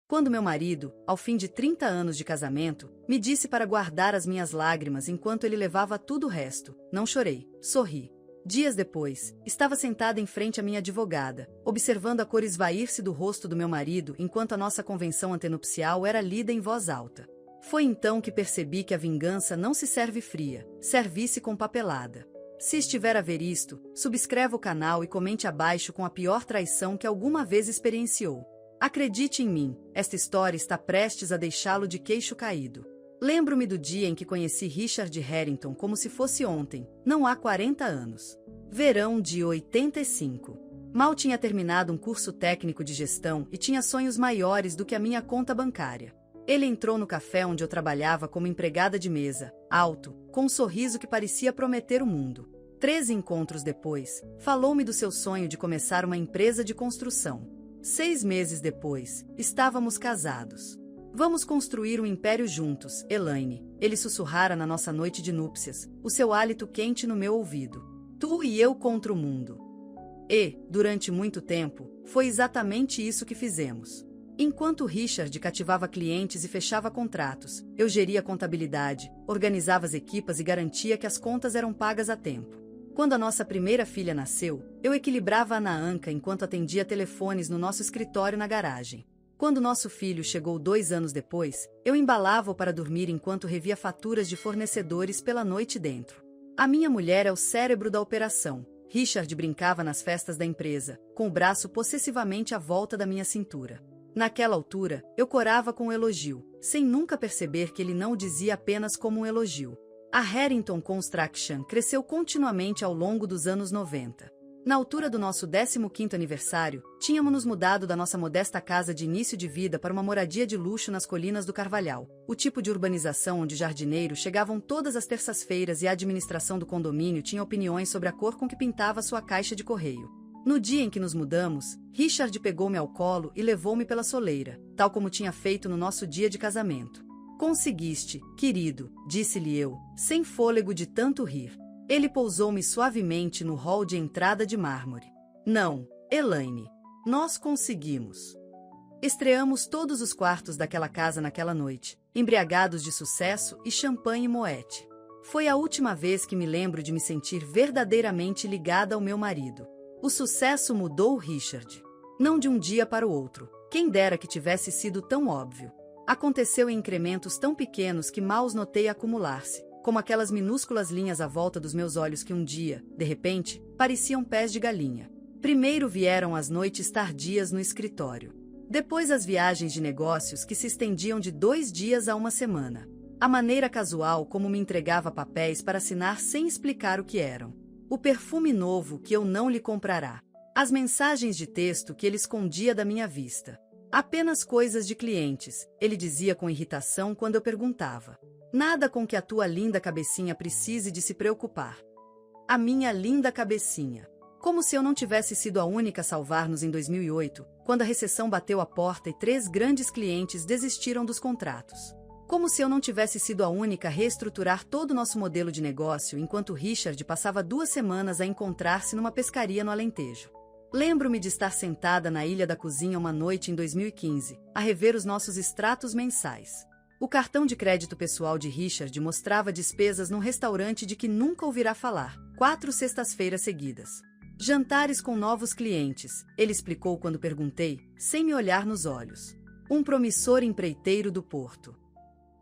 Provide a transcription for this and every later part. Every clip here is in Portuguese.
Quando meu marido, ao fim de 30 anos de casamento, me disse para guardar as minhas lágrimas enquanto ele levava tudo o resto, não chorei, sorri. Dias depois, estava sentada em frente à minha advogada, observando a cor esvair-se do rosto do meu marido enquanto a nossa convenção antenupcial era lida em voz alta. Foi então que percebi que a vingança não se serve fria, serve-se com papelada. Se estiver a ver isto, subscreva o canal e comente abaixo com a pior traição que alguma vez experienciou. Acredite em mim, esta história está prestes a deixá-lo de queixo caído. Lembro-me do dia em que conheci Richard Harrington como se fosse ontem, não há 40 anos. Verão de 85. Mal tinha terminado um curso técnico de gestão e tinha sonhos maiores do que a minha conta bancária. Ele entrou no café onde eu trabalhava como empregada de mesa, alto, com um sorriso que parecia prometer o mundo. 13 encontros depois, falou-me do seu sonho de começar uma empresa de construção. 6 meses depois, estávamos casados. Vamos construir um império juntos, Elaine, ele sussurrara na nossa noite de núpcias, o seu hálito quente no meu ouvido. Tu e eu contra o mundo. E, durante muito tempo, foi exatamente isso que fizemos. Enquanto Richard cativava clientes e fechava contratos, eu geria a contabilidade, organizava as equipas e garantia que as contas eram pagas a tempo. Quando a nossa primeira filha nasceu, eu equilibrava-a na anca enquanto atendia telefones no nosso escritório na garagem. Quando nosso filho chegou 2 anos depois, eu embalava-o para dormir enquanto revia faturas de fornecedores pela noite dentro. A minha mulher é o cérebro da operação. Richard brincava nas festas da empresa, com o braço possessivamente à volta da minha cintura. Naquela altura, eu corava com o elogio, sem nunca perceber que ele não o dizia apenas como um elogio. A Harrington Construction cresceu continuamente ao longo dos anos 90. Na altura do nosso 15º aniversário, tínhamos nos mudado da nossa modesta casa de início de vida para uma moradia de luxo nas colinas do Carvalhal, o tipo de urbanização onde jardineiros chegavam todas as terças-feiras e a administração do condomínio tinha opiniões sobre a cor com que pintava sua caixa de correio. No dia em que nos mudamos, Richard pegou-me ao colo e levou-me pela soleira, tal como tinha feito no nosso dia de casamento. Conseguiste, querido, disse-lhe eu, sem fôlego de tanto rir. Ele pousou-me suavemente no hall de entrada de mármore. Não, Elaine. Nós conseguimos. Estreamos todos os quartos daquela casa naquela noite, embriagados de sucesso e champanhe moët. Foi a última vez que me lembro de me sentir verdadeiramente ligada ao meu marido. O sucesso mudou Richard. Não de um dia para o outro. Quem dera que tivesse sido tão óbvio. Aconteceu em incrementos tão pequenos que mal os notei acumular-se, como aquelas minúsculas linhas à volta dos meus olhos que um dia, de repente, pareciam pés de galinha. Primeiro vieram as noites tardias no escritório. Depois as viagens de negócios que se estendiam de 2 dias a 1 semana. A maneira casual como me entregava papéis para assinar sem explicar o que eram. O perfume novo que eu não lhe comprará. As mensagens de texto que ele escondia da minha vista. Apenas coisas de clientes, ele dizia com irritação quando eu perguntava. Nada com que a tua linda cabecinha precise de se preocupar. A minha linda cabecinha. Como se eu não tivesse sido a única a salvar-nos em 2008, quando a recessão bateu a porta e 3 grandes clientes desistiram dos contratos. Como se eu não tivesse sido a única a reestruturar todo o nosso modelo de negócio enquanto Richard passava 2 semanas a encontrar-se numa pescaria no Alentejo. Lembro-me de estar sentada na ilha da cozinha uma noite em 2015, a rever os nossos extratos mensais. O cartão de crédito pessoal de Richard mostrava despesas num restaurante de que nunca ouvirá falar, 4 sextas-feiras seguidas. Jantares com novos clientes, ele explicou quando perguntei, sem me olhar nos olhos. Um promissor empreiteiro do Porto.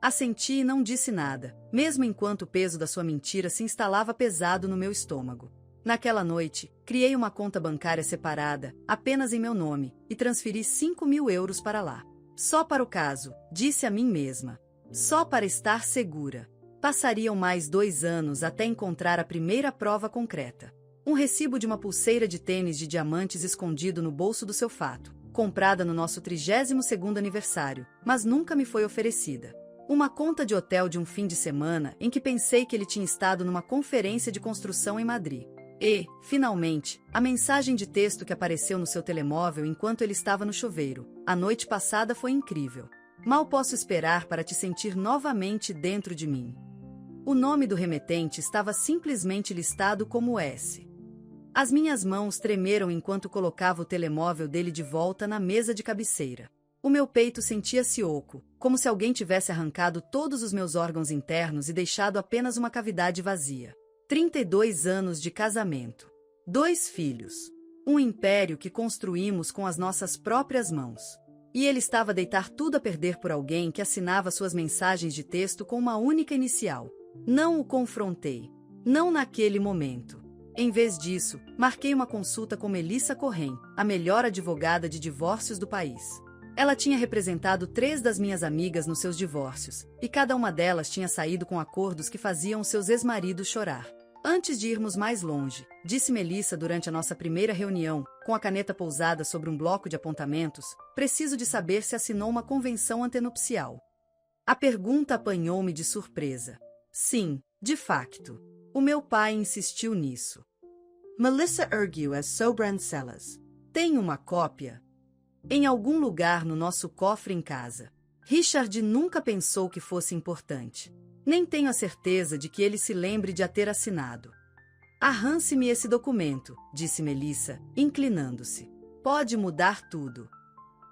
Assenti e não disse nada, mesmo enquanto o peso da sua mentira se instalava pesado no meu estômago. Naquela noite, criei uma conta bancária separada, apenas em meu nome, e transferi 5.000 euros para lá. Só para o caso, disse a mim mesma. Só para estar segura. Passariam mais 2 anos até encontrar a primeira prova concreta. Um recibo de uma pulseira de tênis de diamantes escondido no bolso do seu fato, comprada no nosso 32º aniversário, mas nunca me foi oferecida. Uma conta de hotel de um fim de semana em que pensei que ele tinha estado numa conferência de construção em Madrid. E, finalmente, a mensagem de texto que apareceu no seu telemóvel enquanto ele estava no chuveiro. A noite passada foi incrível. Mal posso esperar para te sentir novamente dentro de mim. O nome do remetente estava simplesmente listado como S. As minhas mãos tremeram enquanto colocava o telemóvel dele de volta na mesa de cabeceira. O meu peito sentia-se oco, como se alguém tivesse arrancado todos os meus órgãos internos e deixado apenas uma cavidade vazia. 32 anos de casamento. 2 filhos. Um império que construímos com as nossas próprias mãos. E ele estava a deitar tudo a perder por alguém que assinava suas mensagens de texto com uma única inicial. Não o confrontei. Não naquele momento. Em vez disso, marquei uma consulta com Melissa Corrêa, a melhor advogada de divórcios do país. Ela tinha representado 3 das minhas amigas nos seus divórcios, e cada uma delas tinha saído com acordos que faziam seus ex-maridos chorar. Antes de irmos mais longe, disse Melissa durante a nossa primeira reunião, com a caneta pousada sobre um bloco de apontamentos, preciso de saber se assinou uma convenção antenupcial. A pergunta apanhou-me de surpresa. Sim, de facto. O meu pai insistiu nisso. Melissa ergueu as sobrancelhas. Tem uma cópia? Em algum lugar no nosso cofre em casa. Richard nunca pensou que fosse importante. Nem tenho a certeza de que ele se lembre de a ter assinado. Arrance-me esse documento, disse Melissa, inclinando-se. Pode mudar tudo.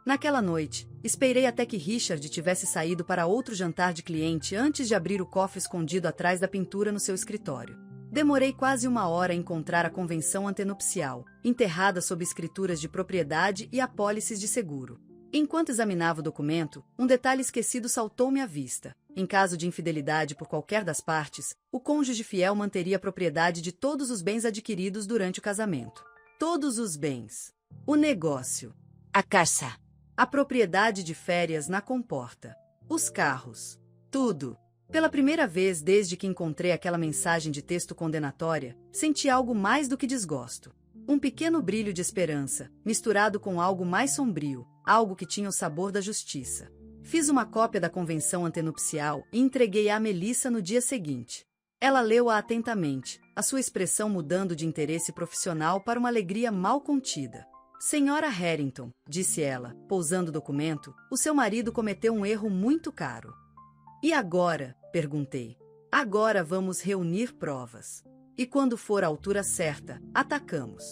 Naquela noite, esperei até que Richard tivesse saído para outro jantar de cliente antes de abrir o cofre escondido atrás da pintura no seu escritório. Demorei quase 1 hora a encontrar a convenção antenupcial, enterrada sob escrituras de propriedade e apólices de seguro. Enquanto examinava o documento, um detalhe esquecido saltou-me à vista. Em caso de infidelidade por qualquer das partes, o cônjuge fiel manteria a propriedade de todos os bens adquiridos durante o casamento. Todos os bens. O negócio. A casa. A propriedade de férias na comporta. Os carros. Tudo. Pela primeira vez desde que encontrei aquela mensagem de texto condenatória, senti algo mais do que desgosto. Um pequeno brilho de esperança, misturado com algo mais sombrio, algo que tinha o sabor da justiça. Fiz uma cópia da convenção antenupcial e entreguei a Melissa no dia seguinte. Ela leu-a atentamente, a sua expressão mudando de interesse profissional para uma alegria mal contida. Senhora Harrington, disse ela, pousando o documento, o seu marido cometeu um erro muito caro. E agora? Perguntei. Agora vamos reunir provas. E quando for a altura certa, atacamos.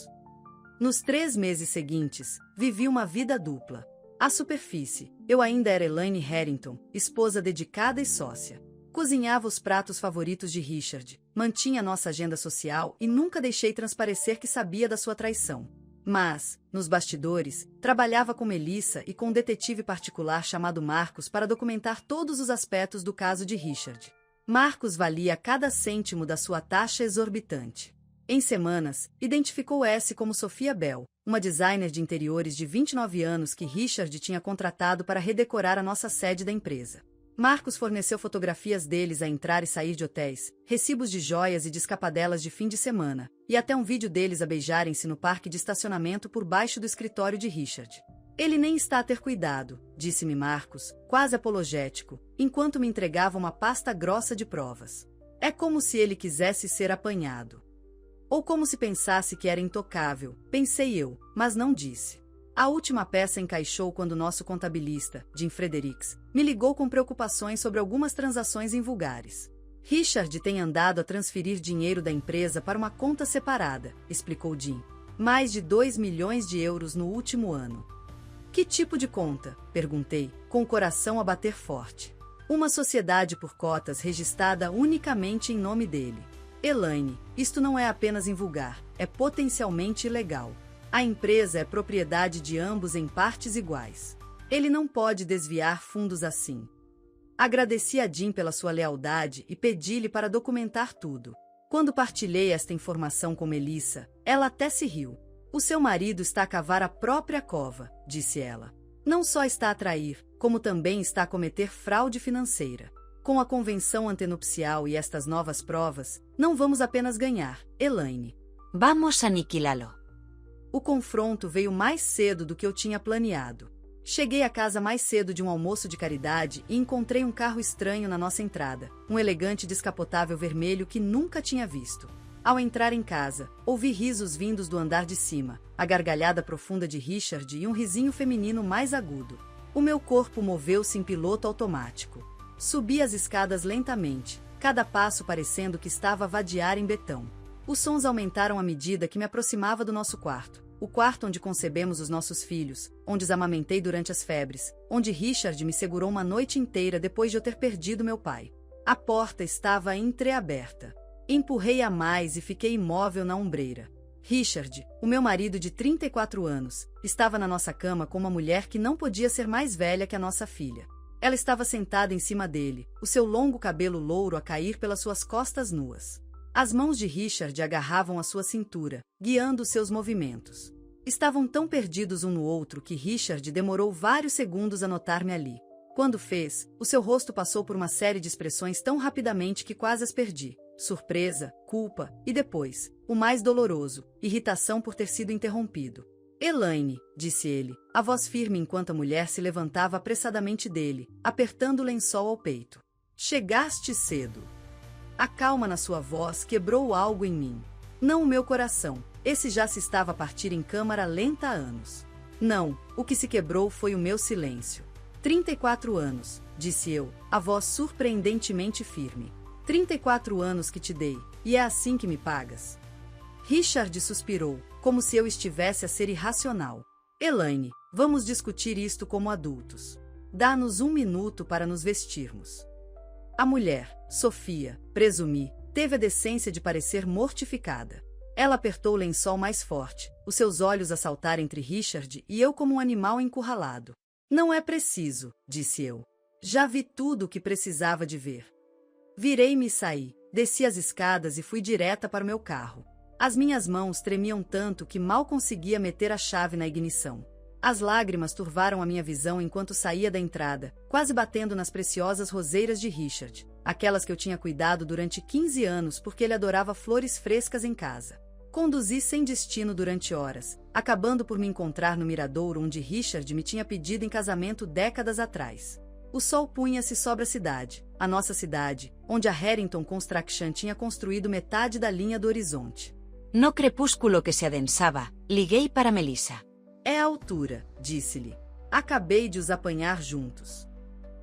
Nos 3 meses seguintes, vivi uma vida dupla. À superfície, eu ainda era Elaine Harrington, esposa dedicada e sócia. Cozinhava os pratos favoritos de Richard, mantinha nossa agenda social e nunca deixei transparecer que sabia da sua traição. Mas, nos bastidores, trabalhava com Melissa e com um detetive particular chamado Marcos para documentar todos os aspectos do caso de Richard. Marcos valia cada cêntimo da sua taxa exorbitante. Em semanas, identificou S como Sophia Bell, uma designer de interiores de 29 anos que Richard tinha contratado para redecorar a nossa sede da empresa. Marcos forneceu fotografias deles a entrar e sair de hotéis, recibos de joias e de escapadelas de fim de semana, e até um vídeo deles a beijarem-se no parque de estacionamento por baixo do escritório de Richard. Ele nem está a ter cuidado, disse-me Marcos, quase apologético, enquanto me entregava uma pasta grossa de provas. É como se ele quisesse ser apanhado. Ou como se pensasse que era intocável, pensei eu, mas não disse. A última peça encaixou quando nosso contabilista, Jim Fredericks, me ligou com preocupações sobre algumas transações invulgares. Richard tem andado a transferir dinheiro da empresa para uma conta separada, explicou Jim. Mais de 2 milhões de euros no último ano. Que tipo de conta? Perguntei, com o coração a bater forte. Uma sociedade por cotas registrada unicamente em nome dele. Elaine, isto não é apenas invulgar, é potencialmente ilegal. A empresa é propriedade de ambos em partes iguais. Ele não pode desviar fundos assim. Agradeci a Jim pela sua lealdade e pedi-lhe para documentar tudo. Quando partilhei esta informação com Melissa, ela até se riu. O seu marido está a cavar a própria cova, disse ela. Não só está a trair, como também está a cometer fraude financeira. Com a convenção antenupcial e estas novas provas, não vamos apenas ganhar, Elaine. Vamos aniquilá-lo. O confronto veio mais cedo do que eu tinha planeado. Cheguei à casa mais cedo de um almoço de caridade e encontrei um carro estranho na nossa entrada, um elegante descapotável vermelho que nunca tinha visto. Ao entrar em casa, ouvi risos vindos do andar de cima, a gargalhada profunda de Richard e um risinho feminino mais agudo. O meu corpo moveu-se em piloto automático. Subi as escadas lentamente, cada passo parecendo que estava a vadiar em betão. Os sons aumentaram à medida que me aproximava do nosso quarto. o quarto onde concebemos os nossos filhos, onde os amamentei durante as febres, onde Richard me segurou uma noite inteira depois de eu ter perdido meu pai. A porta estava entreaberta. Empurrei-a mais e fiquei imóvel na ombreira. Richard, o meu marido de 34 anos, estava na nossa cama com uma mulher que não podia ser mais velha que a nossa filha. Ela estava sentada em cima dele, o seu longo cabelo louro a cair pelas suas costas nuas. As mãos de Richard agarravam a sua cintura, guiando seus movimentos. Estavam tão perdidos um no outro que Richard demorou vários segundos a notar-me ali. Quando fez, o seu rosto passou por uma série de expressões tão rapidamente que quase as perdi. Surpresa, culpa e depois, o mais doloroso, irritação por ter sido interrompido. Elaine, disse ele, a voz firme enquanto a mulher se levantava apressadamente dele, apertando o lençol ao peito. Chegaste cedo. A calma na sua voz quebrou algo em mim. Não o meu coração, esse já se estava a partir em câmara lenta há anos. Não, o que se quebrou foi o meu silêncio. 34 anos, disse eu, a voz surpreendentemente firme. 34 anos que te dei, e é assim que me pagas. Richard suspirou, como se eu estivesse a ser irracional. Elaine, vamos discutir isto como adultos. Dá-nos 1 minuto para nos vestirmos. A mulher, Sofia, presumi, teve a decência de parecer mortificada. Ela apertou o lençol mais forte, os seus olhos a saltar entre Richard e eu como um animal encurralado. Não é preciso, disse eu. Já vi tudo o que precisava de ver. Virei-me e saí, desci as escadas e fui direta para o meu carro. As minhas mãos tremiam tanto que mal conseguia meter a chave na ignição. As lágrimas turvaram a minha visão enquanto saía da entrada, quase batendo nas preciosas roseiras de Richard, aquelas que eu tinha cuidado durante 15 anos porque ele adorava flores frescas em casa. Conduzi sem destino durante horas, acabando por me encontrar no miradouro onde Richard me tinha pedido em casamento décadas atrás. O sol punha-se sobre a cidade, a nossa cidade, onde a Harrington Construction tinha construído metade da linha do horizonte. No crepúsculo que se adensava, liguei para Melissa. É a altura, disse-lhe. Acabei de os apanhar juntos.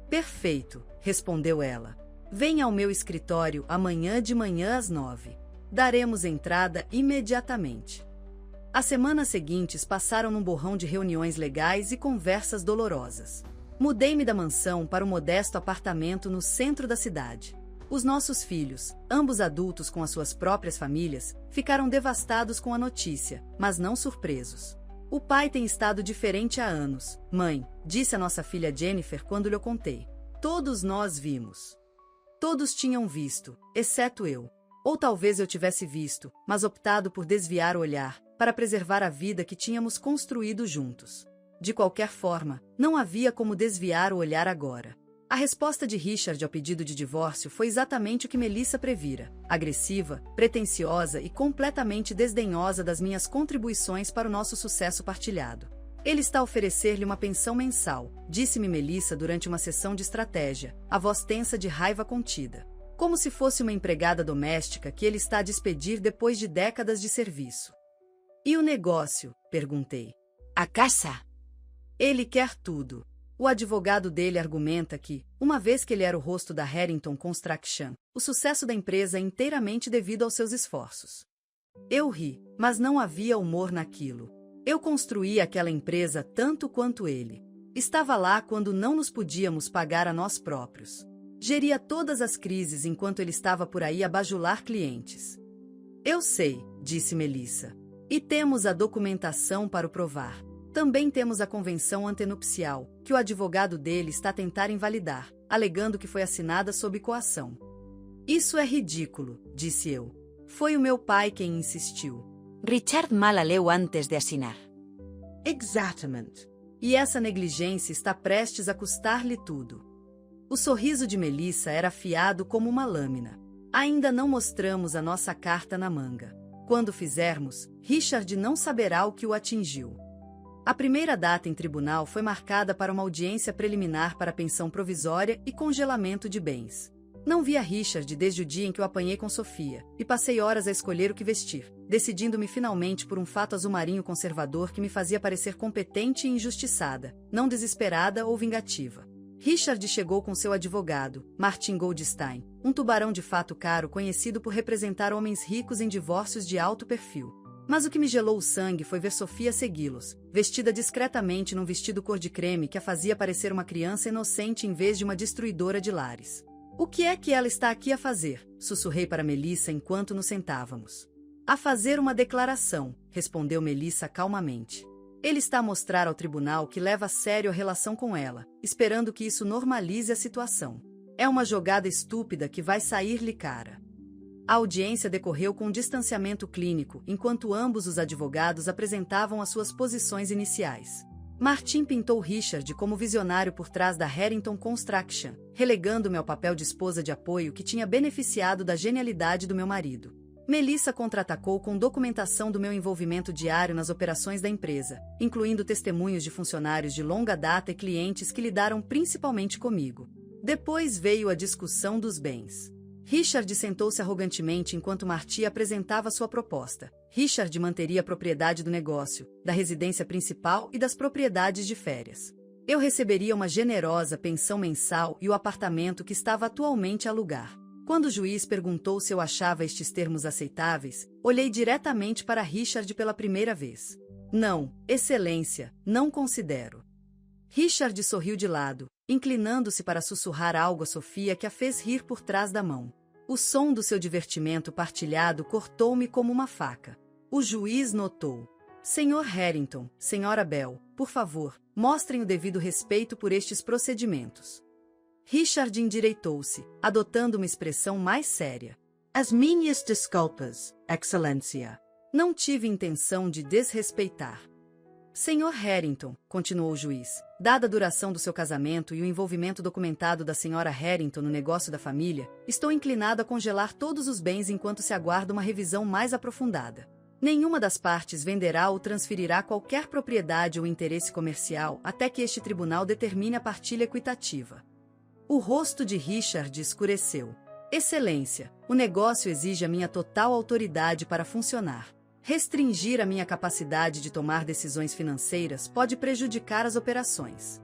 Perfeito, respondeu ela. Venha ao meu escritório amanhã de manhã às 9. Daremos entrada imediatamente. As semanas seguintes passaram num borrão de reuniões legais e conversas dolorosas. Mudei-me da mansão para o modesto apartamento no centro da cidade. Os nossos filhos, ambos adultos com as suas próprias famílias, ficaram devastados com a notícia, mas não surpresos. O pai tem estado diferente há anos, mãe, disse a nossa filha Jennifer quando lhe contei. Todos nós vimos. Todos tinham visto, exceto eu. Ou talvez eu tivesse visto, mas optado por desviar o olhar, para preservar a vida que tínhamos construído juntos. De qualquer forma, não havia como desviar o olhar agora. A resposta de Richard ao pedido de divórcio foi exatamente o que Melissa previra, agressiva, pretensiosa e completamente desdenhosa das minhas contribuições para o nosso sucesso partilhado. Ele está a oferecer-lhe uma pensão mensal, disse-me Melissa durante uma sessão de estratégia, a voz tensa de raiva contida. Como se fosse uma empregada doméstica que ele está a despedir depois de décadas de serviço. E o negócio? Perguntei. A casa. Ele quer tudo. O advogado dele argumenta que, uma vez que ele era o rosto da Harrington Construction, o sucesso da empresa é inteiramente devido aos seus esforços. Eu ri, mas não havia humor naquilo. Eu construí aquela empresa tanto quanto ele. Estava lá quando não nos podíamos pagar a nós próprios. Geria todas as crises enquanto ele estava por aí a bajular clientes. Eu sei, disse Melissa. E temos a documentação para o provar. Também temos a convenção antenupcial, que o advogado dele está a tentar invalidar, alegando que foi assinada sob coação. Isso é ridículo, disse eu. Foi o meu pai quem insistiu. Richard mal a leu antes de assinar. Exatamente. E essa negligência está prestes a custar-lhe tudo. O sorriso de Melissa era afiado como uma lâmina. Ainda não mostramos a nossa carta na manga. Quando fizermos, Richard não saberá o que o atingiu. A primeira data em tribunal foi marcada para uma audiência preliminar para pensão provisória e congelamento de bens. Não via Richard desde o dia em que o apanhei com Sofia, e passei horas a escolher o que vestir, decidindo-me finalmente por um fato azul marinho conservador que me fazia parecer competente e injustiçada, não desesperada ou vingativa. Richard chegou com seu advogado, Martin Goldstein, um tubarão de fato caro conhecido por representar homens ricos em divórcios de alto perfil. Mas o que me gelou o sangue foi ver Sofia segui-los, vestida discretamente num vestido cor-de-creme que a fazia parecer uma criança inocente em vez de uma destruidora de lares. O que é que ela está aqui a fazer? Sussurrei para Melissa enquanto nos sentávamos. A fazer uma declaração, respondeu Melissa calmamente. Ele está a mostrar ao tribunal que leva a sério a relação com ela, esperando que isso normalize a situação. É uma jogada estúpida que vai sair-lhe cara. A audiência decorreu com um distanciamento clínico, enquanto ambos os advogados apresentavam as suas posições iniciais. Martin pintou Richard como visionário por trás da Harrington Construction, relegando-me ao papel de esposa de apoio que tinha beneficiado da genialidade do meu marido. Melissa contra-atacou com documentação do meu envolvimento diário nas operações da empresa, incluindo testemunhos de funcionários de longa data e clientes que lidaram principalmente comigo. Depois veio a discussão dos bens. Richard sentou-se arrogantemente enquanto Marty apresentava sua proposta. Richard manteria a propriedade do negócio, da residência principal e das propriedades de férias. Eu receberia uma generosa pensão mensal e o apartamento que estava atualmente a alugar. Quando o juiz perguntou se eu achava estes termos aceitáveis, olhei diretamente para Richard pela primeira vez. Não, Excelência, não considero. Richard sorriu de lado, inclinando-se para sussurrar algo a Sofia que a fez rir por trás da mão. O som do seu divertimento partilhado cortou-me como uma faca. O juiz notou. Senhor Harrington, Senhora Bell, por favor, mostrem o devido respeito por estes procedimentos. Richard endireitou-se, adotando uma expressão mais séria. As minhas desculpas, Excelência. Não tive intenção de desrespeitar. Senhor Harrington, continuou o juiz, dada a duração do seu casamento e o envolvimento documentado da senhora Harrington no negócio da família, estou inclinado a congelar todos os bens enquanto se aguarda uma revisão mais aprofundada. Nenhuma das partes venderá ou transferirá qualquer propriedade ou interesse comercial até que este tribunal determine a partilha equitativa. O rosto de Richard escureceu. Excelência, o negócio exige a minha total autoridade para funcionar. Restringir a minha capacidade de tomar decisões financeiras pode prejudicar as operações.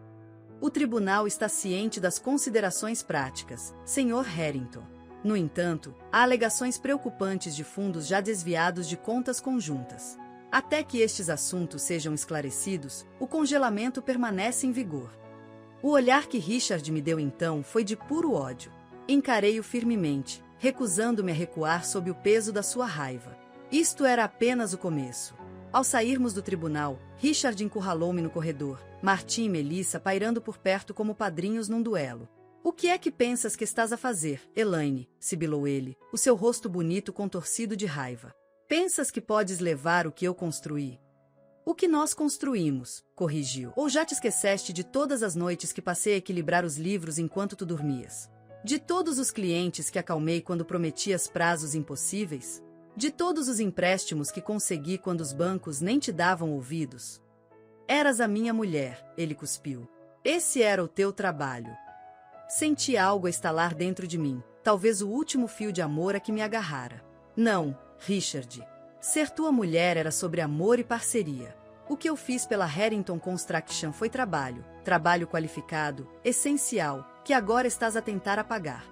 O tribunal está ciente das considerações práticas, Sr. Harrington. No entanto, há alegações preocupantes de fundos já desviados de contas conjuntas. Até que estes assuntos sejam esclarecidos, o congelamento permanece em vigor. O olhar que Richard me deu então foi de puro ódio. Encarei-o firmemente, recusando-me a recuar sob o peso da sua raiva. Isto era apenas o começo. Ao sairmos do tribunal, Richard encurralou-me no corredor, Martin e Melissa pairando por perto como padrinhos num duelo. O que é que pensas que estás a fazer, Elaine? Sibilou ele, o seu rosto bonito contorcido de raiva. Pensas que podes levar o que eu construí? O que nós construímos, corrigiu. Ou já te esqueceste de todas as noites que passei a equilibrar os livros enquanto tu dormias? De todos os clientes que acalmei quando prometias prazos impossíveis? De todos os empréstimos que consegui quando os bancos nem te davam ouvidos? Eras a minha mulher, ele cuspiu. Esse era o teu trabalho. Senti algo a estalar dentro de mim, talvez o último fio de amor a que me agarrara. Não, Richard. Ser tua mulher era sobre amor e parceria. O que eu fiz pela Harrington Construction foi trabalho qualificado, essencial, que agora estás a tentar apagar.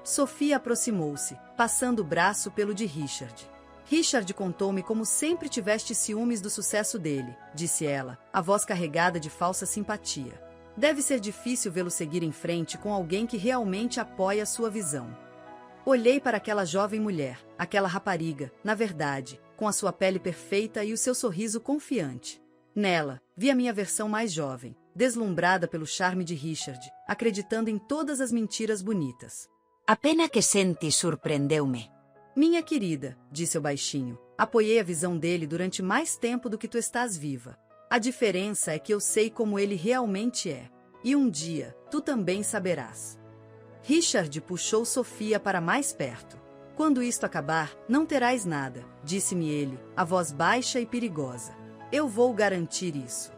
Sofia aproximou-se, passando o braço pelo de Richard. Richard contou-me como sempre tiveste ciúmes do sucesso dele, disse ela, a voz carregada de falsa simpatia. Deve ser difícil vê-lo seguir em frente com alguém que realmente apoia a sua visão. Olhei para aquela jovem mulher, aquela rapariga, na verdade, com a sua pele perfeita e o seu sorriso confiante. Nela, vi a minha versão mais jovem, deslumbrada pelo charme de Richard, acreditando em todas as mentiras bonitas. A pena que senti surpreendeu-me. Minha querida, disse eu baixinho, apoiei a visão dele durante mais tempo do que tu estás viva. A diferença é que eu sei como ele realmente é. E um dia, tu também saberás. Richard puxou Sofia para mais perto. Quando isto acabar, não terás nada, disse-me ele, a voz baixa e perigosa. Eu vou garantir isso.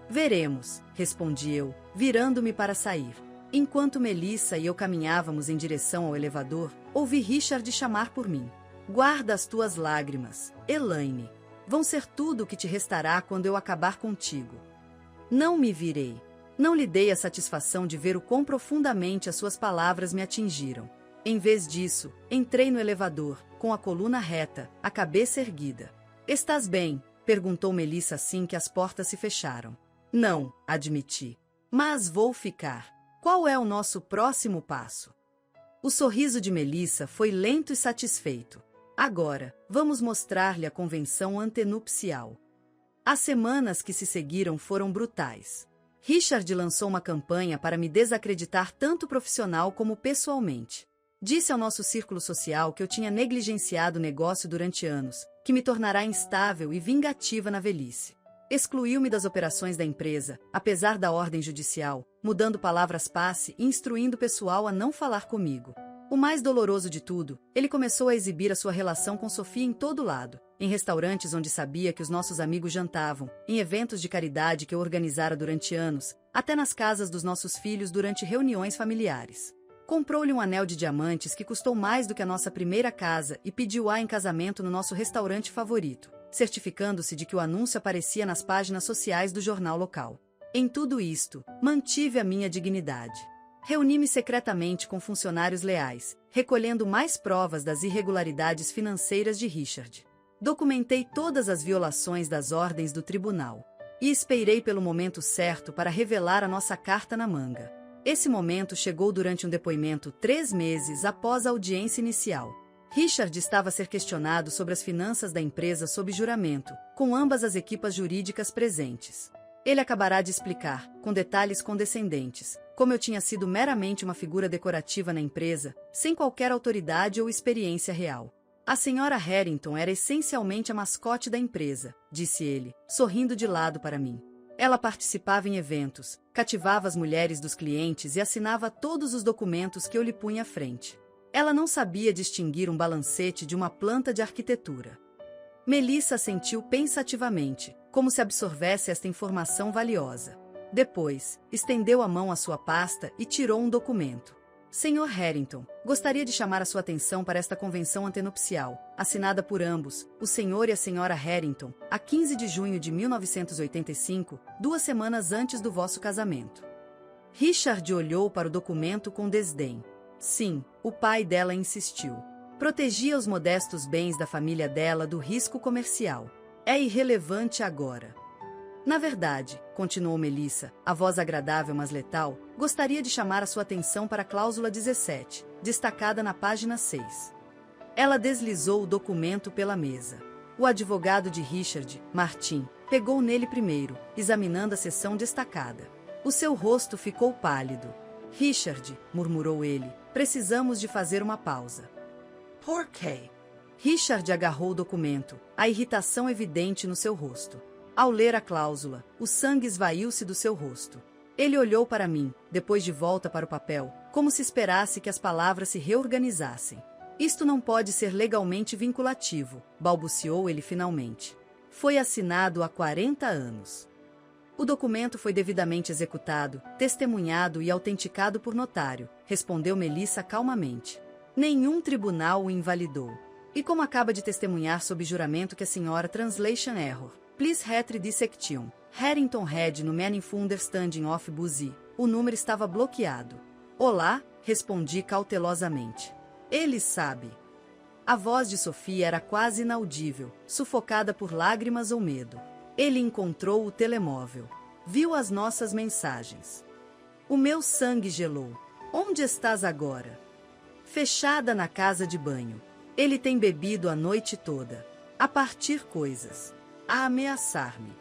Veremos, respondi eu, virando-me para sair. Enquanto Melissa e eu caminhávamos em direção ao elevador, ouvi Richard chamar por mim. Guarda as tuas lágrimas, Elaine. Vão ser tudo o que te restará quando eu acabar contigo. Não me virei. Não lhe dei a satisfação de ver o quão profundamente as suas palavras me atingiram. Em vez disso, entrei no elevador, com a coluna reta, a cabeça erguida. Estás bem? Perguntou Melissa assim que as portas se fecharam. Não, admiti. Mas vou ficar. Qual é o nosso próximo passo? O sorriso de Melissa foi lento e satisfeito. Agora, vamos mostrar-lhe a convenção antenupcial. As semanas que se seguiram foram brutais. Richard lançou uma campanha para me desacreditar tanto profissional como pessoalmente. Disse ao nosso círculo social que eu tinha negligenciado o negócio durante anos, que me tornará instável e vingativa na velhice. Excluiu-me das operações da empresa, apesar da ordem judicial, mudando palavras-passe e instruindo o pessoal a não falar comigo. O mais doloroso de tudo, ele começou a exibir a sua relação com Sofia em todo lado, em restaurantes onde sabia que os nossos amigos jantavam, em eventos de caridade que eu organizara durante anos, até nas casas dos nossos filhos durante reuniões familiares. Comprou-lhe um anel de diamantes que custou mais do que a nossa primeira casa e pediu-a em casamento no nosso restaurante favorito, certificando-se de que o anúncio aparecia nas páginas sociais do jornal local. Em tudo isto, mantive a minha dignidade. Reuni-me secretamente com funcionários leais, recolhendo mais provas das irregularidades financeiras de Richard. Documentei todas as violações das ordens do tribunal. E esperei pelo momento certo para revelar a nossa carta na manga. Esse momento chegou durante um depoimento 3 meses após a audiência inicial. Richard estava a ser questionado sobre as finanças da empresa sob juramento, com ambas as equipas jurídicas presentes. Ele acabará de explicar, com detalhes condescendentes, como eu tinha sido meramente uma figura decorativa na empresa, sem qualquer autoridade ou experiência real. A senhora Harrington era essencialmente a mascote da empresa, disse ele, sorrindo de lado para mim. Ela participava em eventos, cativava as mulheres dos clientes e assinava todos os documentos que eu lhe punha à frente. Ela não sabia distinguir um balancete de uma planta de arquitetura. Melissa assentiu pensativamente, como se absorvesse esta informação valiosa. Depois, estendeu a mão à sua pasta e tirou um documento. Sr. Harrington, gostaria de chamar a sua atenção para esta convenção antenupcial, assinada por ambos, o senhor e a senhora Harrington, a 15 de junho de 1985, 2 semanas antes do vosso casamento. Richard olhou para o documento com desdém. Sim, o pai dela insistiu. Protegia os modestos bens da família dela do risco comercial. É irrelevante agora. Na verdade, continuou Melissa, a voz agradável mas letal, gostaria de chamar a sua atenção para a cláusula 17, destacada na página 6. Ela deslizou o documento pela mesa. O advogado de Richard, Martin, pegou nele primeiro, examinando a seção destacada. O seu rosto ficou pálido. Richard, murmurou ele, precisamos de fazer uma pausa. Por quê? Richard agarrou o documento, a irritação evidente no seu rosto. Ao ler a cláusula, o sangue esvaiu-se do seu rosto. Ele olhou para mim, depois de volta para o papel, como se esperasse que as palavras se reorganizassem. Isto não pode ser legalmente vinculativo, balbuciou ele finalmente. Foi assinado há 40 anos. O documento foi devidamente executado, testemunhado e autenticado por notário, respondeu Melissa calmamente. Nenhum tribunal o invalidou. E como acaba de testemunhar sob juramento que a senhora Translation Error, Please Retry Dissection, Harrington Head no Meaningful Understanding of Buzi, o número estava bloqueado. Olá, respondi cautelosamente. Ele sabe. A voz de Sofia era quase inaudível, sufocada por lágrimas ou medo. Ele encontrou o telemóvel. Viu as nossas mensagens. O meu sangue gelou. Onde estás agora? Fechada na casa de banho. Ele tem bebido a noite toda. A partir coisas. A ameaçar-me.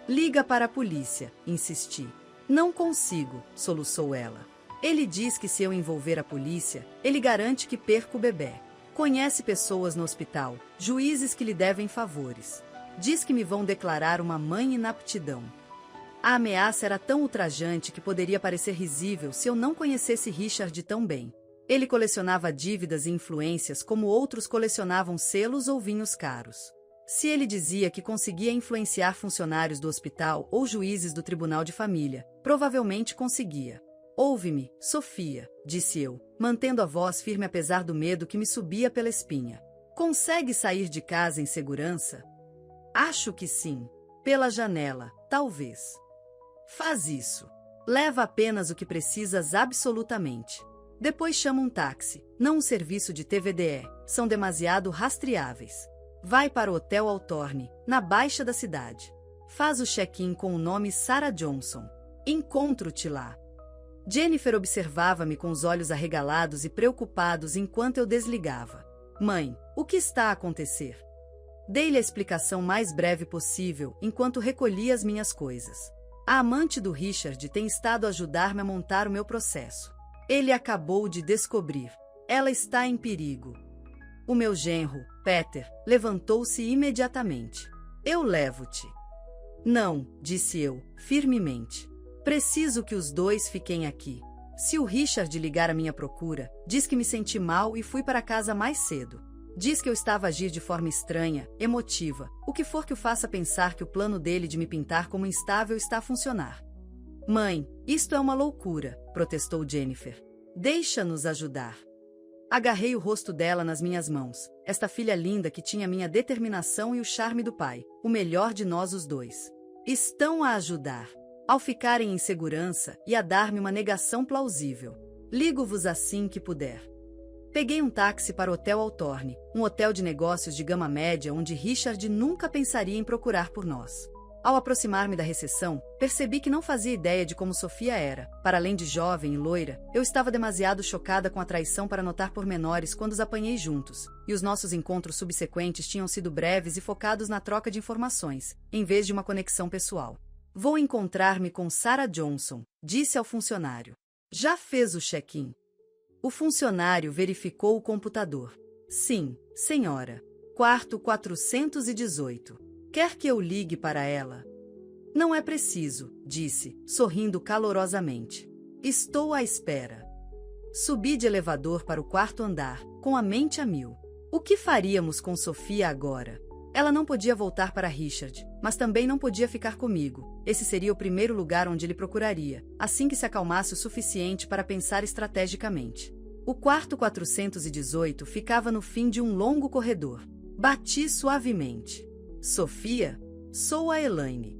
Liga para a polícia, insisti. Não consigo, soluçou ela. Ele diz que se eu envolver a polícia, ele garante que perco o bebê. Conhece pessoas no hospital, juízes que lhe devem favores. Diz que me vão declarar uma mãe inaptidão. A ameaça era tão ultrajante que poderia parecer risível se eu não conhecesse Richard tão bem. Ele colecionava dívidas e influências como outros colecionavam selos ou vinhos caros. Se ele dizia que conseguia influenciar funcionários do hospital ou juízes do tribunal de família, provavelmente conseguia. Ouve-me, Sofia, disse eu, mantendo a voz firme apesar do medo que me subia pela espinha. Consegue sair de casa em segurança? Acho que sim. Pela janela, talvez. Faz isso. Leva apenas o que precisas absolutamente. Depois chama um táxi, não um serviço de TVDE, são demasiado rastreáveis. Vai para o Hotel Hawthorne, na Baixa da cidade. Faz o check-in com o nome Sarah Johnson. Encontro-te lá. Jennifer observava-me com os olhos arregalados e preocupados enquanto eu desligava. Mãe, o que está a acontecer? Dei-lhe a explicação mais breve possível enquanto recolhia as minhas coisas. A amante do Richard tem estado a ajudar-me a montar o meu processo. Ele acabou de descobrir. Ela está em perigo. O meu genro, Peter, levantou-se imediatamente. Eu levo-te. Não, disse eu, firmemente. Preciso que os dois fiquem aqui. Se o Richard ligar à minha procura, diz que me senti mal e fui para casa mais cedo. Diz que eu estava a agir de forma estranha, emotiva, o que for que o faça pensar que o plano dele de me pintar como instável está a funcionar. Mãe, isto é uma loucura, protestou Jennifer. Deixa-nos ajudar. Agarrei o rosto dela nas minhas mãos, esta filha linda que tinha minha determinação e o charme do pai, o melhor de nós os dois. Estão a ajudar. Ao ficarem em segurança e a dar-me uma negação plausível. Ligo-vos assim que puder. Peguei um táxi para o Hotel Hawthorne, um hotel de negócios de gama média onde Richard nunca pensaria em procurar por nós. Ao aproximar-me da recepção, percebi que não fazia ideia de como Sofia era. Para além de jovem e loira, eu estava demasiado chocada com a traição para notar pormenores quando os apanhei juntos, e os nossos encontros subsequentes tinham sido breves e focados na troca de informações, em vez de uma conexão pessoal. Vou encontrar-me com Sarah Johnson, disse ao funcionário. Já fez o check-in? O funcionário verificou o computador. Sim, senhora. Quarto 418. Quer que eu ligue para ela? Não é preciso, disse, sorrindo calorosamente. Estou à espera. Subi de elevador para o quarto andar, com a mente a mil. O que faríamos com Sofia agora? Ela não podia voltar para Richard, mas também não podia ficar comigo. Esse seria o primeiro lugar onde ele procuraria, assim que se acalmasse o suficiente para pensar estrategicamente. O quarto 418 ficava no fim de um longo corredor. Bati suavemente. Sofia? Sou a Elaine.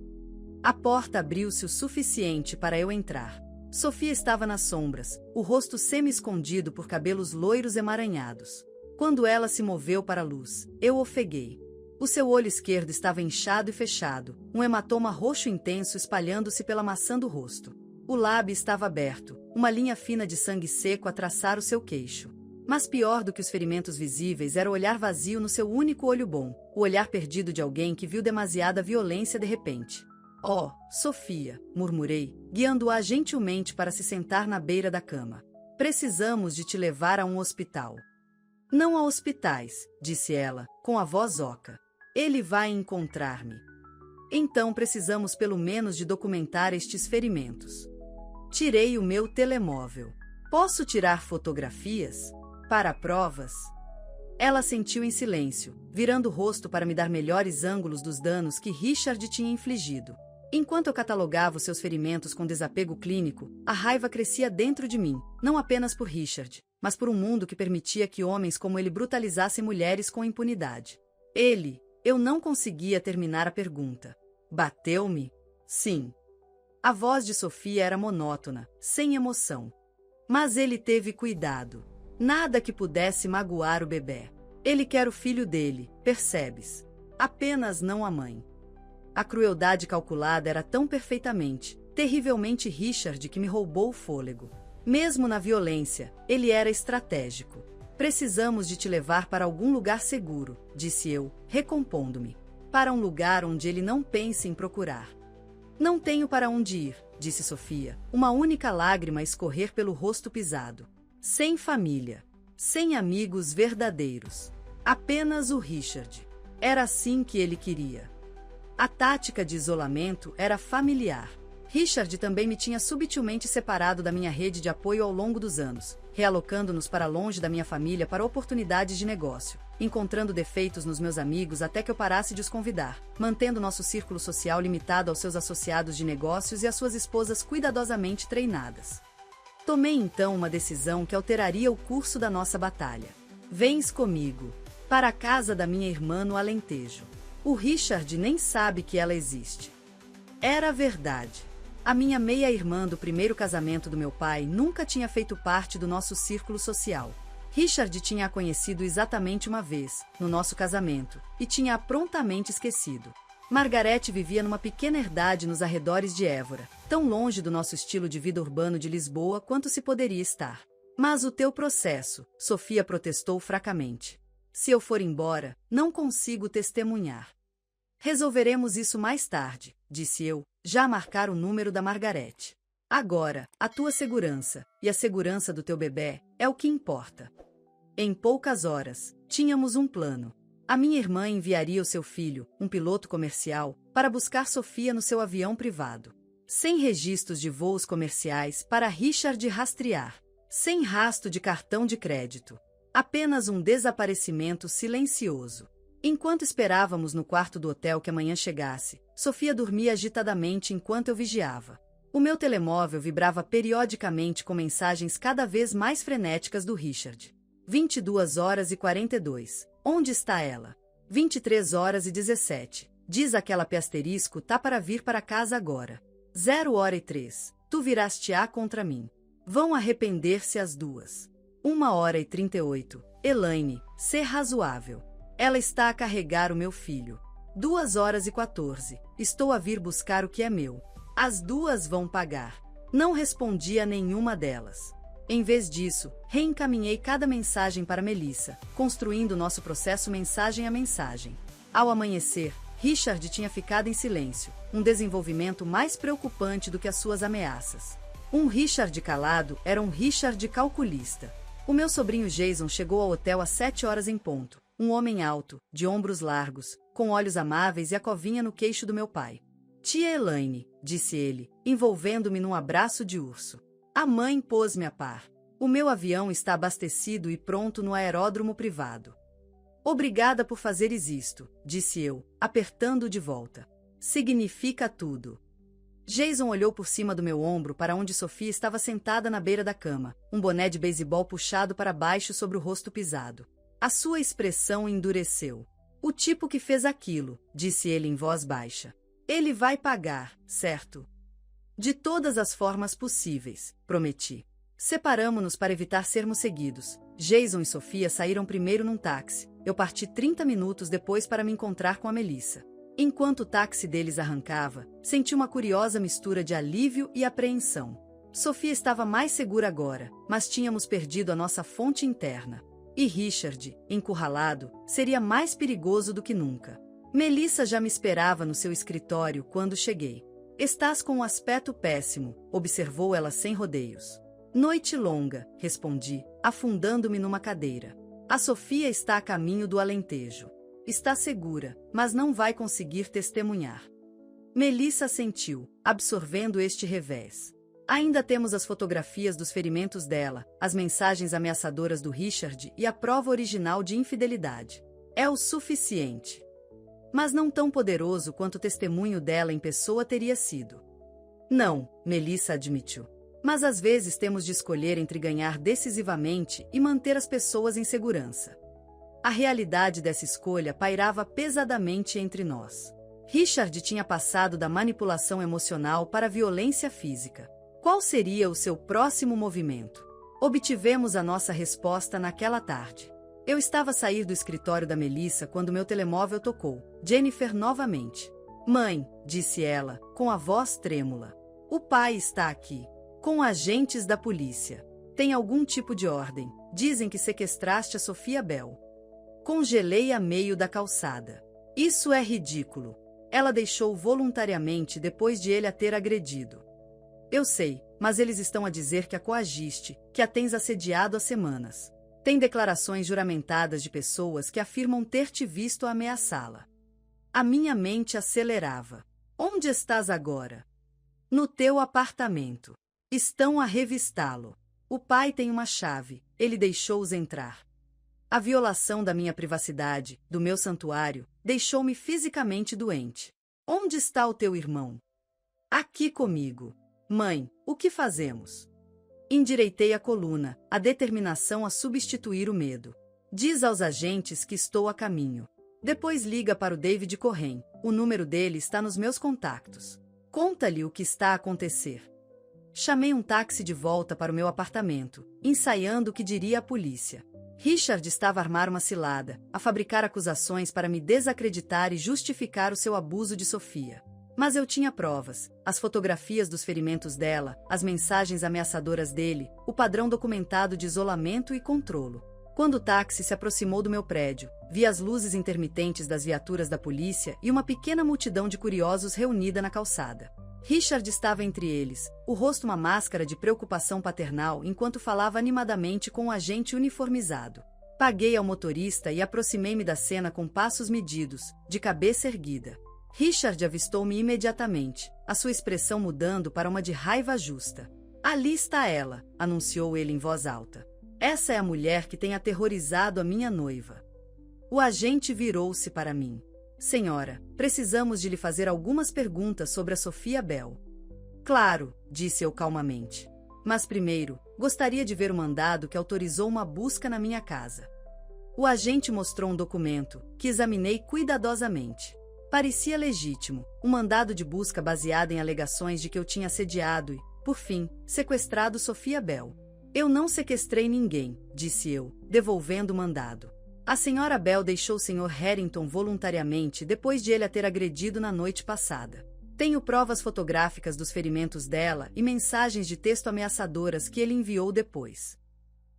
A porta abriu-se o suficiente para eu entrar. Sofia estava nas sombras, o rosto semi-escondido por cabelos loiros emaranhados. Quando ela se moveu para a luz, eu ofeguei. O seu olho esquerdo estava inchado e fechado, um hematoma roxo intenso espalhando-se pela maçã do rosto. O lábio estava aberto, uma linha fina de sangue seco a traçar o seu queixo. Mas pior do que os ferimentos visíveis era o olhar vazio no seu único olho bom, o olhar perdido de alguém que viu demasiada violência de repente. Oh, Sofia, murmurei, guiando-a gentilmente para se sentar na beira da cama. Precisamos de te levar a um hospital. Não a hospitais, disse ela, com a voz oca. Ele vai encontrar-me. Então precisamos pelo menos de documentar estes ferimentos. Tirei o meu telemóvel. Posso tirar fotografias? Para provas? Ela assentiu em silêncio, virando o rosto para me dar melhores ângulos dos danos que Richard tinha infligido. Enquanto eu catalogava os seus ferimentos com desapego clínico, a raiva crescia dentro de mim, não apenas por Richard, mas por um mundo que permitia que homens como ele brutalizassem mulheres com impunidade. Eu não conseguia terminar a pergunta. Bateu-me? Sim. A voz de Sofia era monótona, sem emoção. Mas ele teve cuidado. Nada que pudesse magoar o bebê. Ele quer o filho dele, percebes? Apenas não a mãe. A crueldade calculada era tão perfeitamente, terrivelmente Richard que me roubou o fôlego. Mesmo na violência, ele era estratégico. Precisamos de te levar para algum lugar seguro, disse eu, recompondo-me. Para um lugar onde ele não pense em procurar. Não tenho para onde ir, disse Sofia, uma única lágrima a escorrer pelo rosto pisado. Sem família. Sem amigos verdadeiros. Apenas o Richard. Era assim que ele queria. A tática de isolamento era familiar. Richard também me tinha subtilmente separado da minha rede de apoio ao longo dos anos, realocando-nos para longe da minha família para oportunidades de negócio, encontrando defeitos nos meus amigos até que eu parasse de os convidar, mantendo nosso círculo social limitado aos seus associados de negócios e às suas esposas cuidadosamente treinadas. Tomei então uma decisão que alteraria o curso da nossa batalha. Vens comigo, para a casa da minha irmã no Alentejo. O Richard nem sabe que ela existe. Era verdade. A minha meia-irmã do primeiro casamento do meu pai nunca tinha feito parte do nosso círculo social. Richard tinha a conhecido exatamente uma vez, no nosso casamento, e tinha-a prontamente esquecido. Margaret vivia numa pequena herdade nos arredores de Évora, tão longe do nosso estilo de vida urbano de Lisboa quanto se poderia estar. Mas o teu processo, Sofia protestou fracamente. Se eu for embora, não consigo testemunhar. Resolveremos isso mais tarde, disse eu, já a marcar o número da Margaret. Agora, a tua segurança, e a segurança do teu bebê, é o que importa. Em poucas horas, tínhamos um plano. A minha irmã enviaria o seu filho, um piloto comercial, para buscar Sofia no seu avião privado. Sem registros de voos comerciais para Richard rastrear. Sem rastro de cartão de crédito. Apenas um desaparecimento silencioso. Enquanto esperávamos no quarto do hotel que amanhã chegasse, Sofia dormia agitadamente enquanto eu vigiava. O meu telemóvel vibrava periodicamente com mensagens cada vez mais frenéticas do Richard. 22h42. Onde está ela? 23h17. Diz aquela P***, tá para vir para casa agora. 0h03. Tu viraste-a contra mim. Vão arrepender-se as duas. 1h38. Elaine, ser razoável. Ela está a carregar o meu filho. 2h14. Estou a vir buscar o que é meu. As duas vão pagar. Não respondi a nenhuma delas. Em vez disso, reencaminhei cada mensagem para Melissa, construindo nosso processo mensagem a mensagem. Ao amanhecer, Richard tinha ficado em silêncio, um desenvolvimento mais preocupante do que as suas ameaças. Um Richard calado era um Richard calculista. O meu sobrinho Jason chegou ao hotel às 7h em ponto, um homem alto, de ombros largos, com olhos amáveis e a covinha no queixo do meu pai. Tia Elaine, disse ele, envolvendo-me num abraço de urso. A mãe pôs-me a par. O meu avião está abastecido e pronto no aeródromo privado. Obrigada por fazeres isto, disse eu, apertando-o de volta. Significa tudo. Jason olhou por cima do meu ombro para onde Sofia estava sentada na beira da cama, um boné de beisebol puxado para baixo sobre o rosto pisado. A sua expressão endureceu. O tipo que fez aquilo, disse ele em voz baixa. Ele vai pagar, certo? De todas as formas possíveis, prometi. Separamo-nos para evitar sermos seguidos. Jason e Sofia saíram primeiro num táxi. Eu parti 30 minutos depois para me encontrar com a Melissa. Enquanto o táxi deles arrancava, senti uma curiosa mistura de alívio e apreensão. Sofia estava mais segura agora, mas tínhamos perdido a nossa fonte interna. E Richard, encurralado, seria mais perigoso do que nunca. Melissa já me esperava no seu escritório quando cheguei. Estás com um aspecto péssimo, observou ela sem rodeios. Noite longa, respondi, afundando-me numa cadeira. A Sofia está a caminho do Alentejo. Está segura, mas não vai conseguir testemunhar. Melissa assentiu, absorvendo este revés. Ainda temos as fotografias dos ferimentos dela, as mensagens ameaçadoras do Richard e a prova original de infidelidade. É o suficiente. Mas não tão poderoso quanto o testemunho dela em pessoa teria sido. Não, Melissa admitiu. Mas às vezes temos de escolher entre ganhar decisivamente e manter as pessoas em segurança. A realidade dessa escolha pairava pesadamente entre nós. Richard tinha passado da manipulação emocional para a violência física. Qual seria o seu próximo movimento? Obtivemos a nossa resposta naquela tarde. Eu estava a sair do escritório da Melissa quando meu telemóvel tocou. Jennifer novamente. Mãe, disse ela, com a voz trêmula. O pai está aqui. Com agentes da polícia. Tem algum tipo de ordem. Dizem que sequestraste a Sofia Bell. Congelei a meio da calçada. Isso é ridículo. Ela deixou voluntariamente depois de ele a ter agredido. Eu sei, mas eles estão a dizer que a coagiste, que a tens assediado há semanas. Tem declarações juramentadas de pessoas que afirmam ter te visto ameaçá-la. A minha mente acelerava. Onde estás agora? No teu apartamento. Estão a revistá-lo. O pai tem uma chave, ele deixou-os entrar. A violação da minha privacidade, do meu santuário, deixou-me fisicamente doente. Onde está o teu irmão? Aqui comigo. Mãe, o que fazemos? Endireitei a coluna, a determinação a substituir o medo. Diz aos agentes que estou a caminho. Depois liga para o David Corrêa, o número dele está nos meus contactos. Conta-lhe o que está a acontecer. Chamei um táxi de volta para o meu apartamento, ensaiando o que diria a polícia. Richard estava a armar uma cilada, a fabricar acusações para me desacreditar e justificar o seu abuso de Sofia. Mas eu tinha provas, as fotografias dos ferimentos dela, as mensagens ameaçadoras dele, o padrão documentado de isolamento e controlo. Quando o táxi se aproximou do meu prédio, vi as luzes intermitentes das viaturas da polícia e uma pequena multidão de curiosos reunida na calçada. Richard estava entre eles, o rosto uma máscara de preocupação paternal enquanto falava animadamente com um agente uniformizado. Paguei ao motorista e aproximei-me da cena com passos medidos, de cabeça erguida. Richard avistou-me imediatamente, a sua expressão mudando para uma de raiva justa. Ali está ela, anunciou ele em voz alta. Essa é a mulher que tem aterrorizado a minha noiva. O agente virou-se para mim. Senhora, precisamos de lhe fazer algumas perguntas sobre a Sofia Bell. Claro, disse eu calmamente. Mas primeiro, gostaria de ver o mandado que autorizou uma busca na minha casa. O agente mostrou um documento, que examinei cuidadosamente. Parecia legítimo, um mandado de busca baseado em alegações de que eu tinha assediado e, por fim, sequestrado Sofia Bell. Eu não sequestrei ninguém, disse eu, devolvendo o mandado. A senhora Bell deixou o Sr. Harrington voluntariamente depois de ele a ter agredido na noite passada. Tenho provas fotográficas dos ferimentos dela e mensagens de texto ameaçadoras que ele enviou depois.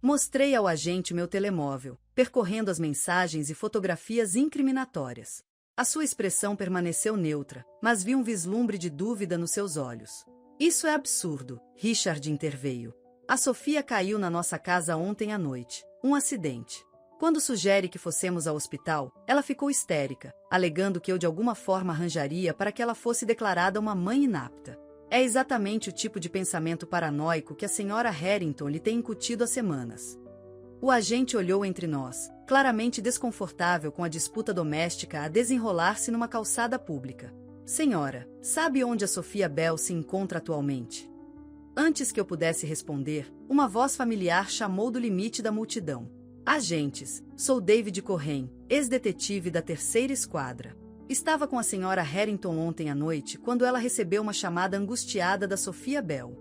Mostrei ao agente meu telemóvel, percorrendo as mensagens e fotografias incriminatórias. A sua expressão permaneceu neutra, mas vi um vislumbre de dúvida nos seus olhos. Isso é absurdo, Richard interveio. A Sofia caiu na nossa casa ontem à noite. Um acidente. Quando sugere que fossemos ao hospital, ela ficou histérica, alegando que eu de alguma forma arranjaria para que ela fosse declarada uma mãe inapta. É exatamente o tipo de pensamento paranoico que a senhora Harrington lhe tem incutido há semanas. O agente olhou entre nós, claramente desconfortável com a disputa doméstica a desenrolar-se numa calçada pública. Senhora, sabe onde a Sofia Bell se encontra atualmente? Antes que eu pudesse responder, uma voz familiar chamou do limite da multidão. Agentes, sou David Corrêa, ex-detetive da 3ª Esquadra. Estava com a senhora Harrington ontem à noite quando ela recebeu uma chamada angustiada da Sofia Bell.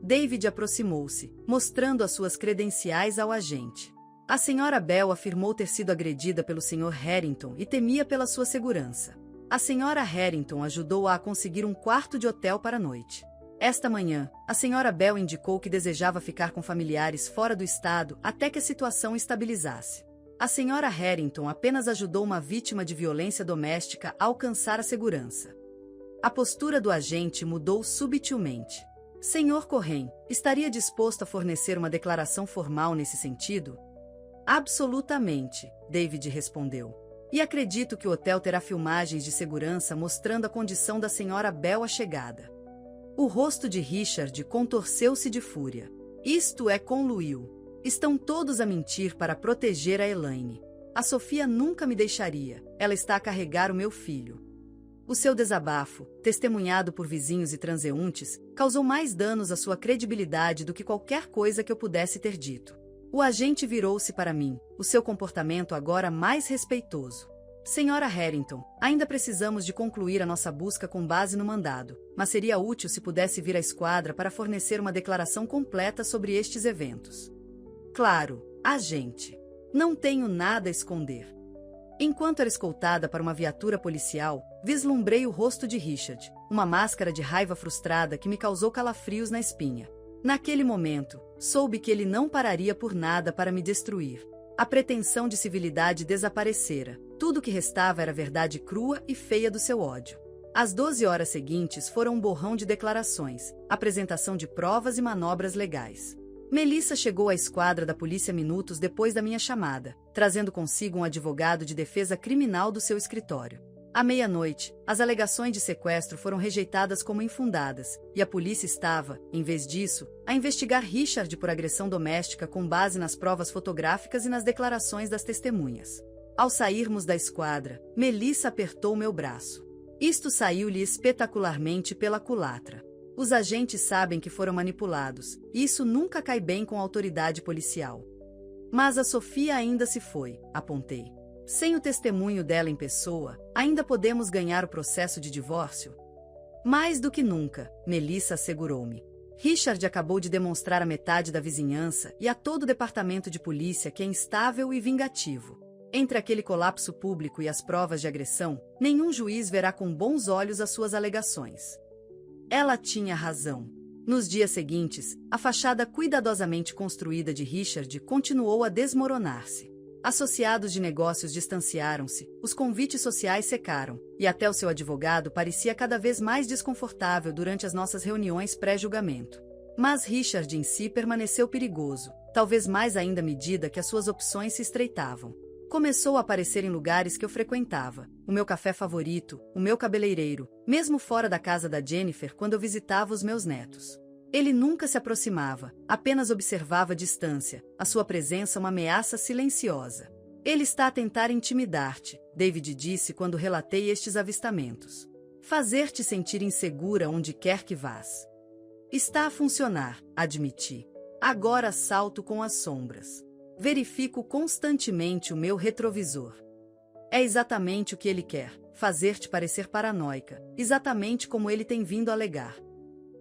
David aproximou-se, mostrando as suas credenciais ao agente. A senhora Bell afirmou ter sido agredida pelo Sr. Harrington e temia pela sua segurança. A senhora Harrington ajudou-a a conseguir um quarto de hotel para a noite. Esta manhã, a senhora Bell indicou que desejava ficar com familiares fora do estado até que a situação estabilizasse. A senhora Harrington apenas ajudou uma vítima de violência doméstica a alcançar a segurança. A postura do agente mudou subtilmente. Sr. Corrêa, estaria disposto a fornecer uma declaração formal nesse sentido? Absolutamente, David respondeu. E acredito que o hotel terá filmagens de segurança mostrando a condição da senhora Bell à chegada. O rosto de Richard contorceu-se de fúria. Isto é, conluiu. Estão todos a mentir para proteger a Elaine. A Sofia nunca me deixaria, ela está a carregar o meu filho. O seu desabafo, testemunhado por vizinhos e transeuntes, causou mais danos à sua credibilidade do que qualquer coisa que eu pudesse ter dito. O agente virou-se para mim, o seu comportamento agora mais respeitoso. Senhora Harrington, ainda precisamos de concluir a nossa busca com base no mandado, mas seria útil se pudesse vir à esquadra para fornecer uma declaração completa sobre estes eventos. Claro, agente. Não tenho nada a esconder. Enquanto era escoltada para uma viatura policial, vislumbrei o rosto de Richard, uma máscara de raiva frustrada que me causou calafrios na espinha. Naquele momento, soube que ele não pararia por nada para me destruir. A pretensão de civilidade desaparecera. Tudo o que restava era a verdade crua e feia do seu ódio. As 12 horas seguintes foram um borrão de declarações, apresentação de provas e manobras legais. Melissa chegou à esquadra da polícia minutos depois da minha chamada, trazendo consigo um advogado de defesa criminal do seu escritório. À meia-noite, as alegações de sequestro foram rejeitadas como infundadas, e a polícia estava, em vez disso, a investigar Richard por agressão doméstica com base nas provas fotográficas e nas declarações das testemunhas. Ao sairmos da esquadra, Melissa apertou meu braço. Isto saiu-lhe espetacularmente pela culatra. Os agentes sabem que foram manipulados, e isso nunca cai bem com a autoridade policial. Mas a Sofia ainda se foi, apontei. Sem o testemunho dela em pessoa, ainda podemos ganhar o processo de divórcio? Mais do que nunca, Melissa assegurou-me. Richard acabou de demonstrar à metade da vizinhança e a todo o departamento de polícia que é instável e vingativo. Entre aquele colapso público e as provas de agressão, nenhum juiz verá com bons olhos as suas alegações. Ela tinha razão. Nos dias seguintes, a fachada cuidadosamente construída de Richard continuou a desmoronar-se. Associados de negócios distanciaram-se, os convites sociais secaram, e até o seu advogado parecia cada vez mais desconfortável durante as nossas reuniões pré-julgamento. Mas Richard em si permaneceu perigoso, talvez mais ainda à medida que as suas opções se estreitavam. Começou a aparecer em lugares que eu frequentava, o meu café favorito, o meu cabeleireiro, mesmo fora da casa da Jennifer quando eu visitava os meus netos. Ele nunca se aproximava, apenas observava à distância, a sua presença uma ameaça silenciosa. Ele está a tentar intimidar-te, David disse quando relatei estes avistamentos. Fazer-te sentir insegura onde quer que vás. Está a funcionar, admiti. Agora salto com as sombras. Verifico constantemente o meu retrovisor. É exatamente o que ele quer, fazer-te parecer paranoica, exatamente como ele tem vindo a alegar.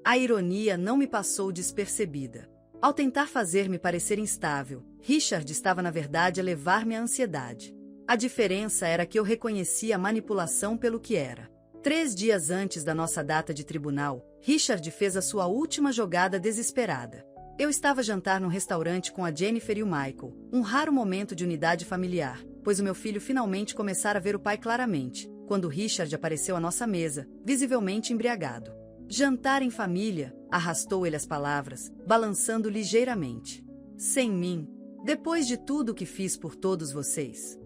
A ironia não me passou despercebida. Ao tentar fazer-me parecer instável, Richard estava na verdade a levar-me à ansiedade. A diferença era que eu reconhecia a manipulação pelo que era. 3 dias antes da nossa data de tribunal, Richard fez a sua última jogada desesperada. Eu estava a jantar num restaurante com a Jennifer e o Michael, um raro momento de unidade familiar, pois o meu filho finalmente começara a ver o pai claramente, quando Richard apareceu à nossa mesa, visivelmente embriagado. Jantar em família, arrastou ele as palavras, balançando ligeiramente. Sem mim, depois de tudo o que fiz por todos vocês.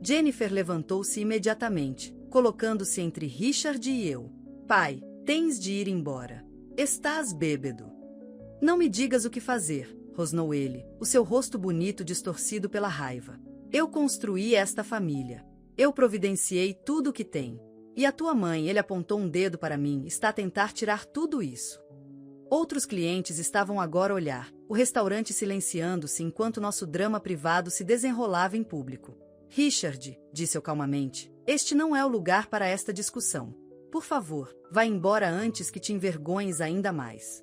Jennifer levantou-se imediatamente, colocando-se entre Richard e eu. Pai, tens de ir embora. Estás bêbado. Não me digas o que fazer, rosnou ele, o seu rosto bonito distorcido pela raiva. Eu construí esta família. Eu providenciei tudo o que tem. E a tua mãe, ele apontou um dedo para mim, está a tentar tirar tudo isso. Outros clientes estavam agora a olhar, o restaurante silenciando-se enquanto nosso drama privado se desenrolava em público. Richard, disse eu calmamente, este não é o lugar para esta discussão. Por favor, vá embora antes que te envergonhes ainda mais.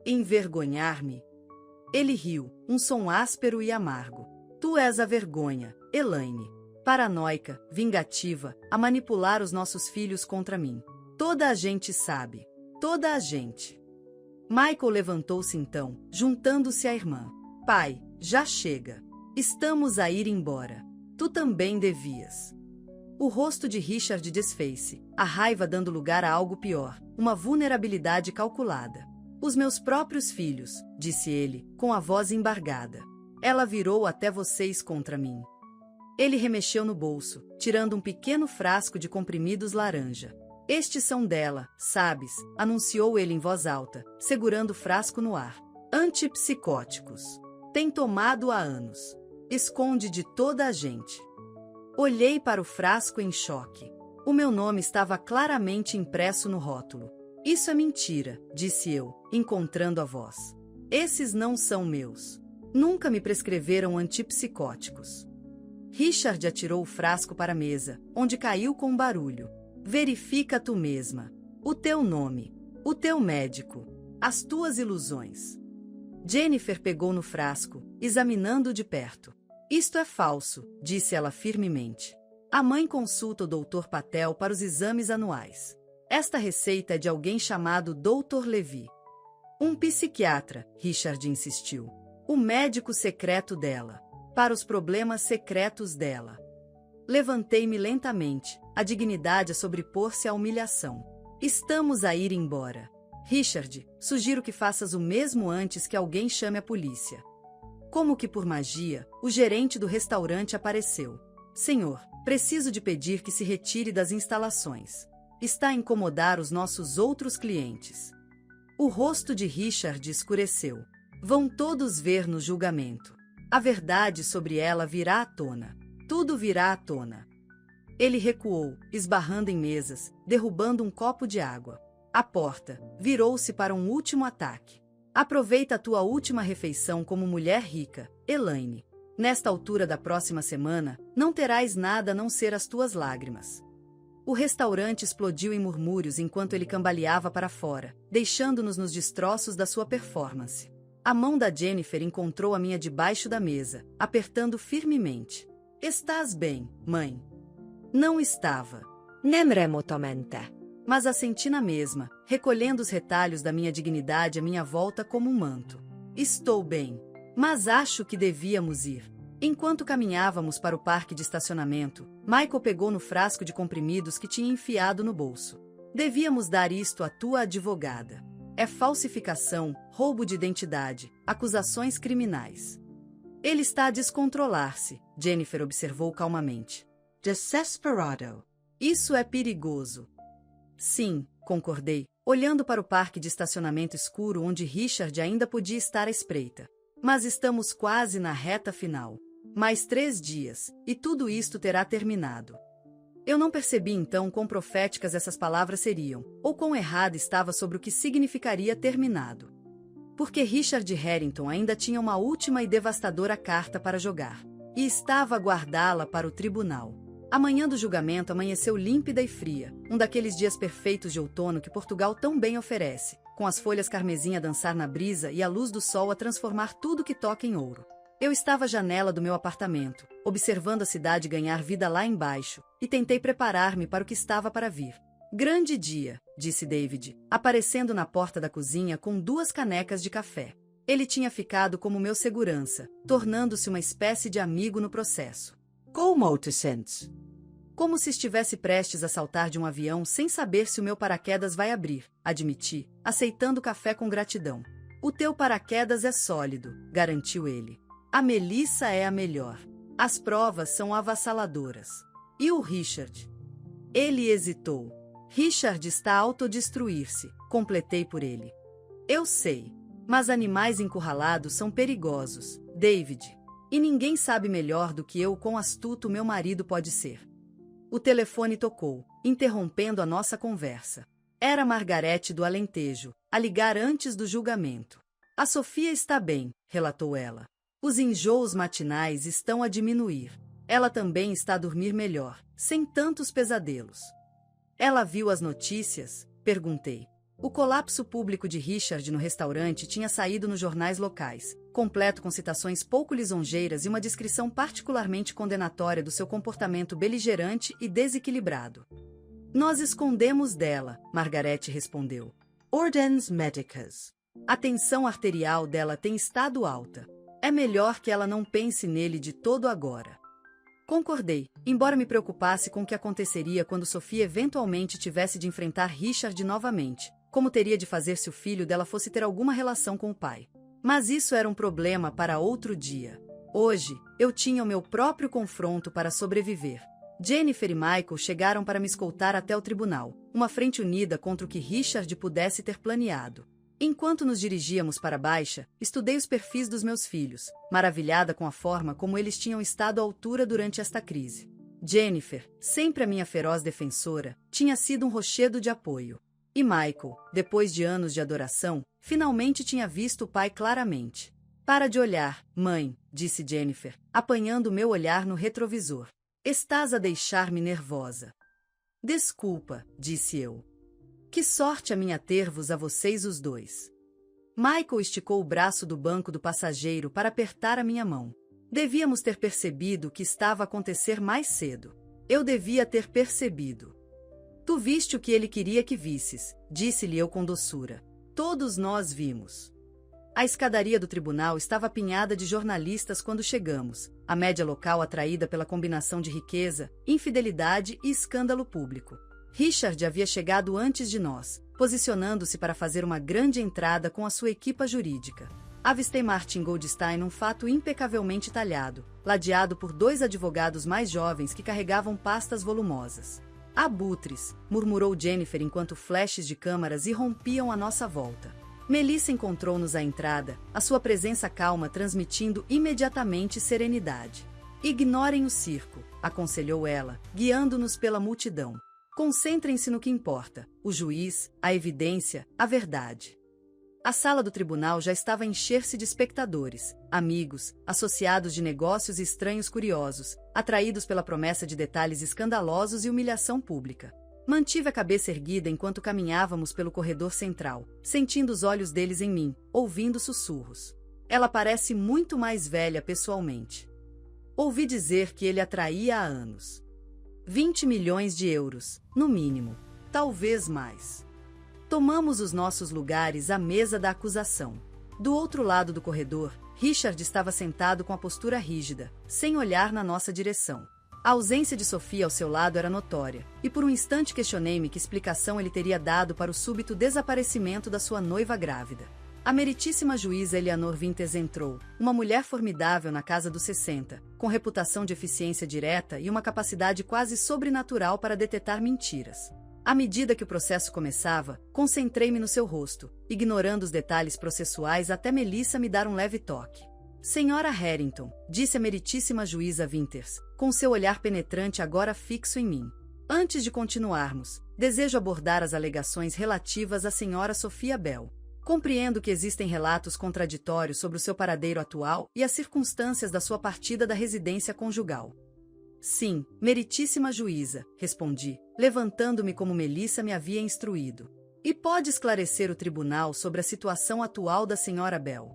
Envergonhar-me? Ele riu, um som áspero e amargo. Tu és a vergonha, Elaine. Paranoica, vingativa, a manipular os nossos filhos contra mim. Toda a gente sabe. Toda a gente. Michael levantou-se então, juntando-se à irmã. Pai, já chega. Estamos a ir embora. Tu também devias. O rosto de Richard desfez-se, a raiva dando lugar a algo pior, uma vulnerabilidade calculada. Os meus próprios filhos, disse ele, com a voz embargada. Ela virou até vocês contra mim. Ele remexeu no bolso, tirando um pequeno frasco de comprimidos laranja. Estes são dela, sabes, anunciou ele em voz alta, segurando o frasco no ar. Antipsicóticos. Tem tomado há anos. Esconde de toda a gente. Olhei para o frasco em choque. O meu nome estava claramente impresso no rótulo. Isso é mentira, disse eu, encontrando a voz. Esses não são meus. Nunca me prescreveram antipsicóticos. Richard atirou o frasco para a mesa, onde caiu com um barulho. Verifica tu mesma. O teu nome. O teu médico. As tuas ilusões. Jennifer pegou no frasco, examinando-o de perto. Isto é falso, disse ela firmemente. A mãe consulta o Dr. Patel para os exames anuais. Esta receita é de alguém chamado Dr. Levy. Um psiquiatra, Richard insistiu. O médico secreto dela. Para os problemas secretos dela. Levantei-me lentamente, a dignidade a sobrepor-se à humilhação. Estamos a ir embora. Richard, sugiro que faças o mesmo antes que alguém chame a polícia. Como que por magia, o gerente do restaurante apareceu. Senhor, preciso de pedir que se retire das instalações. Está a incomodar os nossos outros clientes. O rosto de Richard escureceu. Vão todos ver no julgamento. A verdade sobre ela virá à tona. Tudo virá à tona. Ele recuou, esbarrando em mesas, derrubando um copo de água. A porta virou-se para um último ataque. Aproveita a tua última refeição como mulher rica, Elaine. Nesta altura da próxima semana, não terás nada a não ser as tuas lágrimas. O restaurante explodiu em murmúrios enquanto ele cambaleava para fora, deixando-nos nos destroços da sua performance. A mão da Jennifer encontrou a minha debaixo da mesa, apertando firmemente. Estás bem, mãe? Não estava. Nem remotamente. Mas assenti na mesma, recolhendo os retalhos da minha dignidade à minha volta como um manto. Estou bem. Mas acho que devíamos ir. Enquanto caminhávamos para o parque de estacionamento, Michael pegou no frasco de comprimidos que tinha enfiado no bolso. Devíamos dar isto à tua advogada. É falsificação, roubo de identidade, acusações criminais. Ele está a descontrolar-se, Jennifer observou calmamente. Desesperado. Isso é perigoso. Sim, concordei, olhando para o parque de estacionamento escuro onde Richard ainda podia estar à espreita. Mas estamos quase na reta final. Mais 3 dias, e tudo isto terá terminado. Eu não percebi então quão proféticas essas palavras seriam, ou quão errada estava sobre o que significaria terminado. Porque Richard Harrington ainda tinha uma última e devastadora carta para jogar, e estava a guardá-la para o tribunal. A manhã do julgamento amanheceu límpida e fria, um daqueles dias perfeitos de outono que Portugal tão bem oferece, com as folhas carmesim a dançar na brisa e a luz do sol a transformar tudo que toca em ouro. Eu estava à janela do meu apartamento, observando a cidade ganhar vida lá embaixo, e tentei preparar-me para o que estava para vir. Grande dia, disse David, aparecendo na porta da cozinha com 2 canecas de café. Ele tinha ficado como meu segurança, tornando-se uma espécie de amigo no processo. Como te sentes? Como se estivesse prestes a saltar de um avião sem saber se o meu paraquedas vai abrir, admiti, aceitando o café com gratidão. O teu paraquedas é sólido, garantiu ele. A Melissa é a melhor. As provas são avassaladoras. E o Richard? Ele hesitou. Richard está a autodestruir-se, completei por ele. Eu sei. Mas animais encurralados são perigosos, David. E ninguém sabe melhor do que eu quão astuto meu marido pode ser. O telefone tocou, interrompendo a nossa conversa. Era Margarete do Alentejo, a ligar antes do julgamento. A Sofia está bem, relatou ela. Os enjoos matinais estão a diminuir. Ela também está a dormir melhor, sem tantos pesadelos. Ela viu as notícias? Perguntei. O colapso público de Richard no restaurante tinha saído nos jornais locais, completo com citações pouco lisonjeiras e uma descrição particularmente condenatória do seu comportamento beligerante e desequilibrado. Nós escondemos dela, Margarete respondeu. Ordens médicas. A tensão arterial dela tem estado alta. É melhor que ela não pense nele de todo agora. Concordei, embora me preocupasse com o que aconteceria quando Sofia eventualmente tivesse de enfrentar Richard novamente, como teria de fazer se o filho dela fosse ter alguma relação com o pai. Mas isso era um problema para outro dia. Hoje, eu tinha o meu próprio confronto para sobreviver. Jennifer e Michael chegaram para me escoltar até o tribunal, uma frente unida contra o que Richard pudesse ter planeado. Enquanto nos dirigíamos para a baixa, estudei os perfis dos meus filhos, maravilhada com a forma como eles tinham estado à altura durante esta crise. Jennifer, sempre a minha feroz defensora, tinha sido um rochedo de apoio. E Michael, depois de anos de adoração, finalmente tinha visto o pai claramente. Para de olhar, mãe, disse Jennifer, apanhando meu olhar no retrovisor. Estás a deixar-me nervosa. Desculpa, disse eu. Que sorte a minha ter-vos a vocês os dois. Michael esticou o braço do banco do passageiro para apertar a minha mão. Devíamos ter percebido o que estava a acontecer mais cedo. Eu devia ter percebido. Tu viste o que ele queria que visses, disse-lhe eu com doçura. Todos nós vimos. A escadaria do tribunal estava apinhada de jornalistas quando chegamos, a média local atraída pela combinação de riqueza, infidelidade e escândalo público. Richard havia chegado antes de nós, posicionando-se para fazer uma grande entrada com a sua equipa jurídica. Avistei Martin Goldstein num fato impecavelmente talhado, ladeado por 2 advogados mais jovens que carregavam pastas volumosas. Abutres, murmurou Jennifer enquanto flashes de câmaras irrompiam à nossa volta. Melissa encontrou-nos à entrada, a sua presença calma transmitindo imediatamente serenidade. Ignorem o circo, aconselhou ela, guiando-nos pela multidão. Concentrem-se no que importa, o juiz, a evidência, a verdade. A sala do tribunal já estava a encher-se de espectadores, amigos, associados de negócios e estranhos curiosos, atraídos pela promessa de detalhes escandalosos e humilhação pública. Mantive a cabeça erguida enquanto caminhávamos pelo corredor central, sentindo os olhos deles em mim, ouvindo sussurros. Ela parece muito mais velha pessoalmente. Ouvi dizer que ele a traía há anos. 20 milhões de euros, no mínimo. Talvez mais. Tomamos os nossos lugares à mesa da acusação. Do outro lado do corredor, Richard estava sentado com a postura rígida, sem olhar na nossa direção. A ausência de Sofia ao seu lado era notória, e por um instante questionei-me que explicação ele teria dado para o súbito desaparecimento da sua noiva grávida. A meritíssima juíza Eleanor Winters entrou, uma mulher formidável na casa dos 60, com reputação de eficiência direta e uma capacidade quase sobrenatural para detectar mentiras. À medida que o processo começava, concentrei-me no seu rosto, ignorando os detalhes processuais até Melissa me dar um leve toque. Senhora Harrington, disse a meritíssima juíza Winters, com seu olhar penetrante agora fixo em mim. Antes de continuarmos, desejo abordar as alegações relativas à senhora Sophia Bell. Compreendo que existem relatos contraditórios sobre o seu paradeiro atual e as circunstâncias da sua partida da residência conjugal. Sim, meritíssima juíza, respondi, levantando-me como Melissa me havia instruído. E pode esclarecer o tribunal sobre a situação atual da senhora Bell.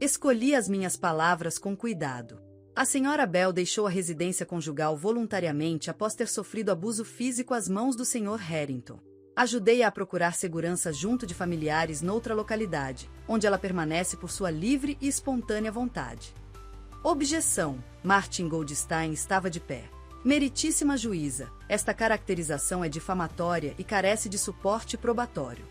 Escolhi as minhas palavras com cuidado. A senhora Bell deixou a residência conjugal voluntariamente após ter sofrido abuso físico às mãos do senhor Harrington. Ajudei-a a procurar segurança junto de familiares noutra localidade, onde ela permanece por sua livre e espontânea vontade. Objeção. Martin Goldstein estava de pé. Meritíssima juíza, esta caracterização é difamatória e carece de suporte probatório.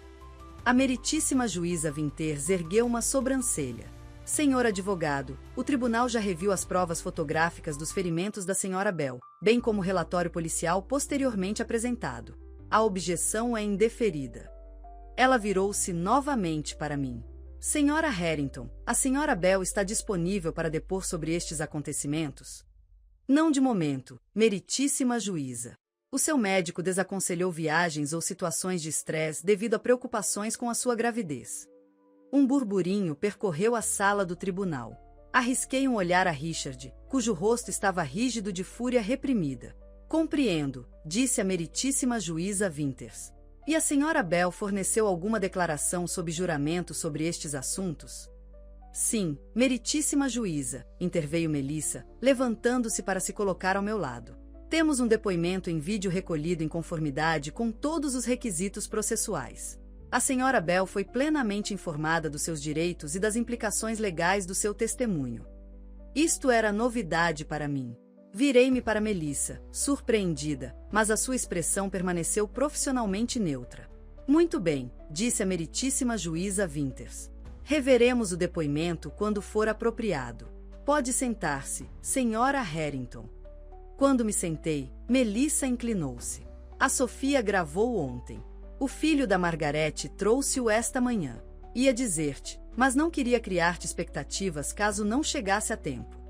A meritíssima juíza Winters ergueu uma sobrancelha. Senhor advogado, o tribunal já reviu as provas fotográficas dos ferimentos da senhora Bell, bem como o relatório policial posteriormente apresentado. A objeção é indeferida. Ela virou-se novamente para mim. Senhora Harrington, a senhora Bell está disponível para depor sobre estes acontecimentos? Não de momento, meritíssima juíza. O seu médico desaconselhou viagens ou situações de estresse devido a preocupações com a sua gravidez. Um burburinho percorreu a sala do tribunal. Arrisquei um olhar a Richard, cujo rosto estava rígido de fúria reprimida. Compreendo, disse a meritíssima juíza Winters. E a senhora Bell forneceu alguma declaração sob juramento sobre estes assuntos? Sim, meritíssima juíza, interveio Melissa, levantando-se para se colocar ao meu lado. Temos um depoimento em vídeo recolhido em conformidade com todos os requisitos processuais. A senhora Bell foi plenamente informada dos seus direitos e das implicações legais do seu testemunho. Isto era novidade para mim. Virei-me para Melissa, surpreendida, mas a sua expressão permaneceu profissionalmente neutra. Muito bem, disse a meritíssima juíza Winters. Reveremos o depoimento quando for apropriado. Pode sentar-se, senhora Harrington. Quando me sentei, Melissa inclinou-se. A Sofia gravou ontem. O filho da Margarete trouxe-o esta manhã. Ia dizer-te, mas não queria criar-te expectativas caso não chegasse a tempo.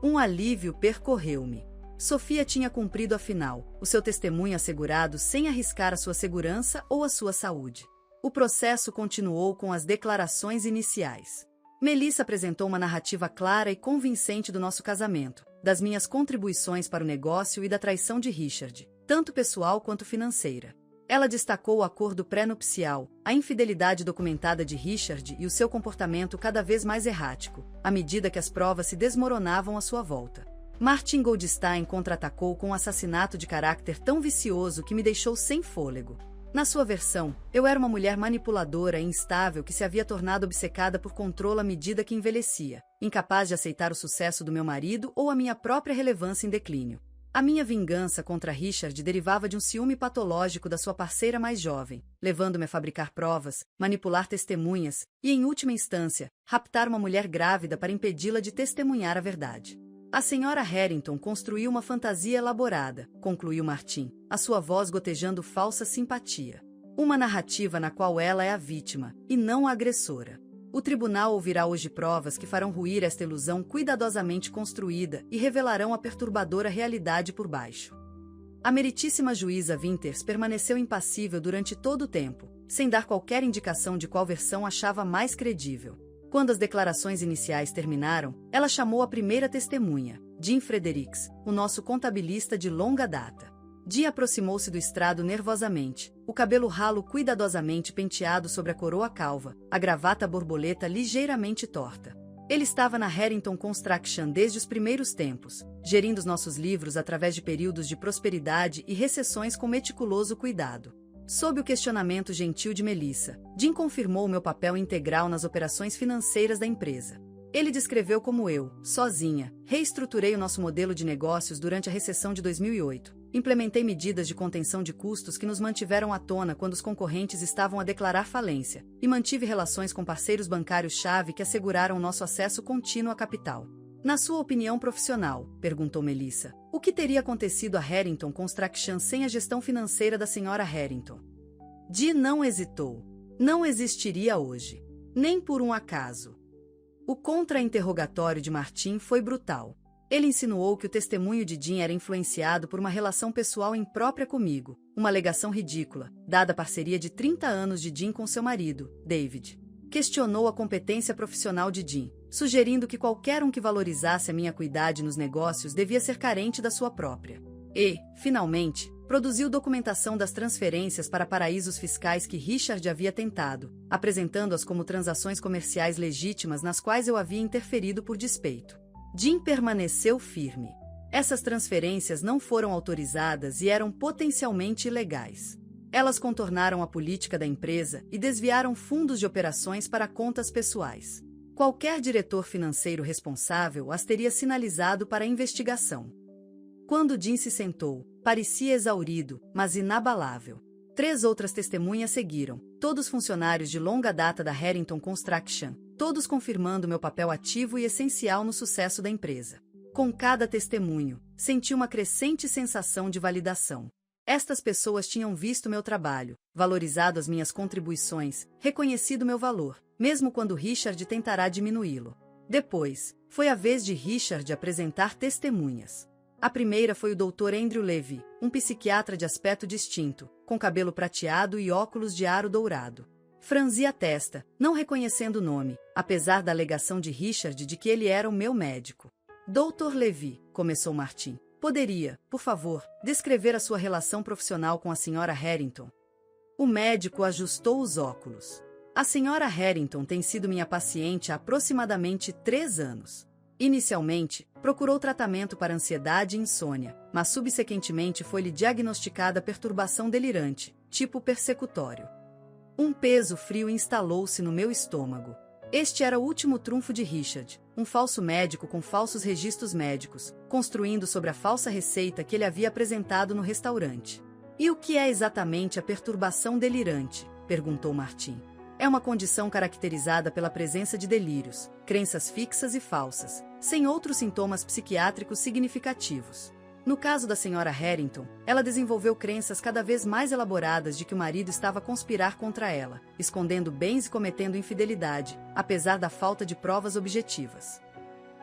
Um alívio percorreu-me. Sofia tinha cumprido afinal, o seu testemunho assegurado sem arriscar a sua segurança ou a sua saúde. O processo continuou com as declarações iniciais. Melissa apresentou uma narrativa clara e convincente do nosso casamento, das minhas contribuições para o negócio e da traição de Richard, tanto pessoal quanto financeira. Ela destacou o acordo pré-nupcial, a infidelidade documentada de Richard e o seu comportamento cada vez mais errático, à medida que as provas se desmoronavam à sua volta. Martin Goldstein contra-atacou com um assassinato de caráter tão vicioso que me deixou sem fôlego. Na sua versão, eu era uma mulher manipuladora e instável que se havia tornado obcecada por controle à medida que envelhecia, incapaz de aceitar o sucesso do meu marido ou a minha própria relevância em declínio. A minha vingança contra Richard derivava de um ciúme patológico da sua parceira mais jovem, levando-me a fabricar provas, manipular testemunhas e, em última instância, raptar uma mulher grávida para impedi-la de testemunhar a verdade. A senhora Harrington construiu uma fantasia elaborada, concluiu Martin, a sua voz gotejando falsa simpatia. Uma narrativa na qual ela é a vítima, e não a agressora. O tribunal ouvirá hoje provas que farão ruir esta ilusão cuidadosamente construída e revelarão a perturbadora realidade por baixo. A meritíssima juíza Winters permaneceu impassível durante todo o tempo, sem dar qualquer indicação de qual versão achava mais credível. Quando as declarações iniciais terminaram, ela chamou a primeira testemunha, Jim Fredericks, o nosso contabilista de longa data. Jim aproximou-se do estrado nervosamente, o cabelo ralo cuidadosamente penteado sobre a coroa calva, a gravata borboleta ligeiramente torta. Ele estava na Harrington Construction desde os primeiros tempos, gerindo os nossos livros através de períodos de prosperidade e recessões com meticuloso cuidado. Sob o questionamento gentil de Melissa, Jim confirmou meu papel integral nas operações financeiras da empresa. Ele descreveu como eu, sozinha, reestruturei o nosso modelo de negócios durante a recessão de 2008. Implementei medidas de contenção de custos que nos mantiveram à tona quando os concorrentes estavam a declarar falência, e mantive relações com parceiros bancários-chave que asseguraram nosso acesso contínuo a capital. Na sua opinião profissional, perguntou Melissa, o que teria acontecido a Harrington Construction sem a gestão financeira da senhora Harrington? Jim não hesitou. Não existiria hoje. Nem por um acaso. O contra-interrogatório de Martin foi brutal. Ele insinuou que o testemunho de Jim era influenciado por uma relação pessoal imprópria comigo, uma alegação ridícula, dada a parceria de 30 anos de Jim com seu marido, David. Questionou a competência profissional de Jim, sugerindo que qualquer um que valorizasse a minha acuidade nos negócios devia ser carente da sua própria. E, finalmente, produziu documentação das transferências para paraísos fiscais que Richard havia tentado, apresentando-as como transações comerciais legítimas nas quais eu havia interferido por despeito. Jim permaneceu firme. Essas transferências não foram autorizadas e eram potencialmente ilegais. Elas contornaram a política da empresa e desviaram fundos de operações para contas pessoais. Qualquer diretor financeiro responsável as teria sinalizado para a investigação. Quando Jim se sentou, parecia exaurido, mas inabalável. 3 outras testemunhas seguiram, todos funcionários de longa data da Harrington Construction, todos confirmando meu papel ativo e essencial no sucesso da empresa. Com cada testemunho, senti uma crescente sensação de validação. Estas pessoas tinham visto meu trabalho, valorizado as minhas contribuições, reconhecido meu valor, mesmo quando Richard tentará diminuí-lo. Depois, foi a vez de Richard apresentar testemunhas. A primeira foi o Dr. Andrew Levy, um psiquiatra de aspecto distinto, com cabelo prateado e óculos de aro dourado. Franzi a testa, não reconhecendo o nome, apesar da alegação de Richard de que ele era o meu médico. Dr. Levy, começou Martin, poderia, por favor, descrever a sua relação profissional com a Sra. Harrington? O médico ajustou os óculos. A Sra. Harrington tem sido minha paciente há aproximadamente 3 anos. Inicialmente, procurou tratamento para ansiedade e insônia, mas subsequentemente foi-lhe diagnosticada perturbação delirante, tipo persecutório. Um peso frio instalou-se no meu estômago. Este era o último trunfo de Richard, um falso médico com falsos registros médicos, construindo sobre a falsa receita que ele havia apresentado no restaurante. E o que é exatamente a perturbação delirante? Perguntou Martin. É uma condição caracterizada pela presença de delírios, crenças fixas e falsas, sem outros sintomas psiquiátricos significativos. No caso da Sra. Harrington, ela desenvolveu crenças cada vez mais elaboradas de que o marido estava a conspirar contra ela, escondendo bens e cometendo infidelidade, apesar da falta de provas objetivas.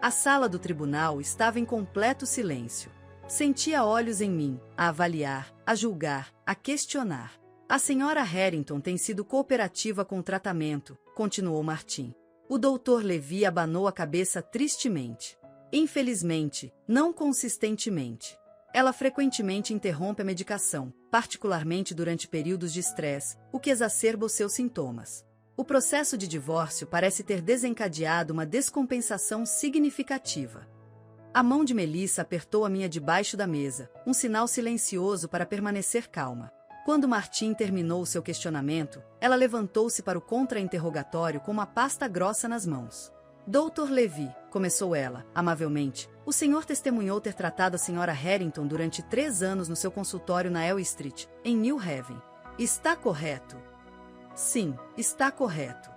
A sala do tribunal estava em completo silêncio. Sentia olhos em mim, a avaliar, a julgar, a questionar. A Sra. Harrington tem sido cooperativa com o tratamento, continuou Martin. O Dr. Levy abanou a cabeça tristemente. Infelizmente, não consistentemente. Ela frequentemente interrompe a medicação, particularmente durante períodos de estresse, o que exacerba os seus sintomas. O processo de divórcio parece ter desencadeado uma descompensação significativa. A mão de Melissa apertou a minha debaixo da mesa, um sinal silencioso para permanecer calma. Quando Martin terminou seu questionamento, ela levantou-se para o contra-interrogatório com uma pasta grossa nas mãos. Dr. Levy, começou ela, amavelmente, o senhor testemunhou ter tratado a Sra. Harrington durante 3 anos no seu consultório na Elm Street, em New Haven. Está correto? Sim, está correto.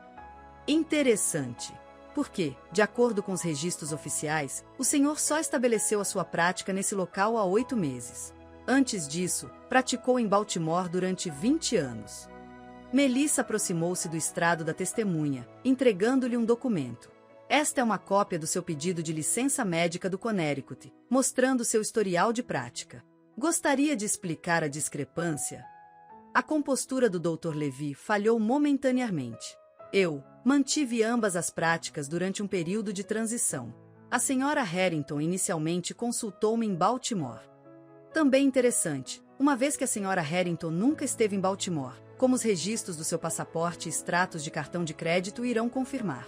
Interessante. Porque, de acordo com os registros oficiais, o senhor só estabeleceu a sua prática nesse local há 8 meses. Antes disso, praticou em Baltimore durante 20 anos. Melissa aproximou-se do estrado da testemunha, entregando-lhe um documento. Esta é uma cópia do seu pedido de licença médica do Connecticut, mostrando seu historial de prática. Gostaria de explicar a discrepância? A compostura do Dr. Levy falhou momentaneamente. Eu mantive ambas as práticas durante um período de transição. A senhora Harrington inicialmente consultou-me em Baltimore. Também interessante, uma vez que a senhora Harrington nunca esteve em Baltimore, como os registros do seu passaporte e extratos de cartão de crédito irão confirmar.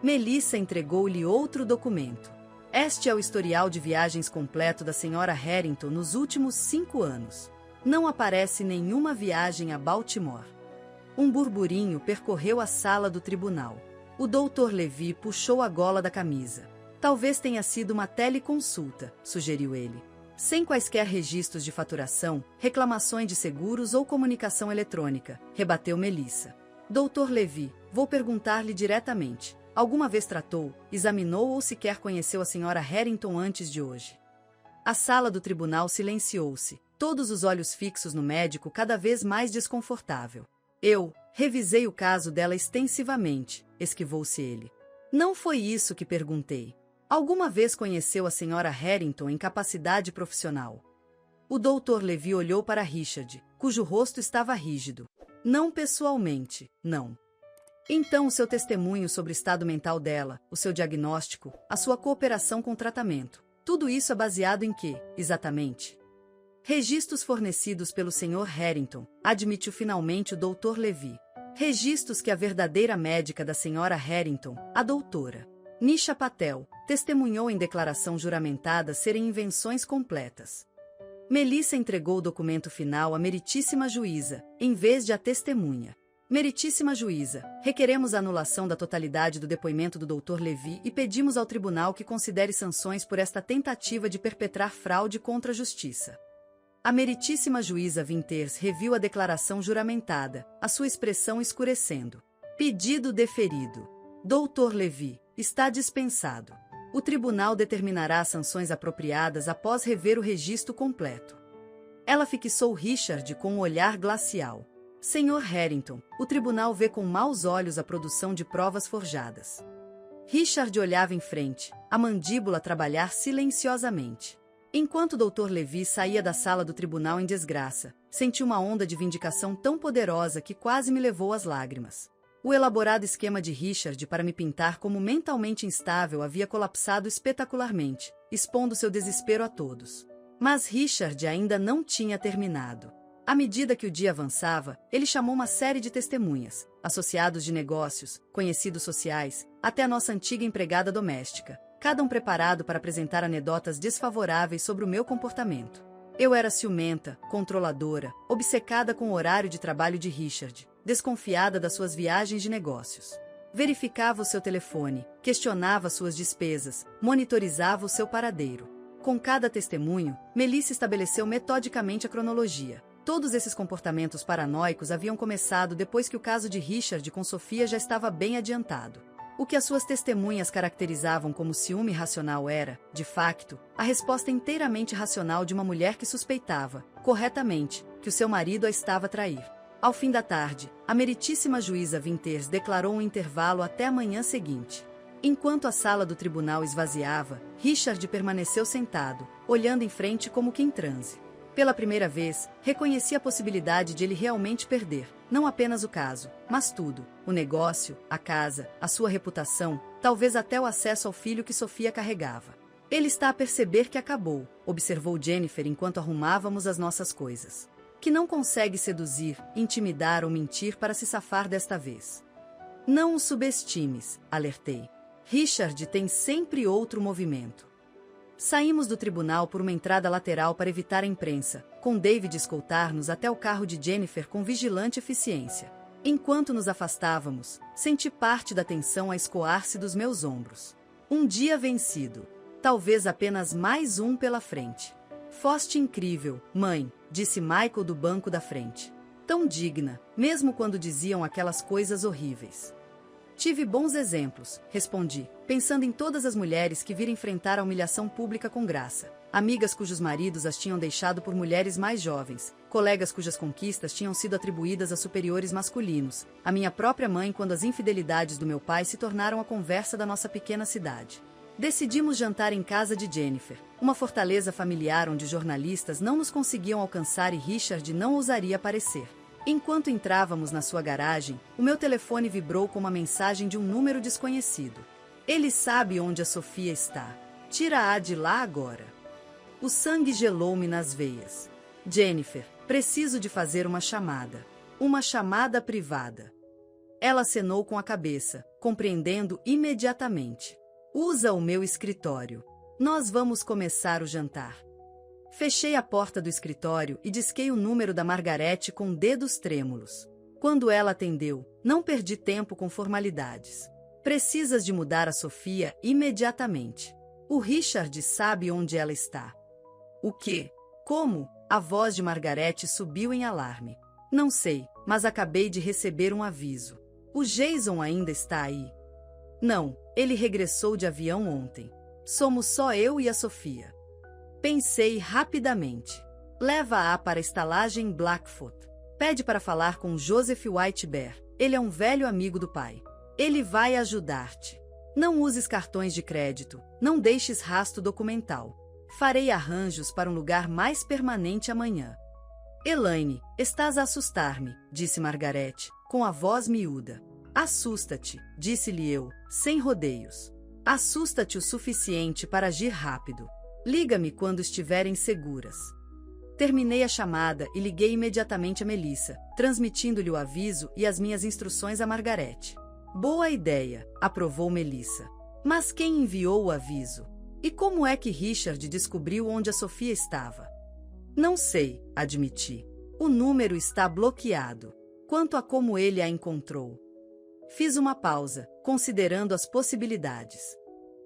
Melissa entregou-lhe outro documento. Este é o historial de viagens completo da senhora Harrington nos últimos 5 anos. Não aparece nenhuma viagem a Baltimore. Um burburinho percorreu a sala do tribunal. O Dr. Levy puxou a gola da camisa. Talvez tenha sido uma teleconsulta, sugeriu ele. Sem quaisquer registros de faturação, reclamações de seguros ou comunicação eletrônica, rebateu Melissa. Dr. Levy, vou perguntar-lhe diretamente. Alguma vez tratou, examinou ou sequer conheceu a senhora Harrington antes de hoje? A sala do tribunal silenciou-se, todos os olhos fixos no médico cada vez mais desconfortável. Eu revisei o caso dela extensivamente, esquivou-se ele. Não foi isso que perguntei. Alguma vez conheceu a senhora Harrington em capacidade profissional? O Dr. Levy olhou para Richard, cujo rosto estava rígido. Não pessoalmente, não. Então o seu testemunho sobre o estado mental dela, o seu diagnóstico, a sua cooperação com o tratamento, tudo isso é baseado em quê, exatamente? Registros fornecidos pelo Sr. Harrington, admitiu finalmente o Dr. Levy. Registros que a verdadeira médica da senhora Harrington, a doutora Nisha Patel, testemunhou em declaração juramentada serem invenções completas. Melissa entregou o documento final à meritíssima juíza, em vez de à testemunha. Meritíssima juíza, requeremos a anulação da totalidade do depoimento do Dr. Levy e pedimos ao tribunal que considere sanções por esta tentativa de perpetrar fraude contra a justiça. A meritíssima juíza Winters reviu a declaração juramentada, a sua expressão escurecendo. Pedido deferido. Dr. Levy, está dispensado. O tribunal determinará as sanções apropriadas após rever o registro completo. Ela fixou Richard com um olhar glacial. Sr. Harrington, o tribunal vê com maus olhos a produção de provas forjadas. Richard olhava em frente, a mandíbula a trabalhar silenciosamente. Enquanto o Dr. Levy saía da sala do tribunal em desgraça, senti uma onda de vindicação tão poderosa que quase me levou às lágrimas. O elaborado esquema de Richard para me pintar como mentalmente instável havia colapsado espetacularmente, expondo seu desespero a todos. Mas Richard ainda não tinha terminado. À medida que o dia avançava, ele chamou uma série de testemunhas, associados de negócios, conhecidos sociais, até a nossa antiga empregada doméstica, cada um preparado para apresentar anedotas desfavoráveis sobre o meu comportamento. Eu era ciumenta, controladora, obcecada com o horário de trabalho de Richard, desconfiada das suas viagens de negócios. Verificava o seu telefone, questionava suas despesas, monitorizava o seu paradeiro. Com cada testemunho, Melissa estabeleceu metodicamente a cronologia. Todos esses comportamentos paranoicos haviam começado depois que o caso de Richard com Sofia já estava bem adiantado. O que as suas testemunhas caracterizavam como ciúme irracional era, de facto, a resposta inteiramente racional de uma mulher que suspeitava, corretamente, que o seu marido a estava a trair. Ao fim da tarde, a meritíssima juíza Winters declarou um intervalo até a manhã seguinte. Enquanto a sala do tribunal esvaziava, Richard permaneceu sentado, olhando em frente como que em transe. Pela primeira vez, reconheci a possibilidade de ele realmente perder, não apenas o caso, mas tudo, o negócio, a casa, a sua reputação, talvez até o acesso ao filho que Sofia carregava. Ele está a perceber que acabou, observou Jennifer enquanto arrumávamos as nossas coisas. Que não consegue seduzir, intimidar ou mentir para se safar desta vez. Não o subestimes, alertei. Richard tem sempre outro movimento. Saímos do tribunal por uma entrada lateral para evitar a imprensa, com David escoltar-nos até o carro de Jennifer com vigilante eficiência. Enquanto nos afastávamos, senti parte da tensão a escoar-se dos meus ombros. Um dia vencido. Talvez apenas mais um pela frente. Foste incrível, mãe, disse Michael do banco da frente. Tão digna, mesmo quando diziam aquelas coisas horríveis. Tive bons exemplos, respondi, pensando em todas as mulheres que viram enfrentar a humilhação pública com graça. Amigas cujos maridos as tinham deixado por mulheres mais jovens, colegas cujas conquistas tinham sido atribuídas a superiores masculinos, a minha própria mãe quando as infidelidades do meu pai se tornaram a conversa da nossa pequena cidade. Decidimos jantar em casa de Jennifer, uma fortaleza familiar onde jornalistas não nos conseguiam alcançar e Richard não ousaria aparecer. Enquanto entrávamos na sua garagem, o meu telefone vibrou com uma mensagem de um número desconhecido. Ele sabe onde a Sofia está. Tira-a de lá agora. O sangue gelou-me nas veias. Jennifer, preciso de fazer uma chamada. Uma chamada privada. Ela acenou com a cabeça, compreendendo imediatamente. Usa o meu escritório. Nós vamos começar o jantar. Fechei a porta do escritório e disquei o número da Margarete com dedos trêmulos. Quando ela atendeu, não perdi tempo com formalidades. Precisas de mudar a Sofia imediatamente. O Richard sabe onde ela está. O quê? Como? A voz de Margarete subiu em alarme. Não sei, mas acabei de receber um aviso. O Jason ainda está aí? Não, ele regressou de avião ontem. Somos só eu e a Sofia. Pensei rapidamente. Leva-a para a estalagem Blackfoot. Pede para falar com Joseph White Bear. Ele é um velho amigo do pai. Ele vai ajudar-te. Não uses cartões de crédito. Não deixes rastro documental. Farei arranjos para um lugar mais permanente amanhã. Elaine, estás a assustar-me, disse Margarete, com a voz miúda. Assusta-te, disse-lhe eu, sem rodeios. Assusta-te o suficiente para agir rápido. Liga-me quando estiverem seguras. Terminei a chamada e liguei imediatamente a Melissa, transmitindo-lhe o aviso e as minhas instruções a Margarete. Boa ideia, aprovou Melissa. Mas quem enviou o aviso? E como é que Richard descobriu onde a Sofia estava? Não sei, admiti. O número está bloqueado. Quanto a como ele a encontrou? Fiz uma pausa, considerando as possibilidades.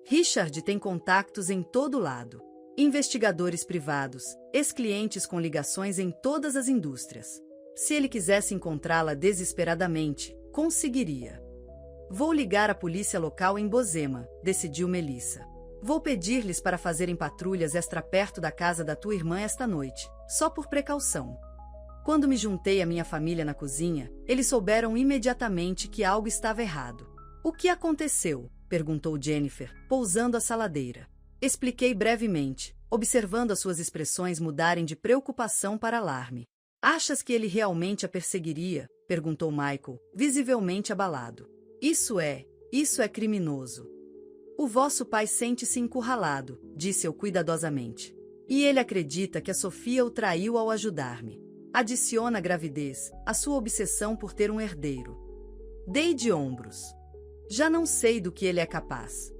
Richard tem contactos em todo lado. Investigadores privados, ex-clientes com ligações em todas as indústrias. Se ele quisesse encontrá-la desesperadamente, conseguiria. Vou ligar à polícia local em Bozema, decidiu Melissa. Vou pedir-lhes para fazerem patrulhas extra perto da casa da tua irmã esta noite, só por precaução. Quando me juntei à minha família na cozinha, eles souberam imediatamente que algo estava errado. O que aconteceu? Perguntou Jennifer, pousando a saladeira. Expliquei brevemente, observando as suas expressões mudarem de preocupação para alarme. Achas que ele realmente a perseguiria? Perguntou Michael, visivelmente abalado. Isso é criminoso. O vosso pai sente-se encurralado, disse eu cuidadosamente. E ele acredita que a Sofia o traiu ao ajudar-me. Adiciona a gravidez, a sua obsessão por ter um herdeiro. Dei de ombros. Já não sei do que ele é capaz.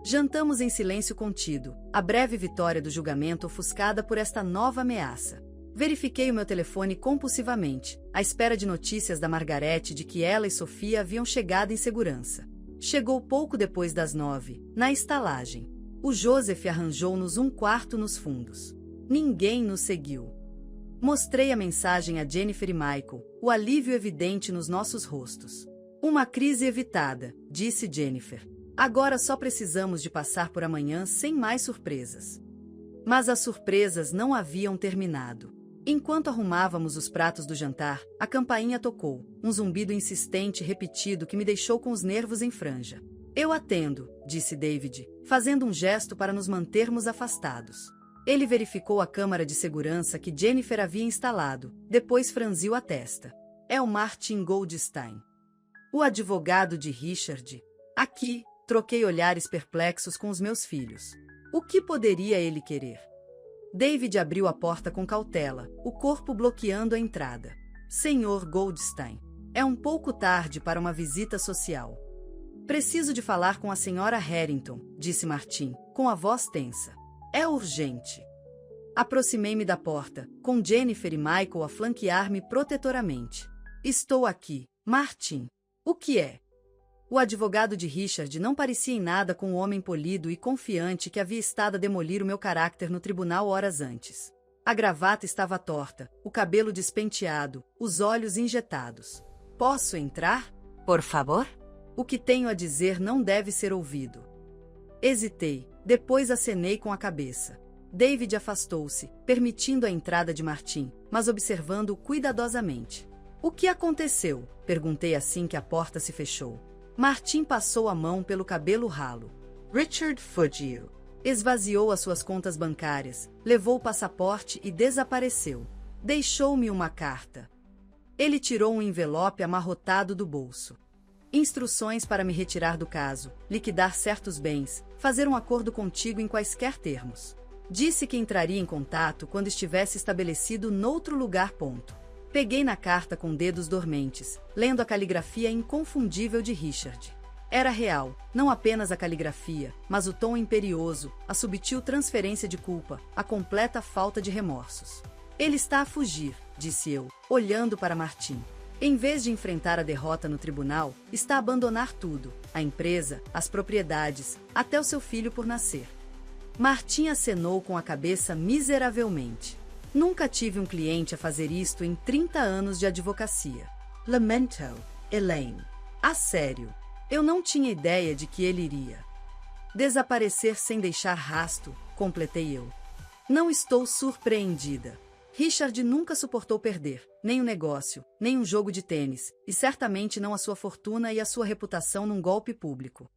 Jantamos em silêncio contido, a breve vitória do julgamento ofuscada por esta nova ameaça. Verifiquei o meu telefone compulsivamente, à espera de notícias da Margarete de que ela e Sofia haviam chegado em segurança. Chegou pouco depois das 9, na estalagem. O Joseph arranjou-nos um quarto nos fundos. Ninguém nos seguiu. Mostrei a mensagem a Jennifer e Michael, o alívio evidente nos nossos rostos. Uma crise evitada, disse Jennifer. Agora só precisamos de passar por amanhã sem mais surpresas. Mas as surpresas não haviam terminado. Enquanto arrumávamos os pratos do jantar, a campainha tocou, um zumbido insistente e repetido que me deixou com os nervos em franja. Eu atendo, disse David, fazendo um gesto para nos mantermos afastados. Ele verificou a câmara de segurança que Jennifer havia instalado, depois franziu a testa. É o Martin Goldstein. O advogado de Richard. Aqui, troquei olhares perplexos com os meus filhos. O que poderia ele querer? David abriu a porta com cautela, o corpo bloqueando a entrada. Senhor Goldstein, é um pouco tarde para uma visita social. Preciso de falar com a senhora Harrington, disse Martin, com a voz tensa. É urgente. Aproximei-me da porta, com Jennifer e Michael a flanquear-me protetoramente. Estou aqui, Martin. O que é? O advogado de Richard não parecia em nada com o homem polido e confiante que havia estado a demolir o meu caráter no tribunal horas antes. A gravata estava torta, o cabelo despenteado, os olhos injetados. Posso entrar? Por favor? O que tenho a dizer não deve ser ouvido. Hesitei, depois acenei com a cabeça. David afastou-se, permitindo a entrada de Martin, mas observando-o cuidadosamente. O que aconteceu? Perguntei assim que a porta se fechou. Martin passou a mão pelo cabelo ralo. Richard fugiu. Esvaziou as suas contas bancárias, levou o passaporte e desapareceu. Deixou-me uma carta. Ele tirou um envelope amarrotado do bolso. Instruções para me retirar do caso, liquidar certos bens, fazer um acordo contigo em quaisquer termos. Disse que entraria em contato quando estivesse estabelecido noutro lugar. Peguei na carta com dedos dormentes, lendo a caligrafia inconfundível de Richard. Era real, não apenas a caligrafia, mas o tom imperioso, a subtil transferência de culpa, a completa falta de remorsos. Ele está a fugir, disse eu, olhando para Martin. Em vez de enfrentar a derrota no tribunal, está a abandonar tudo, a empresa, as propriedades, até o seu filho por nascer. Martin acenou com a cabeça miseravelmente. Nunca tive um cliente a fazer isto em 30 anos de advocacia. Lamento, Elaine. A sério. Eu não tinha ideia de que ele iria desaparecer sem deixar rasto, completei eu. Não estou surpreendida. Richard nunca suportou perder, nem o negócio, nem um jogo de tênis, e certamente não a sua fortuna e a sua reputação num golpe público.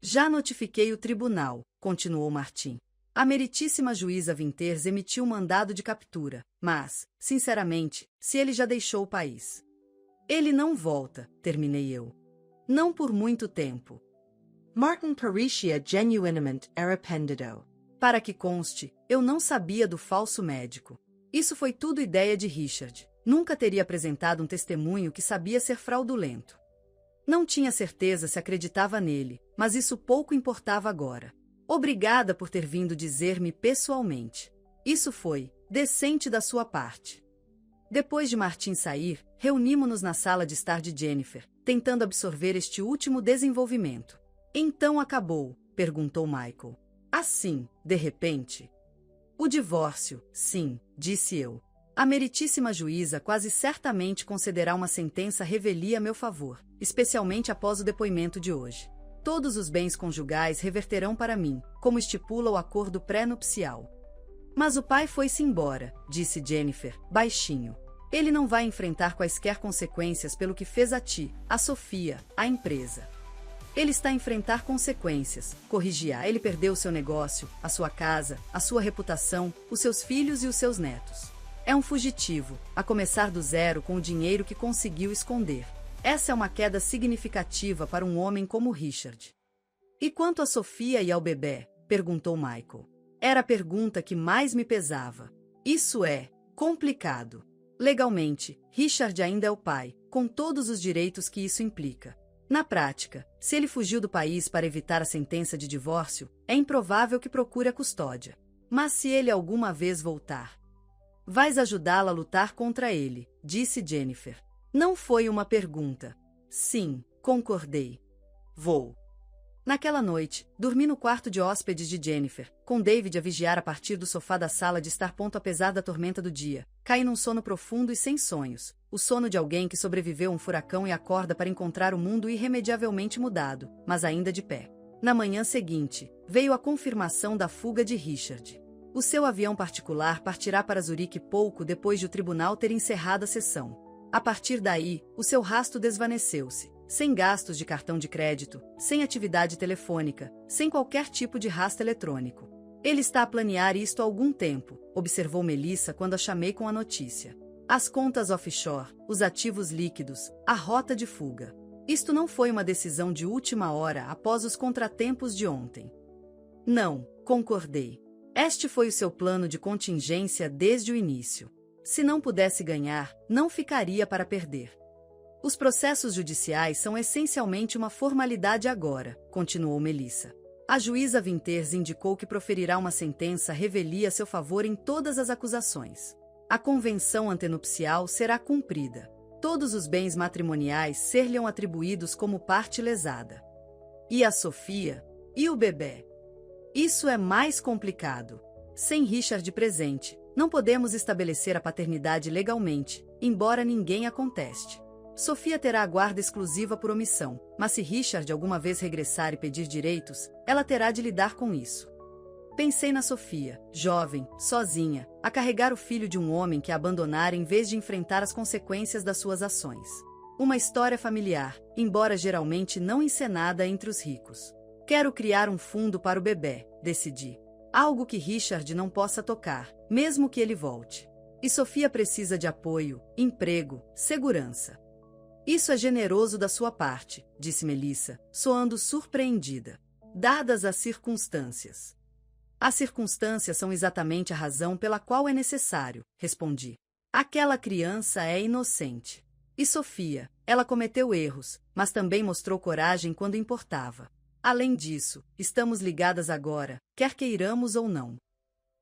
Já notifiquei o tribunal, continuou Martin. A meritíssima juíza Winters emitiu um mandado de captura, mas, sinceramente, se ele já deixou o país. Ele não volta, terminei eu. Não por muito tempo. Martin parecia genuinamente arrependido. Para que conste, eu não sabia do falso médico. Isso foi tudo ideia de Richard. Nunca teria apresentado um testemunho que sabia ser fraudulento. Não tinha certeza se acreditava nele, mas isso pouco importava agora. Obrigada por ter vindo dizer-me pessoalmente. Isso foi decente da sua parte. Depois de Martin sair, reunimos-nos na sala de estar de Jennifer, tentando absorver este último desenvolvimento. Então acabou? Perguntou Michael. Assim, de repente. O divórcio, sim, disse eu. A meritíssima juíza quase certamente concederá uma sentença revelia a meu favor, especialmente após o depoimento de hoje. Todos os bens conjugais reverterão para mim, como estipula o acordo pré-nupcial. Mas o pai foi-se embora, disse Jennifer, baixinho. Ele não vai enfrentar quaisquer consequências pelo que fez a ti, a Sofia, a empresa. Ele está a enfrentar consequências, corrigi-a. Ele perdeu seu negócio, a sua casa, a sua reputação, os seus filhos e os seus netos. É um fugitivo, a começar do zero com o dinheiro que conseguiu esconder. Essa é uma queda significativa para um homem como Richard. E quanto a Sofia e ao bebê? Perguntou Michael. Era a pergunta que mais me pesava. Isso é complicado. Legalmente, Richard ainda é o pai, com todos os direitos que isso implica. Na prática, se ele fugiu do país para evitar a sentença de divórcio, é improvável que procure a custódia. Mas se ele alguma vez voltar, vais ajudá-la a lutar contra ele, disse Jennifer. Não foi uma pergunta. Sim, concordei. Vou. Naquela noite, dormi no quarto de hóspedes de Jennifer, com David a vigiar a partir do sofá da sala de estar. Apesar da tormenta do dia, caí num sono profundo e sem sonhos, o sono de alguém que sobreviveu a um furacão e acorda para encontrar o mundo irremediavelmente mudado, mas ainda de pé. Na manhã seguinte, veio a confirmação da fuga de Richard. O seu avião particular partirá para Zurique pouco depois de o tribunal ter encerrado a sessão. A partir daí, o seu rastro desvaneceu-se. Sem gastos de cartão de crédito, sem atividade telefônica, sem qualquer tipo de rastro eletrônico. Ele está a planear isto há algum tempo, observou Melissa quando a chamei com a notícia. As contas offshore, os ativos líquidos, a rota de fuga. Isto não foi uma decisão de última hora após os contratempos de ontem. Não, concordei. Este foi o seu plano de contingência desde o início. Se não pudesse ganhar, não ficaria para perder. Os processos judiciais são essencialmente uma formalidade agora, continuou Melissa. A juíza Winters indicou que proferirá uma sentença revelia a seu favor em todas as acusações. A convenção antenupcial será cumprida. Todos os bens matrimoniais ser-lhe-ão atribuídos como parte lesada. E a Sofia? E o bebê? Isso é mais complicado. Sem Richard presente, não podemos estabelecer a paternidade legalmente, embora ninguém a conteste. Sofia terá a guarda exclusiva por omissão, mas se Richard alguma vez regressar e pedir direitos, ela terá de lidar com isso. Pensei na Sofia, jovem, sozinha, a carregar o filho de um homem que a abandonara em vez de enfrentar as consequências das suas ações. Uma história familiar, embora geralmente não encenada entre os ricos. Quero criar um fundo para o bebê, decidi. Algo que Richard não possa tocar, mesmo que ele volte. E Sofia precisa de apoio, emprego, segurança. Isso é generoso da sua parte, disse Melissa, soando surpreendida. Dadas as circunstâncias. As circunstâncias são exatamente a razão pela qual é necessário, respondi. Aquela criança é inocente. E Sofia, ela cometeu erros, mas também mostrou coragem quando importava. Além disso, estamos ligadas agora, quer queiramos ou não.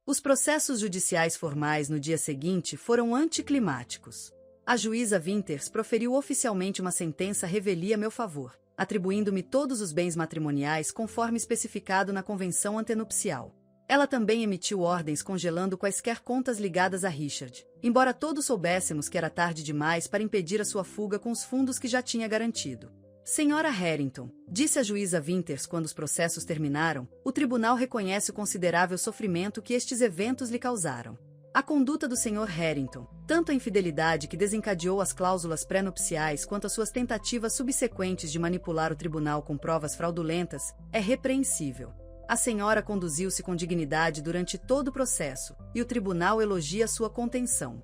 Os processos judiciais formais no dia seguinte foram anticlimáticos. A juíza Winters proferiu oficialmente uma sentença revelia a meu favor, atribuindo-me todos os bens matrimoniais conforme especificado na convenção antenupcial. Ela também emitiu ordens congelando quaisquer contas ligadas a Richard, embora todos soubéssemos que era tarde demais para impedir a sua fuga com os fundos que já tinha garantido. Senhora Harrington, disse a juíza Winters quando os processos terminaram, o tribunal reconhece o considerável sofrimento que estes eventos lhe causaram. A conduta do Sr. Harrington, tanto a infidelidade que desencadeou as cláusulas pré-nupciais quanto as suas tentativas subsequentes de manipular o tribunal com provas fraudulentas, é repreensível. A senhora conduziu-se com dignidade durante todo o processo, e o tribunal elogia sua contenção.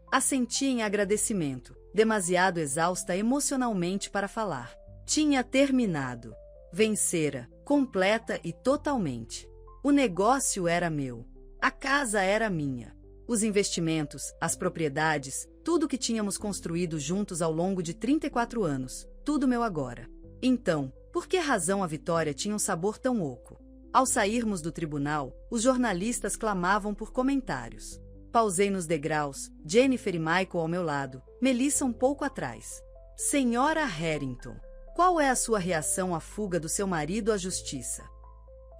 Assenti em agradecimento, demasiado exausta emocionalmente para falar. Tinha terminado. Vencera, completa e totalmente. O negócio era meu. A casa era minha. Os investimentos, as propriedades, tudo o que tínhamos construído juntos ao longo de 34 anos, tudo meu agora. Então, por que razão a vitória tinha um sabor tão oco? Ao sairmos do tribunal, os jornalistas clamavam por comentários. Pausei nos degraus, Jennifer e Michael ao meu lado, Melissa um pouco atrás. Senhora Harrington, qual é a sua reação à fuga do seu marido à justiça?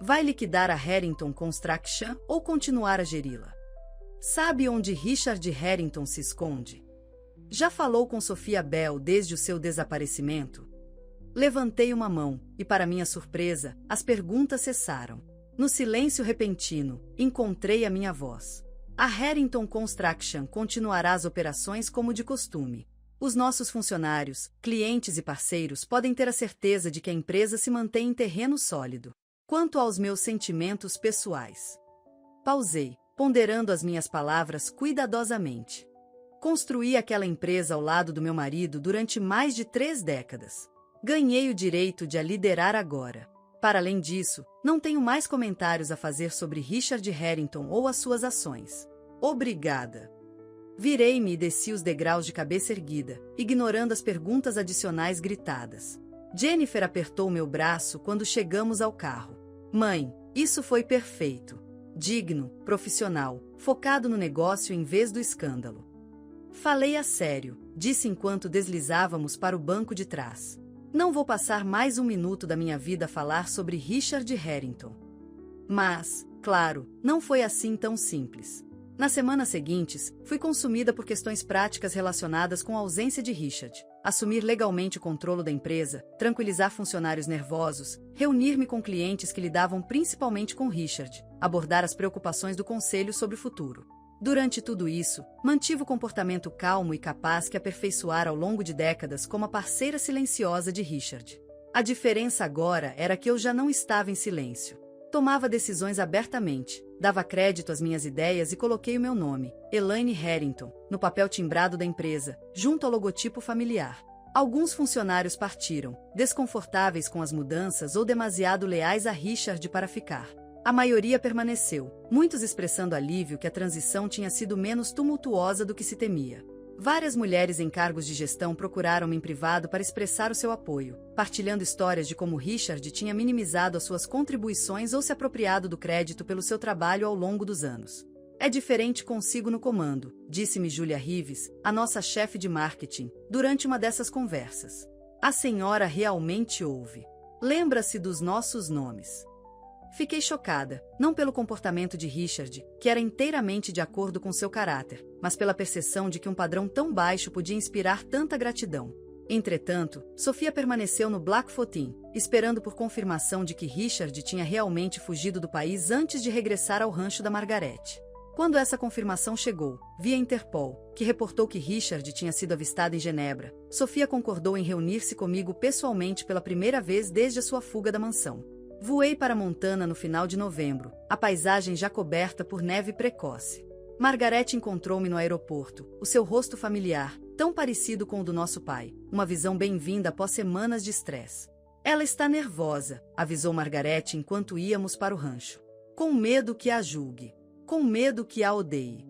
Vai liquidar a Harrington Construction ou continuar a geri-la? Sabe onde Richard Harrington se esconde? Já falou com Sophia Bell desde o seu desaparecimento? Levantei uma mão, e para minha surpresa, as perguntas cessaram. No silêncio repentino, encontrei a minha voz. A Harrington Construction continuará as operações como de costume. Os nossos funcionários, clientes e parceiros podem ter a certeza de que a empresa se mantém em terreno sólido. Quanto aos meus sentimentos pessoais. Pausei, ponderando as minhas palavras cuidadosamente. Construí aquela empresa ao lado do meu marido durante mais de 3 décadas. Ganhei o direito de a liderar agora. Para além disso, não tenho mais comentários a fazer sobre Richard Harrington ou as suas ações. Obrigada. Virei-me e desci os degraus de cabeça erguida, ignorando as perguntas adicionais gritadas. Jennifer apertou meu braço quando chegamos ao carro. Mãe, isso foi perfeito. Digno, profissional, focado no negócio em vez do escândalo. Falei a sério, disse enquanto deslizávamos para o banco de trás. Não vou passar mais um minuto da minha vida a falar sobre Richard Harrington. Mas, claro, não foi assim tão simples. Nas semanas seguintes, fui consumida por questões práticas relacionadas com a ausência de Richard, assumir legalmente o controle da empresa, tranquilizar funcionários nervosos, reunir-me com clientes que lidavam principalmente com Richard, abordar as preocupações do conselho sobre o futuro. Durante tudo isso, mantive o comportamento calmo e capaz que aperfeiçoara ao longo de décadas como a parceira silenciosa de Richard. A diferença agora era que eu já não estava em silêncio. Tomava decisões abertamente, dava crédito às minhas ideias e coloquei o meu nome, Elaine Harrington, no papel timbrado da empresa, junto ao logotipo familiar. Alguns funcionários partiram, desconfortáveis com as mudanças ou demasiado leais a Richard para ficar. A maioria permaneceu, muitos expressando alívio que a transição tinha sido menos tumultuosa do que se temia. Várias mulheres em cargos de gestão procuraram-me em privado para expressar o seu apoio, partilhando histórias de como Richard tinha minimizado as suas contribuições ou se apropriado do crédito pelo seu trabalho ao longo dos anos. É diferente consigo no comando, disse-me Julia Rives, a nossa chefe de marketing, durante uma dessas conversas. A senhora realmente ouve. Lembra-se dos nossos nomes. Fiquei chocada, não pelo comportamento de Richard, que era inteiramente de acordo com seu caráter, mas pela percepção de que um padrão tão baixo podia inspirar tanta gratidão. Entretanto, Sophia permaneceu no Blackfoot, esperando por confirmação de que Richard tinha realmente fugido do país antes de regressar ao rancho da Margaret. Quando essa confirmação chegou, via Interpol, que reportou que Richard tinha sido avistado em Genebra, Sophia concordou em reunir-se comigo pessoalmente pela primeira vez desde a sua fuga da mansão. Voei para Montana no final de novembro, a paisagem já coberta por neve precoce. Margaret encontrou-me no aeroporto, o seu rosto familiar, tão parecido com o do nosso pai, uma visão bem-vinda após semanas de estresse. Ela está nervosa, avisou Margaret enquanto íamos para o rancho. Com medo que a julgue. Com medo que a odeie.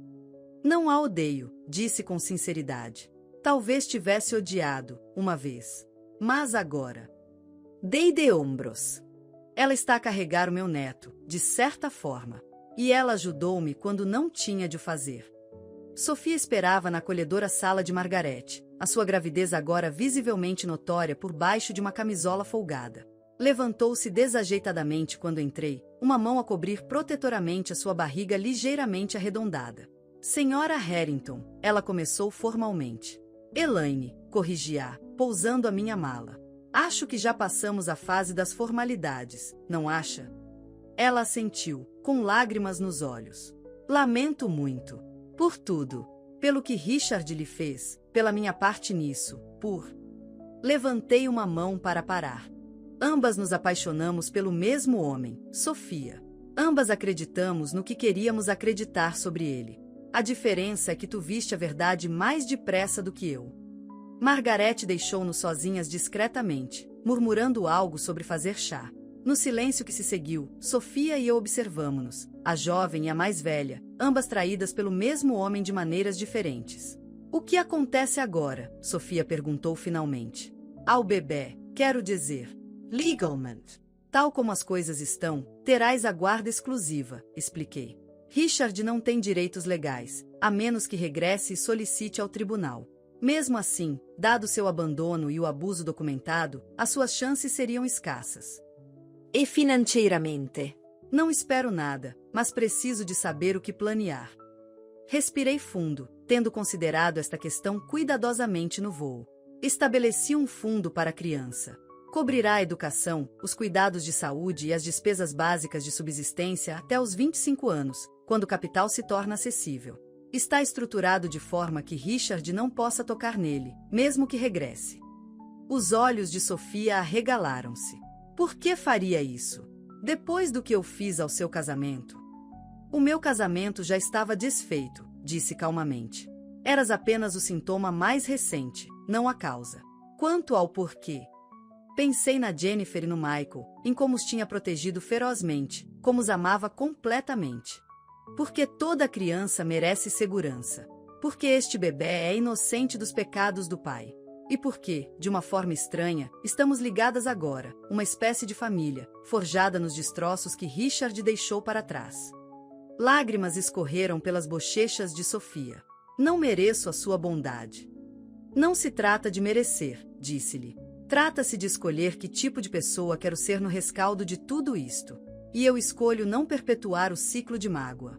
Não a odeio, disse com sinceridade. Talvez tivesse odiado, uma vez. Mas agora. Dei de ombros. Ela está a carregar o meu neto, de certa forma. E ela ajudou-me quando não tinha de o fazer. Sofia esperava na acolhedora sala de Margaret, a sua gravidez agora visivelmente notória por baixo de uma camisola folgada. Levantou-se desajeitadamente quando entrei, uma mão a cobrir protetoramente a sua barriga ligeiramente arredondada. Senhora Harrington, ela começou formalmente. Elaine, corrigi-a, pousando a minha mala. Acho que já passamos a fase das formalidades, não acha? Ela assentiu, com lágrimas nos olhos. Lamento muito. Por tudo. Pelo que Richard lhe fez, pela minha parte nisso, por... Levantei uma mão para parar. Ambas nos apaixonamos pelo mesmo homem, Sofia. Ambas acreditamos no que queríamos acreditar sobre ele. A diferença é que tu viste a verdade mais depressa do que eu. Margaret deixou-nos sozinhas discretamente, murmurando algo sobre fazer chá. No silêncio que se seguiu, Sofia e eu observamo-nos, a jovem e a mais velha, ambas traídas pelo mesmo homem de maneiras diferentes. O que acontece agora? Sofia perguntou finalmente. Ao bebê, quero dizer. Legalment. Tal como as coisas estão, terás a guarda exclusiva, expliquei. Richard não tem direitos legais, a menos que regresse e solicite ao tribunal. Mesmo assim, dado seu abandono e o abuso documentado, as suas chances seriam escassas. E financeiramente? Não espero nada, mas preciso de saber o que planear. Respirei fundo, tendo considerado esta questão cuidadosamente no voo. Estabeleci um fundo para a criança. Cobrirá a educação, os cuidados de saúde e as despesas básicas de subsistência até os 25 anos, quando o capital se torna acessível. Está estruturado de forma que Richard não possa tocar nele, mesmo que regresse. Os olhos de Sofia arregalaram-se. Por que faria isso? Depois do que eu fiz ao seu casamento? O meu casamento já estava desfeito, disse calmamente. Eras apenas o sintoma mais recente, não a causa. Quanto ao porquê? Pensei na Jennifer e no Michael, em como os tinha protegido ferozmente, como os amava completamente. Porque toda criança merece segurança. Porque este bebê é inocente dos pecados do pai. E porque, de uma forma estranha, estamos ligadas agora, uma espécie de família, forjada nos destroços que Richard deixou para trás. Lágrimas escorreram pelas bochechas de Sofia. Não mereço a sua bondade. Não se trata de merecer, disse-lhe. Trata-se de escolher que tipo de pessoa quero ser no rescaldo de tudo isto. E eu escolho não perpetuar o ciclo de mágoa.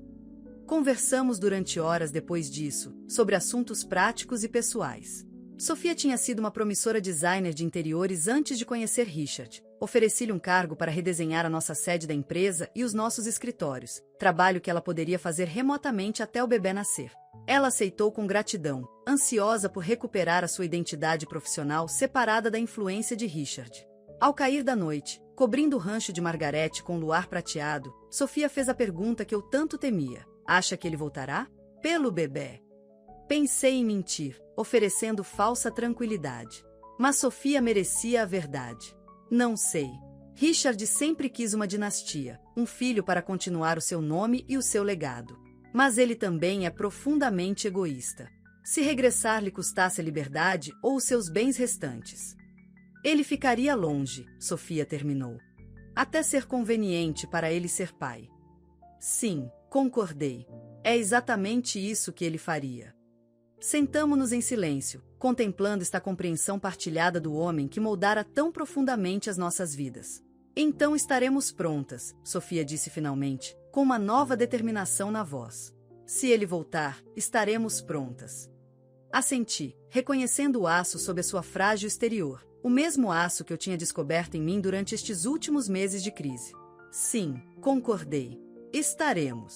Conversamos durante horas depois disso, sobre assuntos práticos e pessoais. Sofia tinha sido uma promissora designer de interiores antes de conhecer Richard. Ofereci-lhe um cargo para redesenhar a nossa sede da empresa e os nossos escritórios, trabalho que ela poderia fazer remotamente até o bebê nascer. Ela aceitou com gratidão, ansiosa por recuperar a sua identidade profissional separada da influência de Richard. Ao cair da noite, cobrindo o rancho de Margaret com luar prateado, Sofia fez a pergunta que eu tanto temia. Acha que ele voltará? Pelo bebê. Pensei em mentir, oferecendo falsa tranquilidade. Mas Sofia merecia a verdade. Não sei. Richard sempre quis uma dinastia, um filho para continuar o seu nome e o seu legado. Mas ele também é profundamente egoísta. Se regressar lhe custasse a liberdade ou os seus bens restantes. Ele ficaria longe, Sofia terminou. Até ser conveniente para ele ser pai. Sim, concordei. É exatamente isso que ele faria. Sentamo-nos em silêncio, contemplando esta compreensão partilhada do homem que moldara tão profundamente as nossas vidas. Então estaremos prontas, Sofia disse finalmente, com uma nova determinação na voz. Se ele voltar, estaremos prontas. Assenti, reconhecendo o aço sob a sua frágil exterior, o mesmo aço que eu tinha descoberto em mim durante estes últimos meses de crise. Sim, concordei. Estaremos.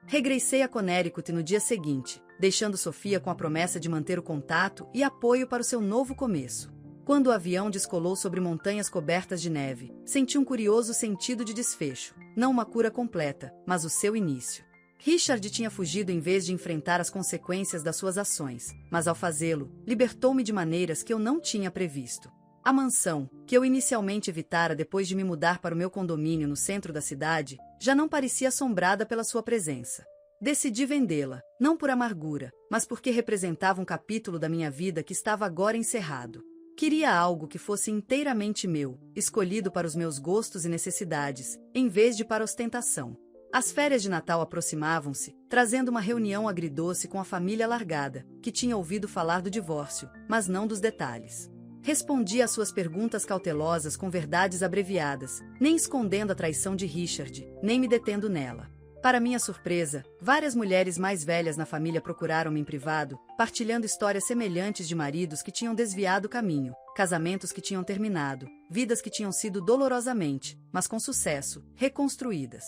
Regressei a Connecticut no dia seguinte, deixando Sofia com a promessa de manter o contato e apoio para o seu novo começo. Quando o avião descolou sobre montanhas cobertas de neve, senti um curioso sentido de desfecho, não uma cura completa, mas o seu início. Richard tinha fugido em vez de enfrentar as consequências das suas ações, mas ao fazê-lo, libertou-me de maneiras que eu não tinha previsto. A mansão, que eu inicialmente evitara depois de me mudar para o meu condomínio no centro da cidade, já não parecia assombrada pela sua presença. Decidi vendê-la, não por amargura, mas porque representava um capítulo da minha vida que estava agora encerrado. Queria algo que fosse inteiramente meu, escolhido para os meus gostos e necessidades, em vez de para ostentação. As férias de Natal aproximavam-se, trazendo uma reunião agridoce com a família alargada, que tinha ouvido falar do divórcio, mas não dos detalhes. Respondi às suas perguntas cautelosas com verdades abreviadas, nem escondendo a traição de Richard, nem me detendo nela. Para minha surpresa, várias mulheres mais velhas na família procuraram-me em privado, partilhando histórias semelhantes de maridos que tinham desviado o caminho, casamentos que tinham terminado, vidas que tinham sido dolorosamente, mas com sucesso, reconstruídas.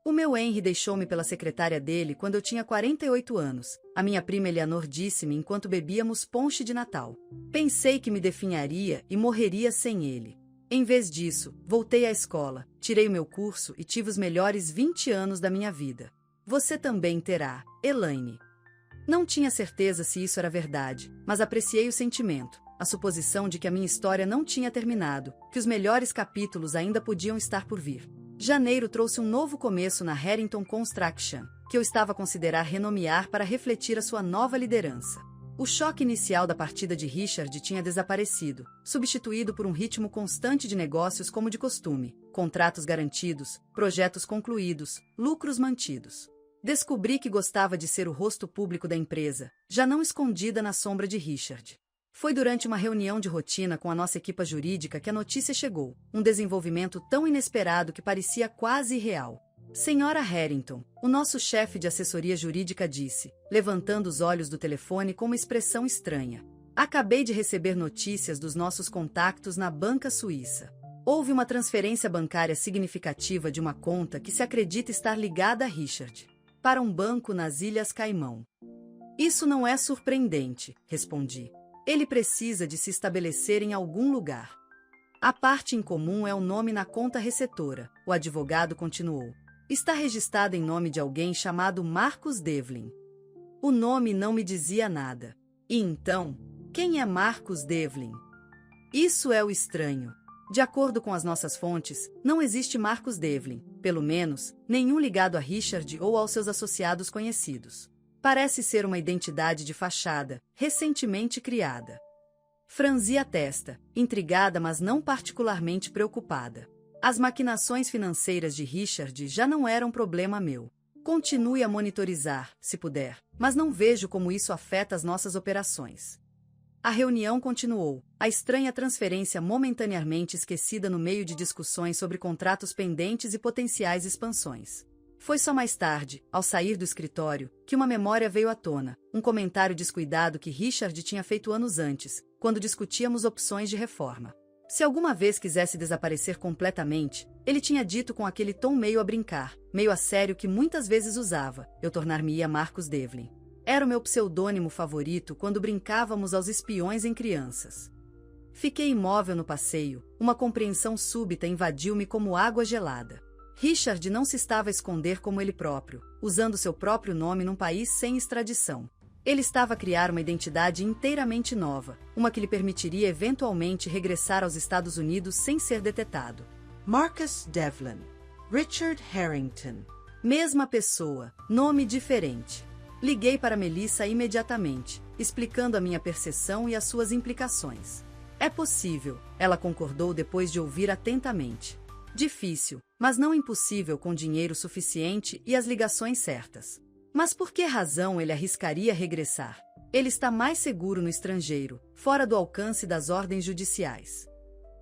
O meu Henry deixou-me pela secretária dele quando eu tinha 48 anos. A minha prima Eleanor disse-me enquanto bebíamos ponche de Natal. Pensei que me definharia e morreria sem ele. Em vez disso, voltei à escola, tirei o meu curso e tive os melhores 20 anos da minha vida. Você também terá, Elaine. Não tinha certeza se isso era verdade, mas apreciei o sentimento, a suposição de que a minha história não tinha terminado, que os melhores capítulos ainda podiam estar por vir. Janeiro trouxe um novo começo na Harrington Construction, que eu estava a considerar renomear para refletir a sua nova liderança. O choque inicial da partida de Richard tinha desaparecido, substituído por um ritmo constante de negócios como de costume, contratos garantidos, projetos concluídos, lucros mantidos. Descobri que gostava de ser o rosto público da empresa, já não escondida na sombra de Richard. Foi durante uma reunião de rotina com a nossa equipa jurídica que a notícia chegou, um desenvolvimento tão inesperado que parecia quase irreal. Senhora Harrington, o nosso chefe de assessoria jurídica disse, levantando os olhos do telefone com uma expressão estranha. Acabei de receber notícias dos nossos contactos na banca suíça. Houve uma transferência bancária significativa de uma conta que se acredita estar ligada a Richard, para um banco nas Ilhas Caimão. Isso não é surpreendente, respondi. Ele precisa de se estabelecer em algum lugar. A parte em comum é o nome na conta receptora, o advogado continuou. Está registrado em nome de alguém chamado Marcus Devlin. O nome não me dizia nada. E então, quem é Marcus Devlin? Isso é o estranho. De acordo com as nossas fontes, não existe Marcus Devlin, pelo menos, nenhum ligado a Richard ou aos seus associados conhecidos. Parece ser uma identidade de fachada, recentemente criada. Franzi a testa, intrigada mas não particularmente preocupada. As maquinações financeiras de Richard já não eram problema meu. Continue a monitorizar, se puder, mas não vejo como isso afeta as nossas operações. A reunião continuou, a estranha transferência momentaneamente esquecida no meio de discussões sobre contratos pendentes e potenciais expansões. Foi só mais tarde, ao sair do escritório, que uma memória veio à tona, um comentário descuidado que Richard tinha feito anos antes, quando discutíamos opções de reforma. Se alguma vez quisesse desaparecer completamente, ele tinha dito com aquele tom meio a brincar, meio a sério que muitas vezes usava, eu tornar-me-ia Marcus Devlin. Era o meu pseudônimo favorito quando brincávamos aos espiões em crianças. Fiquei imóvel no passeio, uma compreensão súbita invadiu-me como água gelada. Richard não se estava a esconder como ele próprio, usando seu próprio nome num país sem extradição. Ele estava a criar uma identidade inteiramente nova, uma que lhe permitiria eventualmente regressar aos Estados Unidos sem ser detetado. Marcus Devlin. Richard Harrington. Mesma pessoa, nome diferente. Liguei para Melissa imediatamente, explicando a minha percepção e as suas implicações. É possível, ela concordou depois de ouvir atentamente. Difícil, mas não impossível com dinheiro suficiente e as ligações certas. Mas por que razão ele arriscaria regressar? Ele está mais seguro no estrangeiro, fora do alcance das ordens judiciais.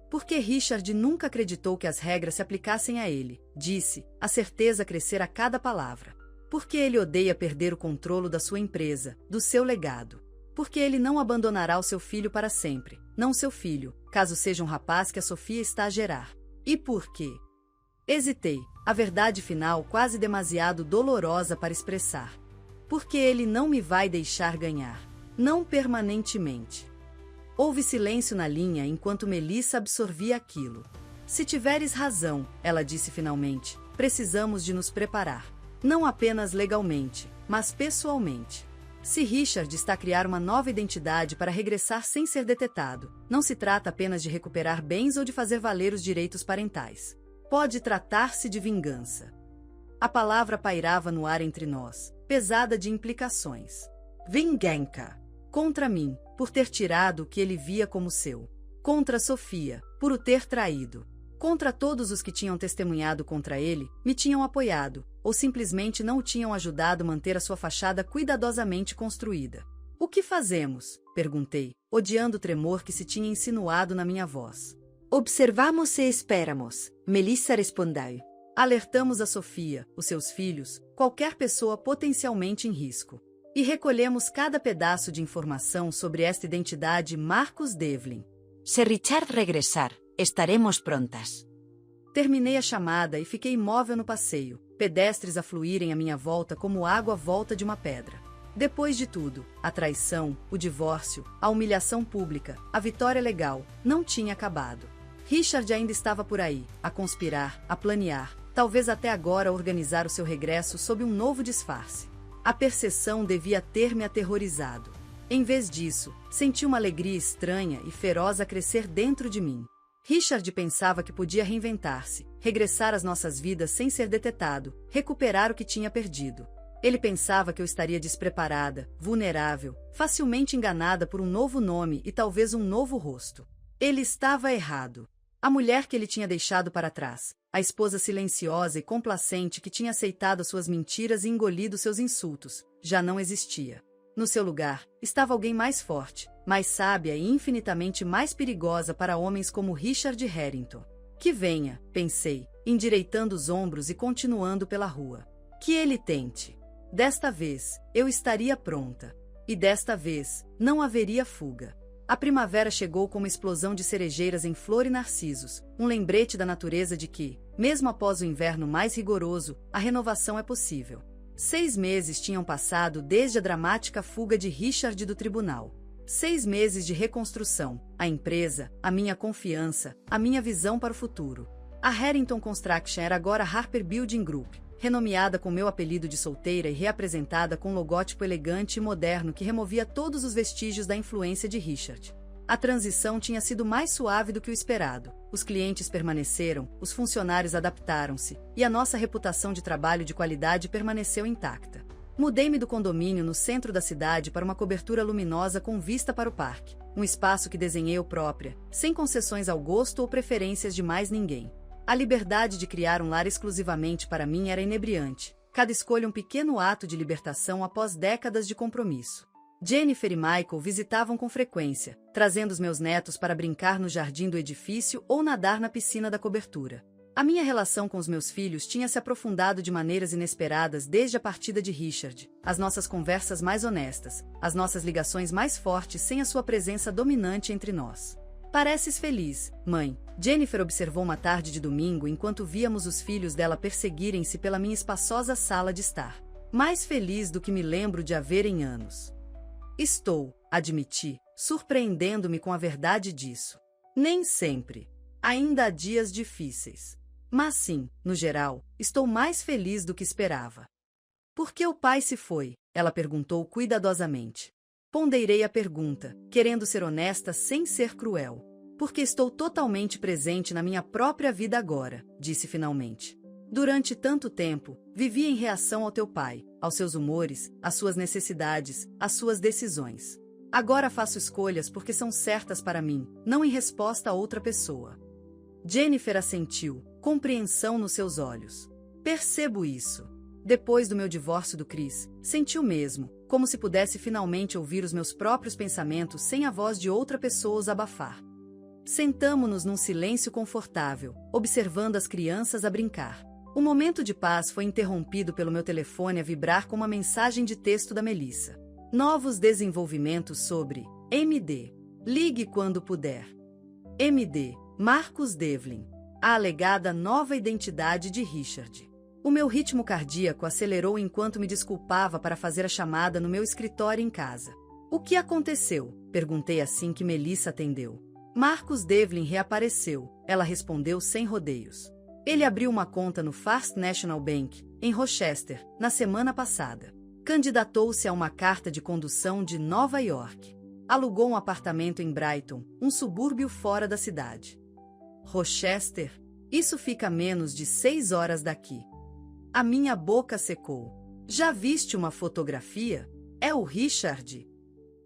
Porque Richard nunca acreditou que as regras se aplicassem a ele, disse, a certeza crescer a cada palavra. Porque ele odeia perder o controle da sua empresa, do seu legado. Porque ele não abandonará o seu filho para sempre, não seu filho, caso seja um rapaz que a Sofia está a gerar. E por quê? Hesitei, a verdade final quase demasiado dolorosa para expressar. Porque ele não me vai deixar ganhar. Não permanentemente. Houve silêncio na linha enquanto Melissa absorvia aquilo. Se tiveres razão, ela disse finalmente, precisamos de nos preparar. Não apenas legalmente, mas pessoalmente. Se Richard está a criar uma nova identidade para regressar sem ser detetado, não se trata apenas de recuperar bens ou de fazer valer os direitos parentais. Pode tratar-se de vingança. A palavra pairava no ar entre nós, pesada de implicações. Vingança. Contra mim, por ter tirado o que ele via como seu. Contra Sofia, por o ter traído. Contra todos os que tinham testemunhado contra ele, me tinham apoiado, ou simplesmente não o tinham ajudado a manter a sua fachada cuidadosamente construída. O que fazemos? Perguntei, odiando o tremor que se tinha insinuado na minha voz. Observamos e esperamos, Melissa respondeu. Alertamos a Sofia, os seus filhos, qualquer pessoa potencialmente em risco. E recolhemos cada pedaço de informação sobre esta identidade Marcus Devlin. Se Richard regressar, estaremos prontas. Terminei a chamada e fiquei imóvel no passeio, pedestres a fluírem à minha volta como água à volta de uma pedra. Depois de tudo, a traição, o divórcio, a humilhação pública, a vitória legal, não tinha acabado. Richard ainda estava por aí, a conspirar, a planear, talvez até agora a organizar o seu regresso sob um novo disfarce. A percepção devia ter me aterrorizado. Em vez disso, senti uma alegria estranha e feroz a crescer dentro de mim. Richard pensava que podia reinventar-se, regressar às nossas vidas sem ser detetado, recuperar o que tinha perdido. Ele pensava que eu estaria despreparada, vulnerável, facilmente enganada por um novo nome e talvez um novo rosto. Ele estava errado. A mulher que ele tinha deixado para trás, a esposa silenciosa e complacente que tinha aceitado suas mentiras e engolido seus insultos, já não existia. No seu lugar, estava alguém mais forte, mais sábia e infinitamente mais perigosa para homens como Richard Harrington. Que venha, pensei, endireitando os ombros e continuando pela rua. Que ele tente. Desta vez, eu estaria pronta. E desta vez, não haveria fuga. A primavera chegou com uma explosão de cerejeiras em flor e narcisos, um lembrete da natureza de que, mesmo após o inverno mais rigoroso, a renovação é possível. 6 meses tinham passado desde a dramática fuga de Richard do tribunal. 6 meses de reconstrução, a empresa, a minha confiança, a minha visão para o futuro. A Harrington Construction era agora Harper Building Group, renomeada com meu apelido de solteira e reapresentada com um logótipo elegante e moderno que removia todos os vestígios da influência de Richard. A transição tinha sido mais suave do que o esperado. Os clientes permaneceram, os funcionários adaptaram-se, e a nossa reputação de trabalho de qualidade permaneceu intacta. Mudei-me do condomínio no centro da cidade para uma cobertura luminosa com vista para o parque, um espaço que desenhei eu própria, sem concessões ao gosto ou preferências de mais ninguém. A liberdade de criar um lar exclusivamente para mim era inebriante, cada escolha um pequeno ato de libertação após décadas de compromisso. Jennifer e Michael visitavam com frequência, trazendo os meus netos para brincar no jardim do edifício ou nadar na piscina da cobertura. A minha relação com os meus filhos tinha se aprofundado de maneiras inesperadas desde a partida de Richard, as nossas conversas mais honestas, as nossas ligações mais fortes sem a sua presença dominante entre nós. Pareces feliz, mãe, Jennifer observou uma tarde de domingo enquanto víamos os filhos dela perseguirem-se pela minha espaçosa sala de estar. Mais feliz do que me lembro de haver em anos. Estou, admiti, surpreendendo-me com a verdade disso. Nem sempre. Ainda há dias difíceis. Mas sim, no geral, estou mais feliz do que esperava. Por que o pai se foi? Ela perguntou cuidadosamente. Ponderei a pergunta, querendo ser honesta sem ser cruel. Porque estou totalmente presente na minha própria vida agora, disse finalmente. Durante tanto tempo, vivi em reação ao teu pai, aos seus humores, às suas necessidades, às suas decisões. Agora faço escolhas porque são certas para mim, não em resposta a outra pessoa. Jennifer assentiu, compreensão nos seus olhos. Percebo isso. Depois do meu divórcio do Chris, senti o mesmo, como se pudesse finalmente ouvir os meus próprios pensamentos sem a voz de outra pessoa os abafar. Sentamo-nos num silêncio confortável, observando as crianças a brincar. O momento de paz foi interrompido pelo meu telefone a vibrar com uma mensagem de texto da Melissa. Novos desenvolvimentos sobre MD. Ligue quando puder. MD. Marcus Devlin. A alegada nova identidade de Richard. O meu ritmo cardíaco acelerou enquanto me desculpava para fazer a chamada no meu escritório em casa. O que aconteceu? Perguntei assim que Melissa atendeu. Marcus Devlin reapareceu, ela respondeu sem rodeios. Ele abriu uma conta no First National Bank, em Rochester, na semana passada. Candidatou-se a uma carta de condução de Nova York. Alugou um apartamento em Brighton, um subúrbio fora da cidade. Rochester? Isso fica a menos de 6 horas daqui. A minha boca secou. Já viste uma fotografia? É o Richard?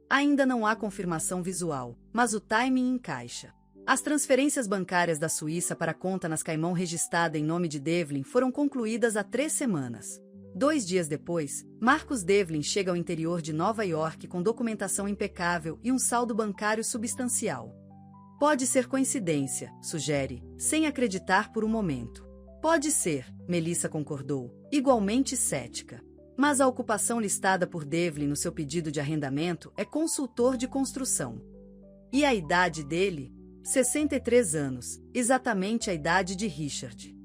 Ainda não há confirmação visual, mas o timing encaixa. As transferências bancárias da Suíça para a conta nas Caimão registrada em nome de Devlin foram concluídas há 3 semanas. 2 dias depois, Marcus Devlin chega ao interior de Nova York com documentação impecável e um saldo bancário substancial. Pode ser coincidência, sugere, sem acreditar por um momento. Pode ser, Melissa concordou, igualmente cética. Mas a ocupação listada por Devlin no seu pedido de arrendamento é consultor de construção. E a idade dele? 63 anos, exatamente a idade de Richard.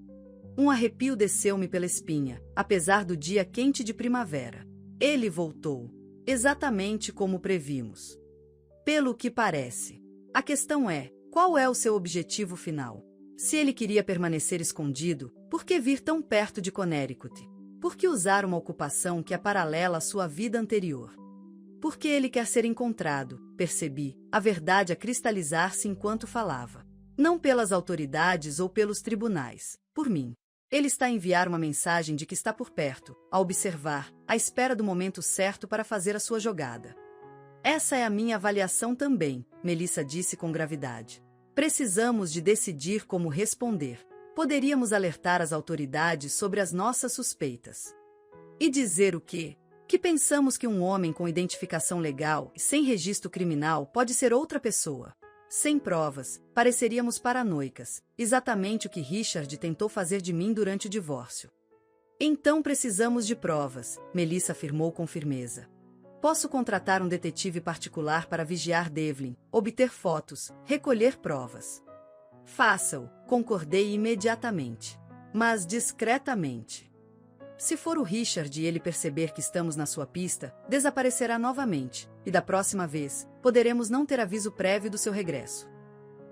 Um arrepio desceu-me pela espinha, apesar do dia quente de primavera. Ele voltou, exatamente como previmos. Pelo que parece. A questão é, qual é o seu objetivo final? Se ele queria permanecer escondido, por que vir tão perto de Connecticut? Por que usar uma ocupação que é paralela à sua vida anterior? Porque ele quer ser encontrado, percebi, a verdade a cristalizar-se enquanto falava. Não pelas autoridades ou pelos tribunais, por mim. Ele está a enviar uma mensagem de que está por perto, a observar, à espera do momento certo para fazer a sua jogada. Essa é a minha avaliação também, Melissa disse com gravidade. Precisamos de decidir como responder. Poderíamos alertar as autoridades sobre as nossas suspeitas. E dizer o quê? Que pensamos que um homem com identificação legal e sem registro criminal pode ser outra pessoa. Sem provas, pareceríamos paranoicas, exatamente o que Richard tentou fazer de mim durante o divórcio. Então precisamos de provas, Melissa afirmou com firmeza. Posso contratar um detetive particular para vigiar Devlin, obter fotos, recolher provas. Faça-o, concordei imediatamente. Mas discretamente. Se for o Richard e ele perceber que estamos na sua pista, desaparecerá novamente, e da próxima vez, poderemos não ter aviso prévio do seu regresso.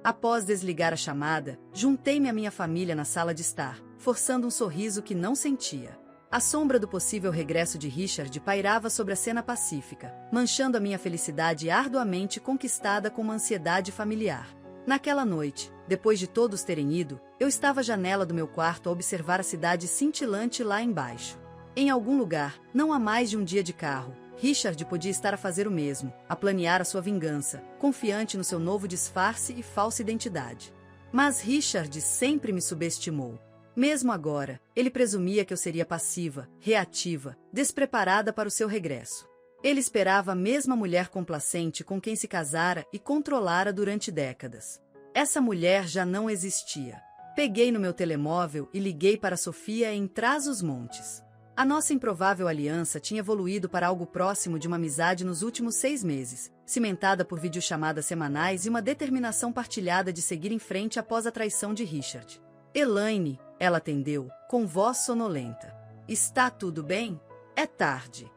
Após desligar a chamada, juntei-me à minha família na sala de estar, forçando um sorriso que não sentia. A sombra do possível regresso de Richard pairava sobre a cena pacífica, manchando a minha felicidade arduamente conquistada com uma ansiedade familiar. Naquela noite, depois de todos terem ido, eu estava à janela do meu quarto a observar a cidade cintilante lá embaixo. Em algum lugar, não há mais de um dia de carro, Richard podia estar a fazer o mesmo, a planear a sua vingança, confiante no seu novo disfarce e falsa identidade. Mas Richard sempre me subestimou. Mesmo agora, ele presumia que eu seria passiva, reativa, despreparada para o seu regresso. Ele esperava a mesma mulher complacente com quem se casara e controlara durante décadas. Essa mulher já não existia. Peguei no meu telemóvel e liguei para Sofia em Trás-os-Montes. A nossa improvável aliança tinha evoluído para algo próximo de uma amizade nos últimos 6 meses, cimentada por videochamadas semanais e uma determinação partilhada de seguir em frente após a traição de Richard. Elaine, ela atendeu, com voz sonolenta. Está tudo bem? É tarde.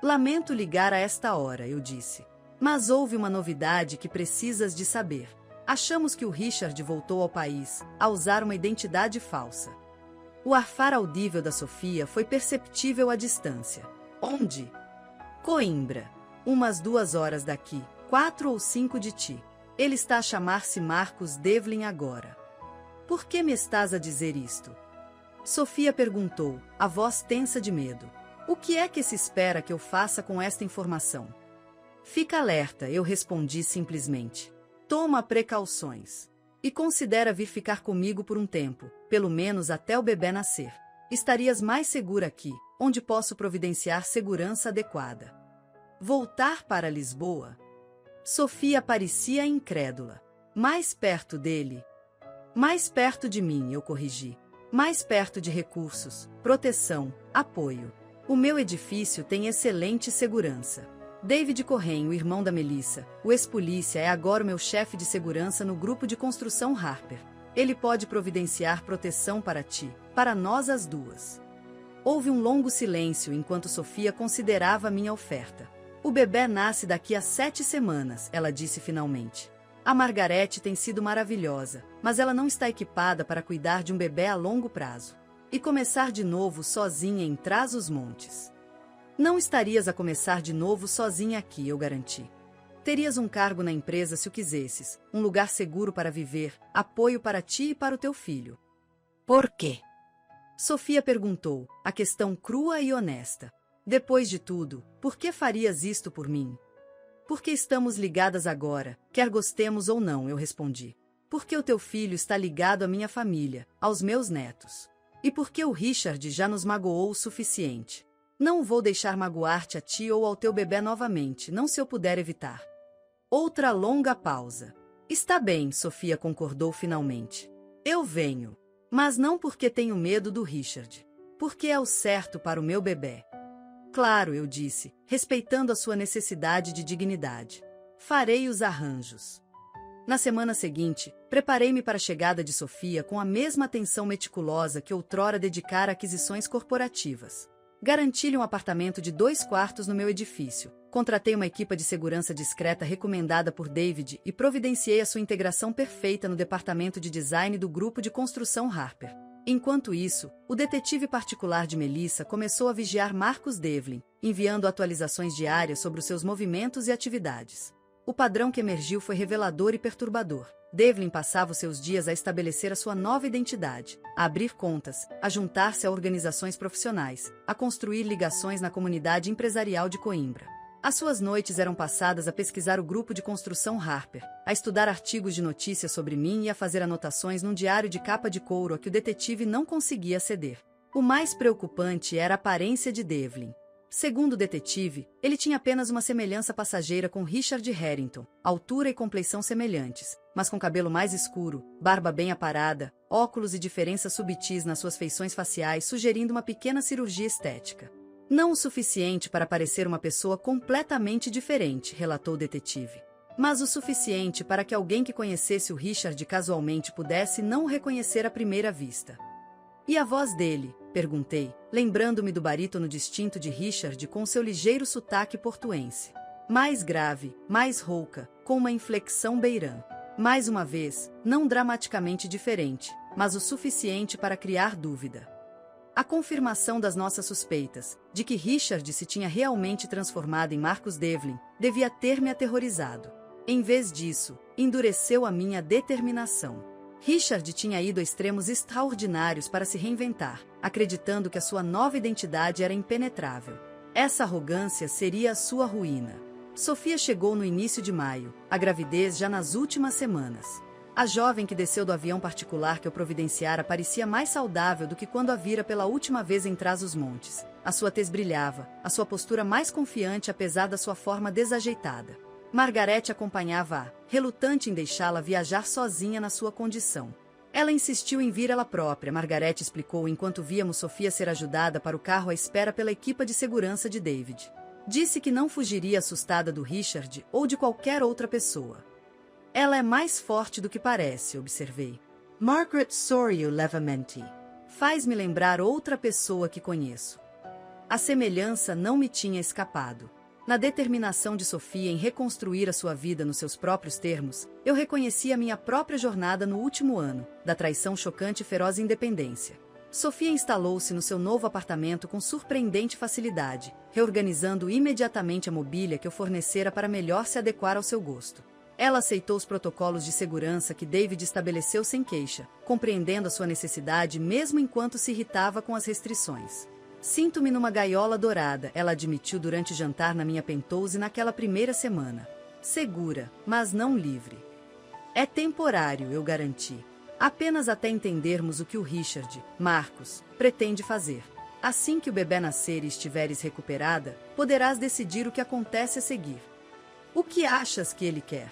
Lamento ligar a esta hora, eu disse. Mas houve uma novidade que precisas de saber. Achamos que o Richard voltou ao país, a usar uma identidade falsa. O arfar audível da Sofia foi perceptível à distância. Onde? Coimbra. Umas 2 horas daqui, 4 ou 5 de ti. Ele está a chamar-se Marcus Devlin agora. Por que me estás a dizer isto? Sofia perguntou, a voz tensa de medo. O que é que se espera que eu faça com esta informação? Fica alerta, eu respondi simplesmente. Toma precauções. E considera vir ficar comigo por um tempo, pelo menos até o bebê nascer. Estarias mais segura aqui, onde posso providenciar segurança adequada. Voltar para Lisboa? Sofia parecia incrédula. Mais perto dele. Mais perto de mim, eu corrigi. Mais perto de recursos, proteção, apoio. O meu edifício tem excelente segurança. David Corren, o irmão da Melissa, o ex-polícia, é agora o meu chefe de segurança no grupo de construção Harper. Ele pode providenciar proteção para ti, para nós as duas. Houve um longo silêncio enquanto Sofia considerava minha oferta. O bebê nasce daqui a 7 semanas, ela disse finalmente. A Margarete tem sido maravilhosa, mas ela não está equipada para cuidar de um bebê a longo prazo. E começar de novo sozinha em Trás-os-Montes. Não estarias a começar de novo sozinha aqui, eu garanti. Terias um cargo na empresa se o quisesses, um lugar seguro para viver, apoio para ti e para o teu filho. ¿Por quê? Sofia perguntou, a questão crua e honesta. Depois de tudo, por que farias isto por mim? Porque estamos ligadas agora, quer gostemos ou não, eu respondi. Porque o teu filho está ligado à minha família, aos meus netos. E porque o Richard já nos magoou o suficiente. Não vou deixar magoar-te a ti ou ao teu bebê novamente, não se eu puder evitar. Outra longa pausa. Está bem, Sofia concordou finalmente. Eu venho. Mas não porque tenho medo do Richard. Porque é o certo para o meu bebê. Claro, eu disse, respeitando a sua necessidade de dignidade. Farei os arranjos. Na semana seguinte, preparei-me para a chegada de Sofia com a mesma atenção meticulosa que outrora dedicara a aquisições corporativas. Garanti-lhe um apartamento de 2 quartos no meu edifício, contratei uma equipe de segurança discreta recomendada por David e providenciei a sua integração perfeita no departamento de design do grupo de construção Harper. Enquanto isso, o detetive particular de Melissa começou a vigiar Marcus Devlin, enviando atualizações diárias sobre os seus movimentos e atividades. O padrão que emergiu foi revelador e perturbador. Devlin passava os seus dias a estabelecer a sua nova identidade, a abrir contas, a juntar-se a organizações profissionais, a construir ligações na comunidade empresarial de Coimbra. As suas noites eram passadas a pesquisar o grupo de construção Harper, a estudar artigos de notícias sobre mim e a fazer anotações num diário de capa de couro a que o detetive não conseguia ceder. O mais preocupante era a aparência de Devlin. Segundo o detetive, ele tinha apenas uma semelhança passageira com Richard Harrington, altura e compleição semelhantes, mas com cabelo mais escuro, barba bem aparada, óculos e diferenças subtis nas suas feições faciais sugerindo uma pequena cirurgia estética. Não o suficiente para parecer uma pessoa completamente diferente, relatou o detetive. Mas o suficiente para que alguém que conhecesse o Richard casualmente pudesse não o reconhecer à primeira vista. E a voz dele? Perguntei, lembrando-me do barítono distinto de Richard com seu ligeiro sotaque portuense. Mais grave, mais rouca, com uma inflexão beirã. Mais uma vez, não dramaticamente diferente, mas o suficiente para criar dúvida. A confirmação das nossas suspeitas, de que Richard se tinha realmente transformado em Marcus Devlin, devia ter me aterrorizado. Em vez disso, endureceu a minha determinação. Richard tinha ido a extremos extraordinários para se reinventar, acreditando que a sua nova identidade era impenetrável. Essa arrogância seria a sua ruína. Sofia chegou no início de maio, a gravidez já nas últimas semanas. A jovem que desceu do avião particular que eu providenciara parecia mais saudável do que quando a vira pela última vez em Trás-os-Montes. A sua tez brilhava, a sua postura mais confiante apesar da sua forma desajeitada. Margarete acompanhava-a, relutante em deixá-la viajar sozinha na sua condição. Ela insistiu em vir ela própria, Margarete explicou enquanto víamos Sofia ser ajudada para o carro à espera pela equipa de segurança de David. Disse que não fugiria assustada do Richard ou de qualquer outra pessoa. Ela é mais forte do que parece, observei. Margaret Sorio Levamenti. Faz-me lembrar outra pessoa que conheço. A semelhança não me tinha escapado. Na determinação de Sofia em reconstruir a sua vida nos seus próprios termos, eu reconheci a minha própria jornada no último ano, da traição chocante e feroz independência. Sofia instalou-se no seu novo apartamento com surpreendente facilidade, reorganizando imediatamente a mobília que eu fornecera para melhor se adequar ao seu gosto. Ela aceitou os protocolos de segurança que David estabeleceu sem queixa, compreendendo a sua necessidade mesmo enquanto se irritava com as restrições. Sinto-me numa gaiola dourada, ela admitiu durante o jantar na minha penthouse naquela primeira semana. Segura, mas não livre. É temporário, eu garanti. Apenas até entendermos o que o Richard, Marcus, pretende fazer. Assim que o bebê nascer e estiveres recuperada, poderás decidir o que acontece a seguir. O que achas que ele quer?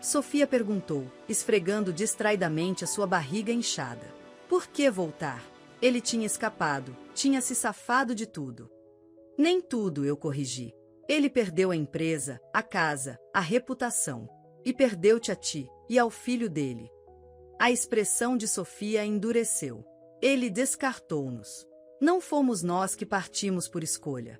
Sofia perguntou, esfregando distraidamente a sua barriga inchada. Por que voltar? Ele tinha escapado, tinha se safado de tudo. Nem tudo, eu corrigi. Ele perdeu a empresa, a casa, a reputação. E perdeu-te a ti, e ao filho dele. A expressão de Sofia endureceu. Ele descartou-nos. Não fomos nós que partimos por escolha.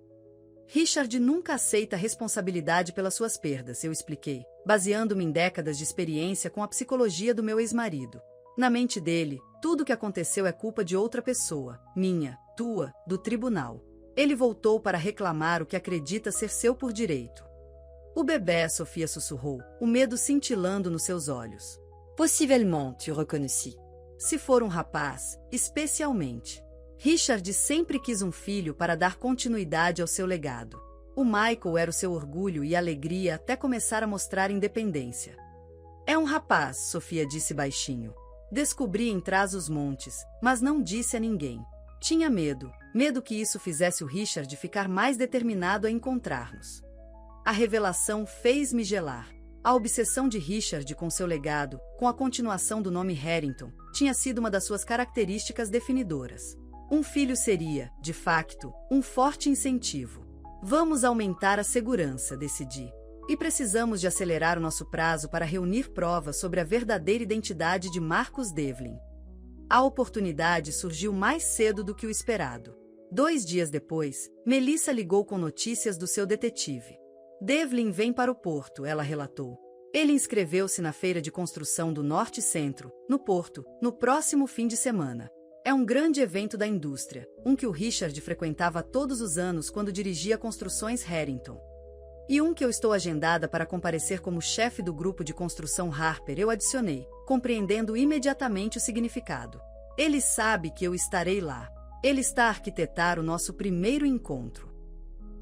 Richard nunca aceita responsabilidade pelas suas perdas, eu expliquei, baseando-me em décadas de experiência com a psicologia do meu ex-marido. Na mente dele, tudo o que aconteceu é culpa de outra pessoa, minha, tua, do tribunal. Ele voltou para reclamar o que acredita ser seu por direito. O bebê, Sofia sussurrou, o medo cintilando nos seus olhos. Possiblement, tu reconnaissais. Se for um rapaz, especialmente. Richard sempre quis um filho para dar continuidade ao seu legado. O Michael era o seu orgulho e alegria até começar a mostrar independência. É um rapaz, Sofia disse baixinho. Descobri em Trás-os-Montes, mas não disse a ninguém. Tinha medo que isso fizesse o Richard ficar mais determinado a encontrar-nos. A revelação fez-me gelar. A obsessão de Richard com seu legado, com a continuação do nome Harrington, tinha sido uma das suas características definidoras. Um filho seria, de facto, um forte incentivo. Vamos aumentar a segurança, decidi. E precisamos de acelerar o nosso prazo para reunir provas sobre a verdadeira identidade de Marcus Devlin. A oportunidade surgiu mais cedo do que o esperado. 2 dias depois, Melissa ligou com notícias do seu detetive. Devlin vem para o porto, ela relatou. Ele inscreveu-se na feira de construção do Norte Centro, no porto, no próximo fim de semana. É um grande evento da indústria, um que o Richard frequentava todos os anos quando dirigia Construções Harrington. E um que eu estou agendada para comparecer como chefe do grupo de construção Harper, eu adicionei, compreendendo imediatamente o significado. Ele sabe que eu estarei lá. Ele está a arquitetar o nosso primeiro encontro.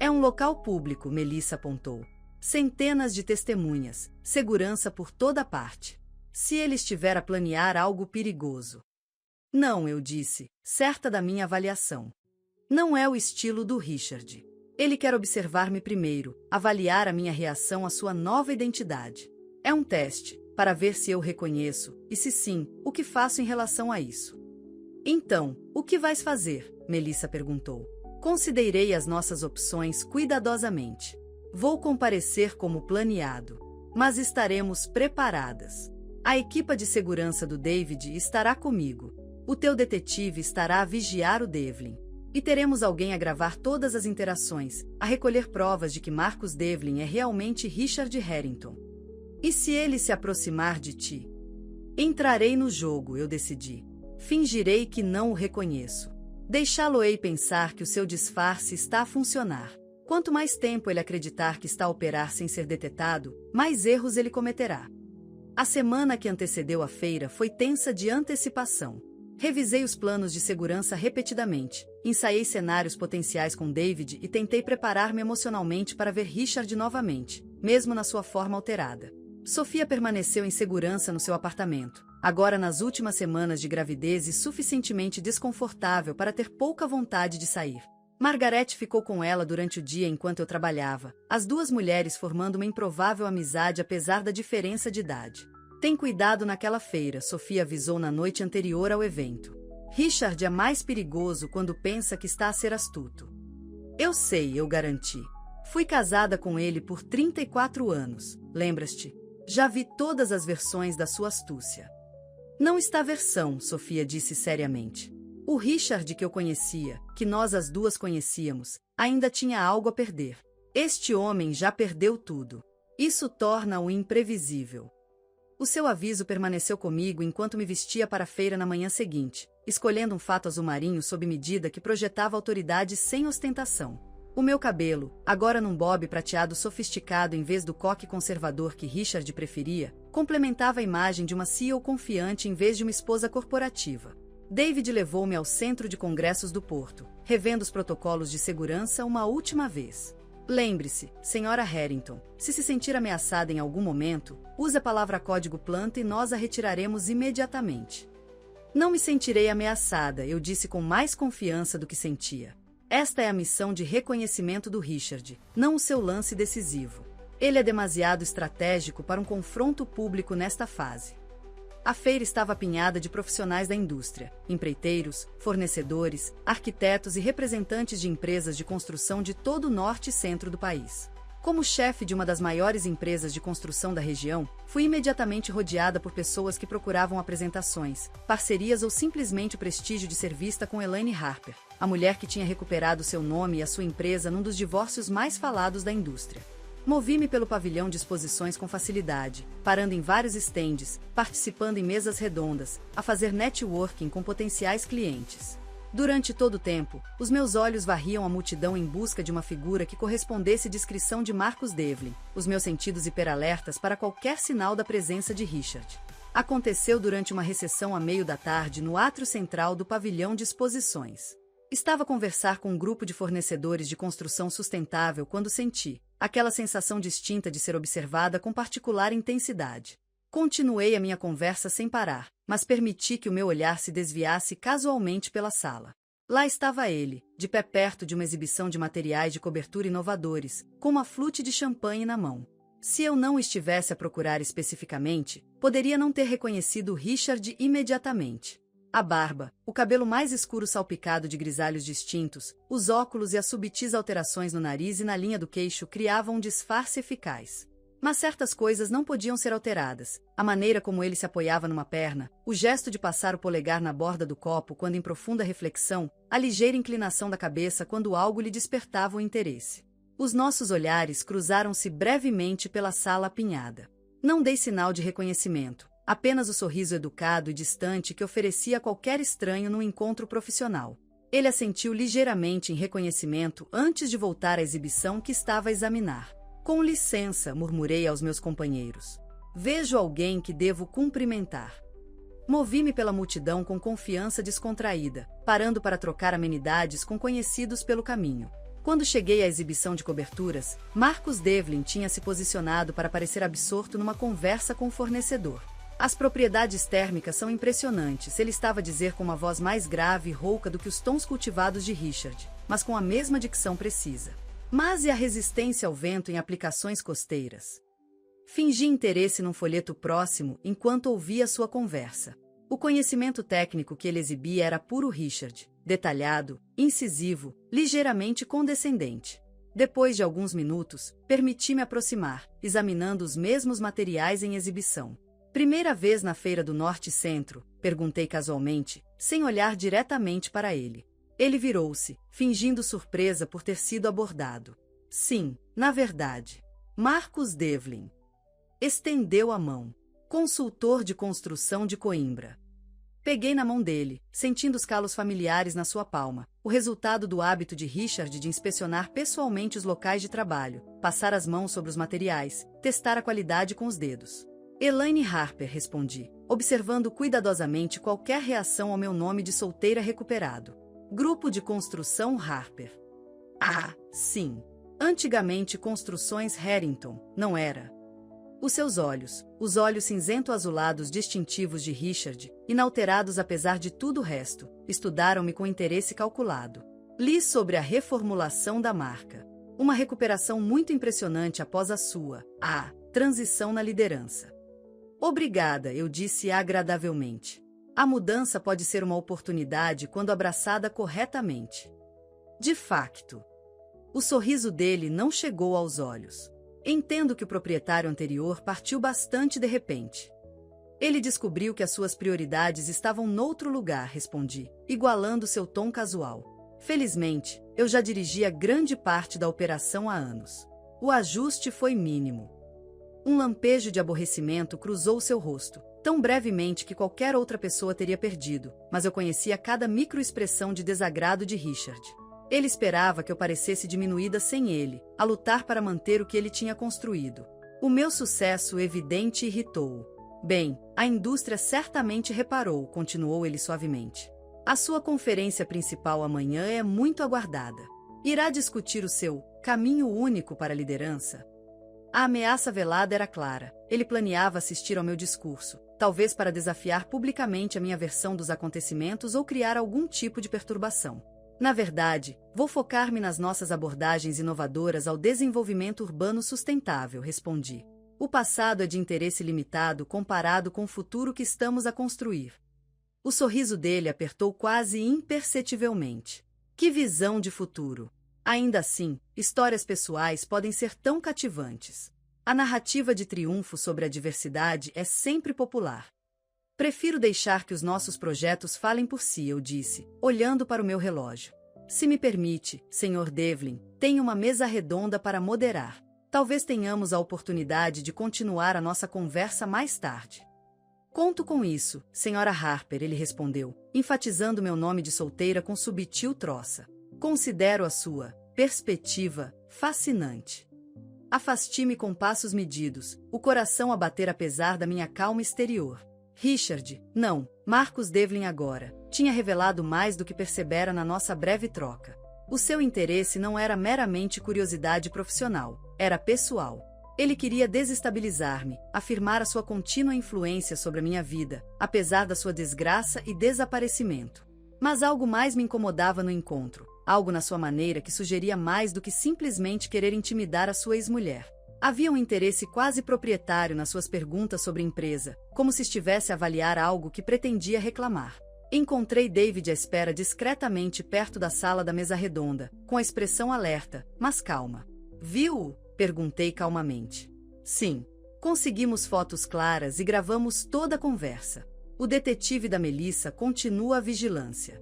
É um local público, Melissa apontou. Centenas de testemunhas, segurança por toda parte. Se ele estiver a planear algo perigoso. Não, eu disse, certa da minha avaliação. Não é o estilo do Richard. Ele quer observar-me primeiro, avaliar a minha reação à sua nova identidade. É um teste, para ver se eu reconheço, e se sim, o que faço em relação a isso. Então, o que vais fazer? Melissa perguntou. Considerei as nossas opções cuidadosamente. Vou comparecer como planeado, mas estaremos preparadas. A equipa de segurança do David estará comigo. O teu detetive estará a vigiar o Devlin. E teremos alguém a gravar todas as interações, a recolher provas de que Marcus Devlin é realmente Richard Harrington. E se ele se aproximar de ti? Entrarei no jogo, eu decidi. Fingirei que não o reconheço. Deixá-lo-ei pensar que o seu disfarce está a funcionar. Quanto mais tempo ele acreditar que está a operar sem ser detectado, mais erros ele cometerá. A semana que antecedeu a feira foi tensa de antecipação. Revisei os planos de segurança repetidamente, ensaiei cenários potenciais com David e tentei preparar-me emocionalmente para ver Richard novamente, mesmo na sua forma alterada. Sofia permaneceu em segurança no seu apartamento, agora nas últimas semanas de gravidez e suficientemente desconfortável para ter pouca vontade de sair. Margaret ficou com ela durante o dia enquanto eu trabalhava, as duas mulheres formando uma improvável amizade apesar da diferença de idade. Tem cuidado naquela feira, Sofia avisou na noite anterior ao evento. Richard é mais perigoso quando pensa que está a ser astuto. Eu sei, eu garanti. Fui casada com ele por 34 anos, lembras-te? Já vi todas as versões da sua astúcia. Não está a versão, Sofia disse seriamente. O Richard que eu conhecia, que nós as duas conhecíamos, ainda tinha algo a perder. Este homem já perdeu tudo. Isso torna-o imprevisível. O seu aviso permaneceu comigo enquanto me vestia para a feira na manhã seguinte, escolhendo um fato azul marinho sob medida que projetava autoridade sem ostentação. O meu cabelo, agora num bob prateado sofisticado em vez do coque conservador que Richard preferia, complementava a imagem de uma CEO confiante em vez de uma esposa corporativa. David levou-me ao centro de congressos do Porto, revendo os protocolos de segurança uma última vez. Lembre-se, Sra. Harrington, se sentir ameaçada em algum momento, use a palavra código planta e nós a retiraremos imediatamente. Não me sentirei ameaçada, eu disse com mais confiança do que sentia. Esta é a missão de reconhecimento do Richard, não o seu lance decisivo. Ele é demasiado estratégico para um confronto público nesta fase. A feira estava apinhada de profissionais da indústria, empreiteiros, fornecedores, arquitetos e representantes de empresas de construção de todo o norte e centro do país. Como chefe de uma das maiores empresas de construção da região, fui imediatamente rodeada por pessoas que procuravam apresentações, parcerias ou simplesmente o prestígio de ser vista com Elaine Harper, a mulher que tinha recuperado seu nome e a sua empresa num dos divórcios mais falados da indústria. Movi-me pelo pavilhão de exposições com facilidade, parando em vários estendes, participando em mesas redondas, a fazer networking com potenciais clientes. Durante todo o tempo, os meus olhos varriam a multidão em busca de uma figura que correspondesse à descrição de Marcus Devlin, os meus sentidos hiperalertas para qualquer sinal da presença de Richard. Aconteceu durante uma recessão à meio da tarde no átrio central do pavilhão de exposições. Estava a conversar com um grupo de fornecedores de construção sustentável quando senti aquela sensação distinta de ser observada com particular intensidade. Continuei a minha conversa sem parar, mas permiti que o meu olhar se desviasse casualmente pela sala. Lá estava ele, de pé perto de uma exibição de materiais de cobertura inovadores, com uma flute de champanhe na mão. Se eu não estivesse a procurar especificamente, poderia não ter reconhecido Richard imediatamente. A barba, o cabelo mais escuro salpicado de grisalhos distintos, os óculos e as subtis alterações no nariz e na linha do queixo criavam um disfarce eficaz. Mas certas coisas não podiam ser alteradas. A maneira como ele se apoiava numa perna, o gesto de passar o polegar na borda do copo quando em profunda reflexão, a ligeira inclinação da cabeça quando algo lhe despertava o interesse. Os nossos olhares cruzaram-se brevemente pela sala apinhada. Não dei sinal de reconhecimento, apenas o sorriso educado e distante que oferecia a qualquer estranho num encontro profissional. Ele assentiu ligeiramente em reconhecimento antes de voltar à exibição que estava a examinar. Com licença, murmurei aos meus companheiros. Vejo alguém que devo cumprimentar. Movi-me pela multidão com confiança descontraída, parando para trocar amenidades com conhecidos pelo caminho. Quando cheguei à exibição de coberturas, Marcus Devlin tinha se posicionado para parecer absorto numa conversa com o fornecedor. As propriedades térmicas são impressionantes, ele estava a dizer com uma voz mais grave e rouca do que os tons cultivados de Richard, mas com a mesma dicção precisa. Mas e a resistência ao vento em aplicações costeiras? Fingi interesse num folheto próximo enquanto ouvia sua conversa. O conhecimento técnico que ele exibia era puro Richard, detalhado, incisivo, ligeiramente condescendente. Depois de alguns minutos, permiti-me aproximar, examinando os mesmos materiais em exibição. Primeira vez na Feira do Norte Centro? Perguntei casualmente, sem olhar diretamente para ele. Ele virou-se, fingindo surpresa por ter sido abordado. Sim, na verdade. Marcus Devlin. Estendeu a mão. Consultor de construção de Coimbra. Peguei na mão dele, sentindo os calos familiares na sua palma, o resultado do hábito de Richard de inspecionar pessoalmente os locais de trabalho, passar as mãos sobre os materiais, testar a qualidade com os dedos. Elaine Harper, respondi, observando cuidadosamente qualquer reação ao meu nome de solteira recuperado. Grupo de Construção Harper. Ah, sim. Antigamente Construções Harrington, não era? Os seus olhos, os olhos cinzento-azulados distintivos de Richard, inalterados apesar de tudo o resto, estudaram-me com interesse calculado. Li sobre a reformulação da marca. Uma recuperação muito impressionante após a sua, transição na liderança. Obrigada, eu disse agradavelmente. A mudança pode ser uma oportunidade quando abraçada corretamente. De facto. O sorriso dele não chegou aos olhos. Entendo que o proprietário anterior partiu bastante de repente. Ele descobriu que as suas prioridades estavam noutro lugar, respondi, igualando seu tom casual. Felizmente, eu já dirigia grande parte da operação há anos. O ajuste foi mínimo. Um lampejo de aborrecimento cruzou seu rosto, tão brevemente que qualquer outra pessoa teria perdido, mas eu conhecia cada microexpressão de desagrado de Richard. Ele esperava que eu parecesse diminuída sem ele, a lutar para manter o que ele tinha construído. O meu sucesso evidente irritou-o. Bem, a indústria certamente reparou, continuou ele suavemente. A sua conferência principal amanhã é muito aguardada. Irá discutir o seu caminho único para a liderança? A ameaça velada era clara. Ele planeava assistir ao meu discurso, talvez para desafiar publicamente a minha versão dos acontecimentos ou criar algum tipo de perturbação. Na verdade, vou focar-me nas nossas abordagens inovadoras ao desenvolvimento urbano sustentável, respondi. O passado é de interesse limitado comparado com o futuro que estamos a construir. O sorriso dele apertou quase imperceptivelmente. Que visão de futuro! Ainda assim, histórias pessoais podem ser tão cativantes. A narrativa de triunfo sobre a adversidade é sempre popular. Prefiro deixar que os nossos projetos falem por si, eu disse, olhando para o meu relógio. Se me permite, Sr. Devlin, tenho uma mesa redonda para moderar. Talvez tenhamos a oportunidade de continuar a nossa conversa mais tarde. Conto com isso, Sra. Harper, ele respondeu, enfatizando meu nome de solteira com subtil troça. Considero a sua perspectiva fascinante. Afasti-me com passos medidos, o coração a bater apesar da minha calma exterior. Richard, não, Marcus Devlin agora, tinha revelado mais do que percebera na nossa breve troca. O seu interesse não era meramente curiosidade profissional, era pessoal. Ele queria desestabilizar-me, afirmar a sua contínua influência sobre a minha vida, apesar da sua desgraça e desaparecimento. Mas algo mais me incomodava no encontro, algo na sua maneira que sugeria mais do que simplesmente querer intimidar a sua ex-mulher. Havia um interesse quase proprietário nas suas perguntas sobre a empresa, como se estivesse a avaliar algo que pretendia reclamar. Encontrei David à espera discretamente perto da sala da mesa redonda, com a expressão alerta, mas calma. Viu-o? Perguntei calmamente. Sim. Conseguimos fotos claras e gravamos toda a conversa. O detetive da Melissa continua a vigilância.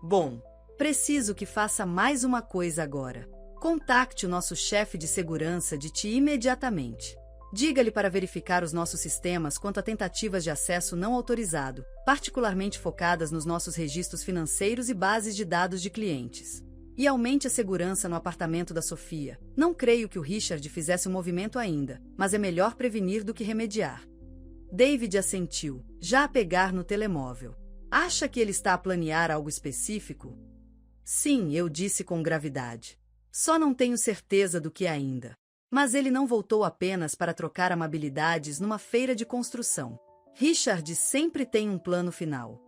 Bom, preciso que faça mais uma coisa agora. Contacte o nosso chefe de segurança de TI imediatamente. Diga-lhe para verificar os nossos sistemas quanto a tentativas de acesso não autorizado, particularmente focadas nos nossos registros financeiros e bases de dados de clientes. E aumente a segurança no apartamento da Sofia. Não creio que o Richard fizesse o movimento ainda, mas é melhor prevenir do que remediar. David assentiu, já a pegar no telemóvel. Acha que ele está a planear algo específico? Sim, eu disse com gravidade. Só não tenho certeza do que ainda. Mas ele não voltou apenas para trocar amabilidades numa feira de construção. Richard sempre tem um plano final.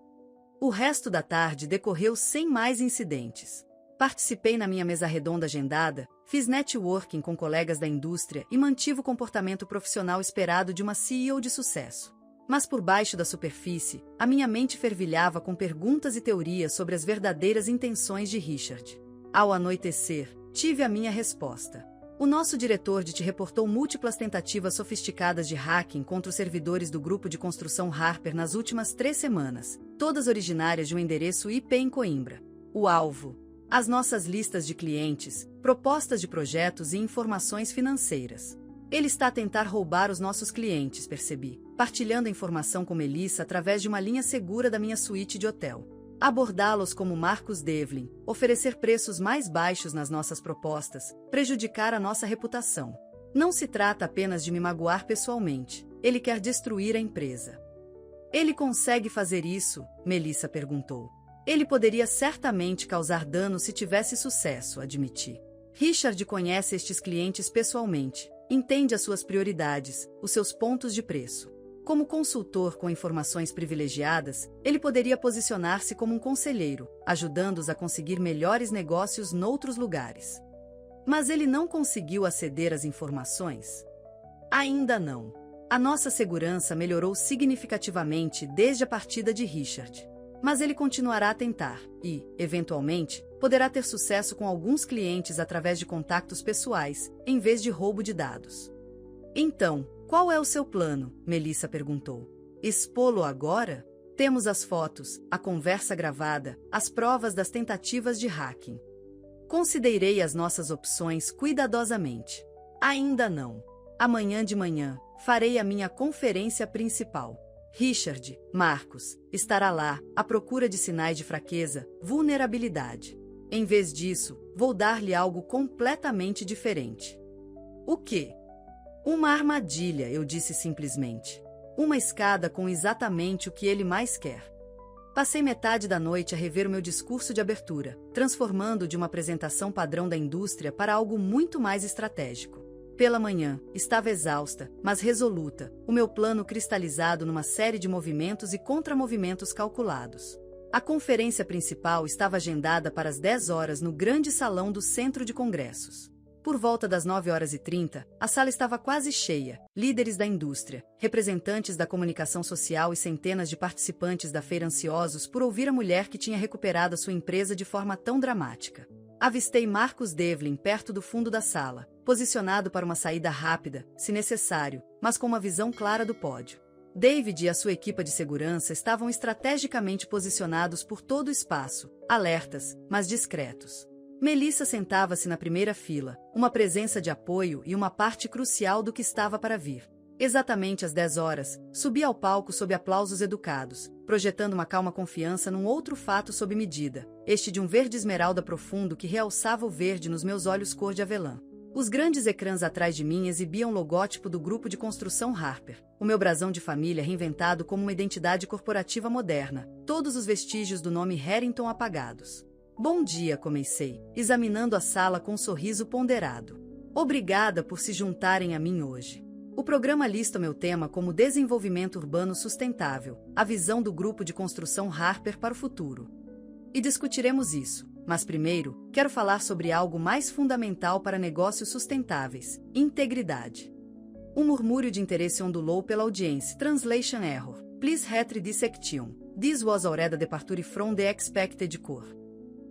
O resto da tarde decorreu sem mais incidentes. Participei na minha mesa redonda agendada, fiz networking com colegas da indústria e mantive o comportamento profissional esperado de uma CEO de sucesso. Mas por baixo da superfície, a minha mente fervilhava com perguntas e teorias sobre as verdadeiras intenções de Richard. Ao anoitecer, tive a minha resposta. O nosso diretor de TI reportou múltiplas tentativas sofisticadas de hacking contra os servidores do grupo de construção Harper nas últimas 3 semanas, todas originárias de um endereço IP em Coimbra. O alvo: as nossas listas de clientes, propostas de projetos e informações financeiras. Ele está a tentar roubar os nossos clientes, percebi, partilhando a informação com Melissa através de uma linha segura da minha suíte de hotel. Abordá-los como Marcus Devlin, oferecer preços mais baixos nas nossas propostas, prejudicar a nossa reputação. Não se trata apenas de me magoar pessoalmente, ele quer destruir a empresa. Ele consegue fazer isso? Melissa perguntou. Ele poderia certamente causar dano se tivesse sucesso, admiti. Richard conhece estes clientes pessoalmente, entende as suas prioridades, os seus pontos de preço. Como consultor com informações privilegiadas, ele poderia posicionar-se como um conselheiro, ajudando-os a conseguir melhores negócios noutros lugares. Mas ele não conseguiu aceder às informações? Ainda não. A nossa segurança melhorou significativamente desde a partida de Richard. Mas ele continuará a tentar e, eventualmente, poderá ter sucesso com alguns clientes através de contactos pessoais, em vez de roubo de dados. Então, qual é o seu plano? Melissa perguntou. Expô-lo agora? Temos as fotos, a conversa gravada, as provas das tentativas de hacking. Considerei as nossas opções cuidadosamente. Ainda não. Amanhã de manhã, farei a minha conferência principal. Richard, Marcus, estará lá, à procura de sinais de fraqueza, vulnerabilidade. Em vez disso, vou dar-lhe algo completamente diferente. O quê? Uma armadilha, eu disse simplesmente. Uma escada com exatamente o que ele mais quer. Passei metade da noite a rever o meu discurso de abertura, transformando de uma apresentação padrão da indústria para algo muito mais estratégico. Pela manhã, estava exausta, mas resoluta, o meu plano cristalizado numa série de movimentos e contramovimentos calculados. A conferência principal estava agendada para as 10 horas no grande salão do Centro de Congressos. Por volta das 9h30, a sala estava quase cheia, líderes da indústria, representantes da comunicação social e centenas de participantes da feira ansiosos por ouvir a mulher que tinha recuperado a sua empresa de forma tão dramática. Avistei Marcus Devlin perto do fundo da sala, posicionado para uma saída rápida, se necessário, mas com uma visão clara do pódio. David e a sua equipa de segurança estavam estrategicamente posicionados por todo o espaço, alertas, mas discretos. Melissa sentava-se na primeira fila, uma presença de apoio e uma parte crucial do que estava para vir. Exatamente às 10 horas, subi ao palco sob aplausos educados, projetando uma calma confiança num outro fato sob medida, este de um verde esmeralda profundo que realçava o verde nos meus olhos cor de avelã. Os grandes ecrãs atrás de mim exibiam o logótipo do grupo de construção Harper, o meu brasão de família reinventado como uma identidade corporativa moderna, todos os vestígios do nome Harrington apagados. Bom dia, comecei, examinando a sala com um sorriso ponderado. Obrigada por se juntarem a mim hoje. O programa lista meu tema como Desenvolvimento Urbano Sustentável, a visão do grupo de construção Harper para o futuro. E discutiremos isso, mas primeiro, quero falar sobre algo mais fundamental para negócios sustentáveis: integridade. Um murmúrio de interesse ondulou pela audiência. Translation error. Please read this section. This was already departure from the expected core.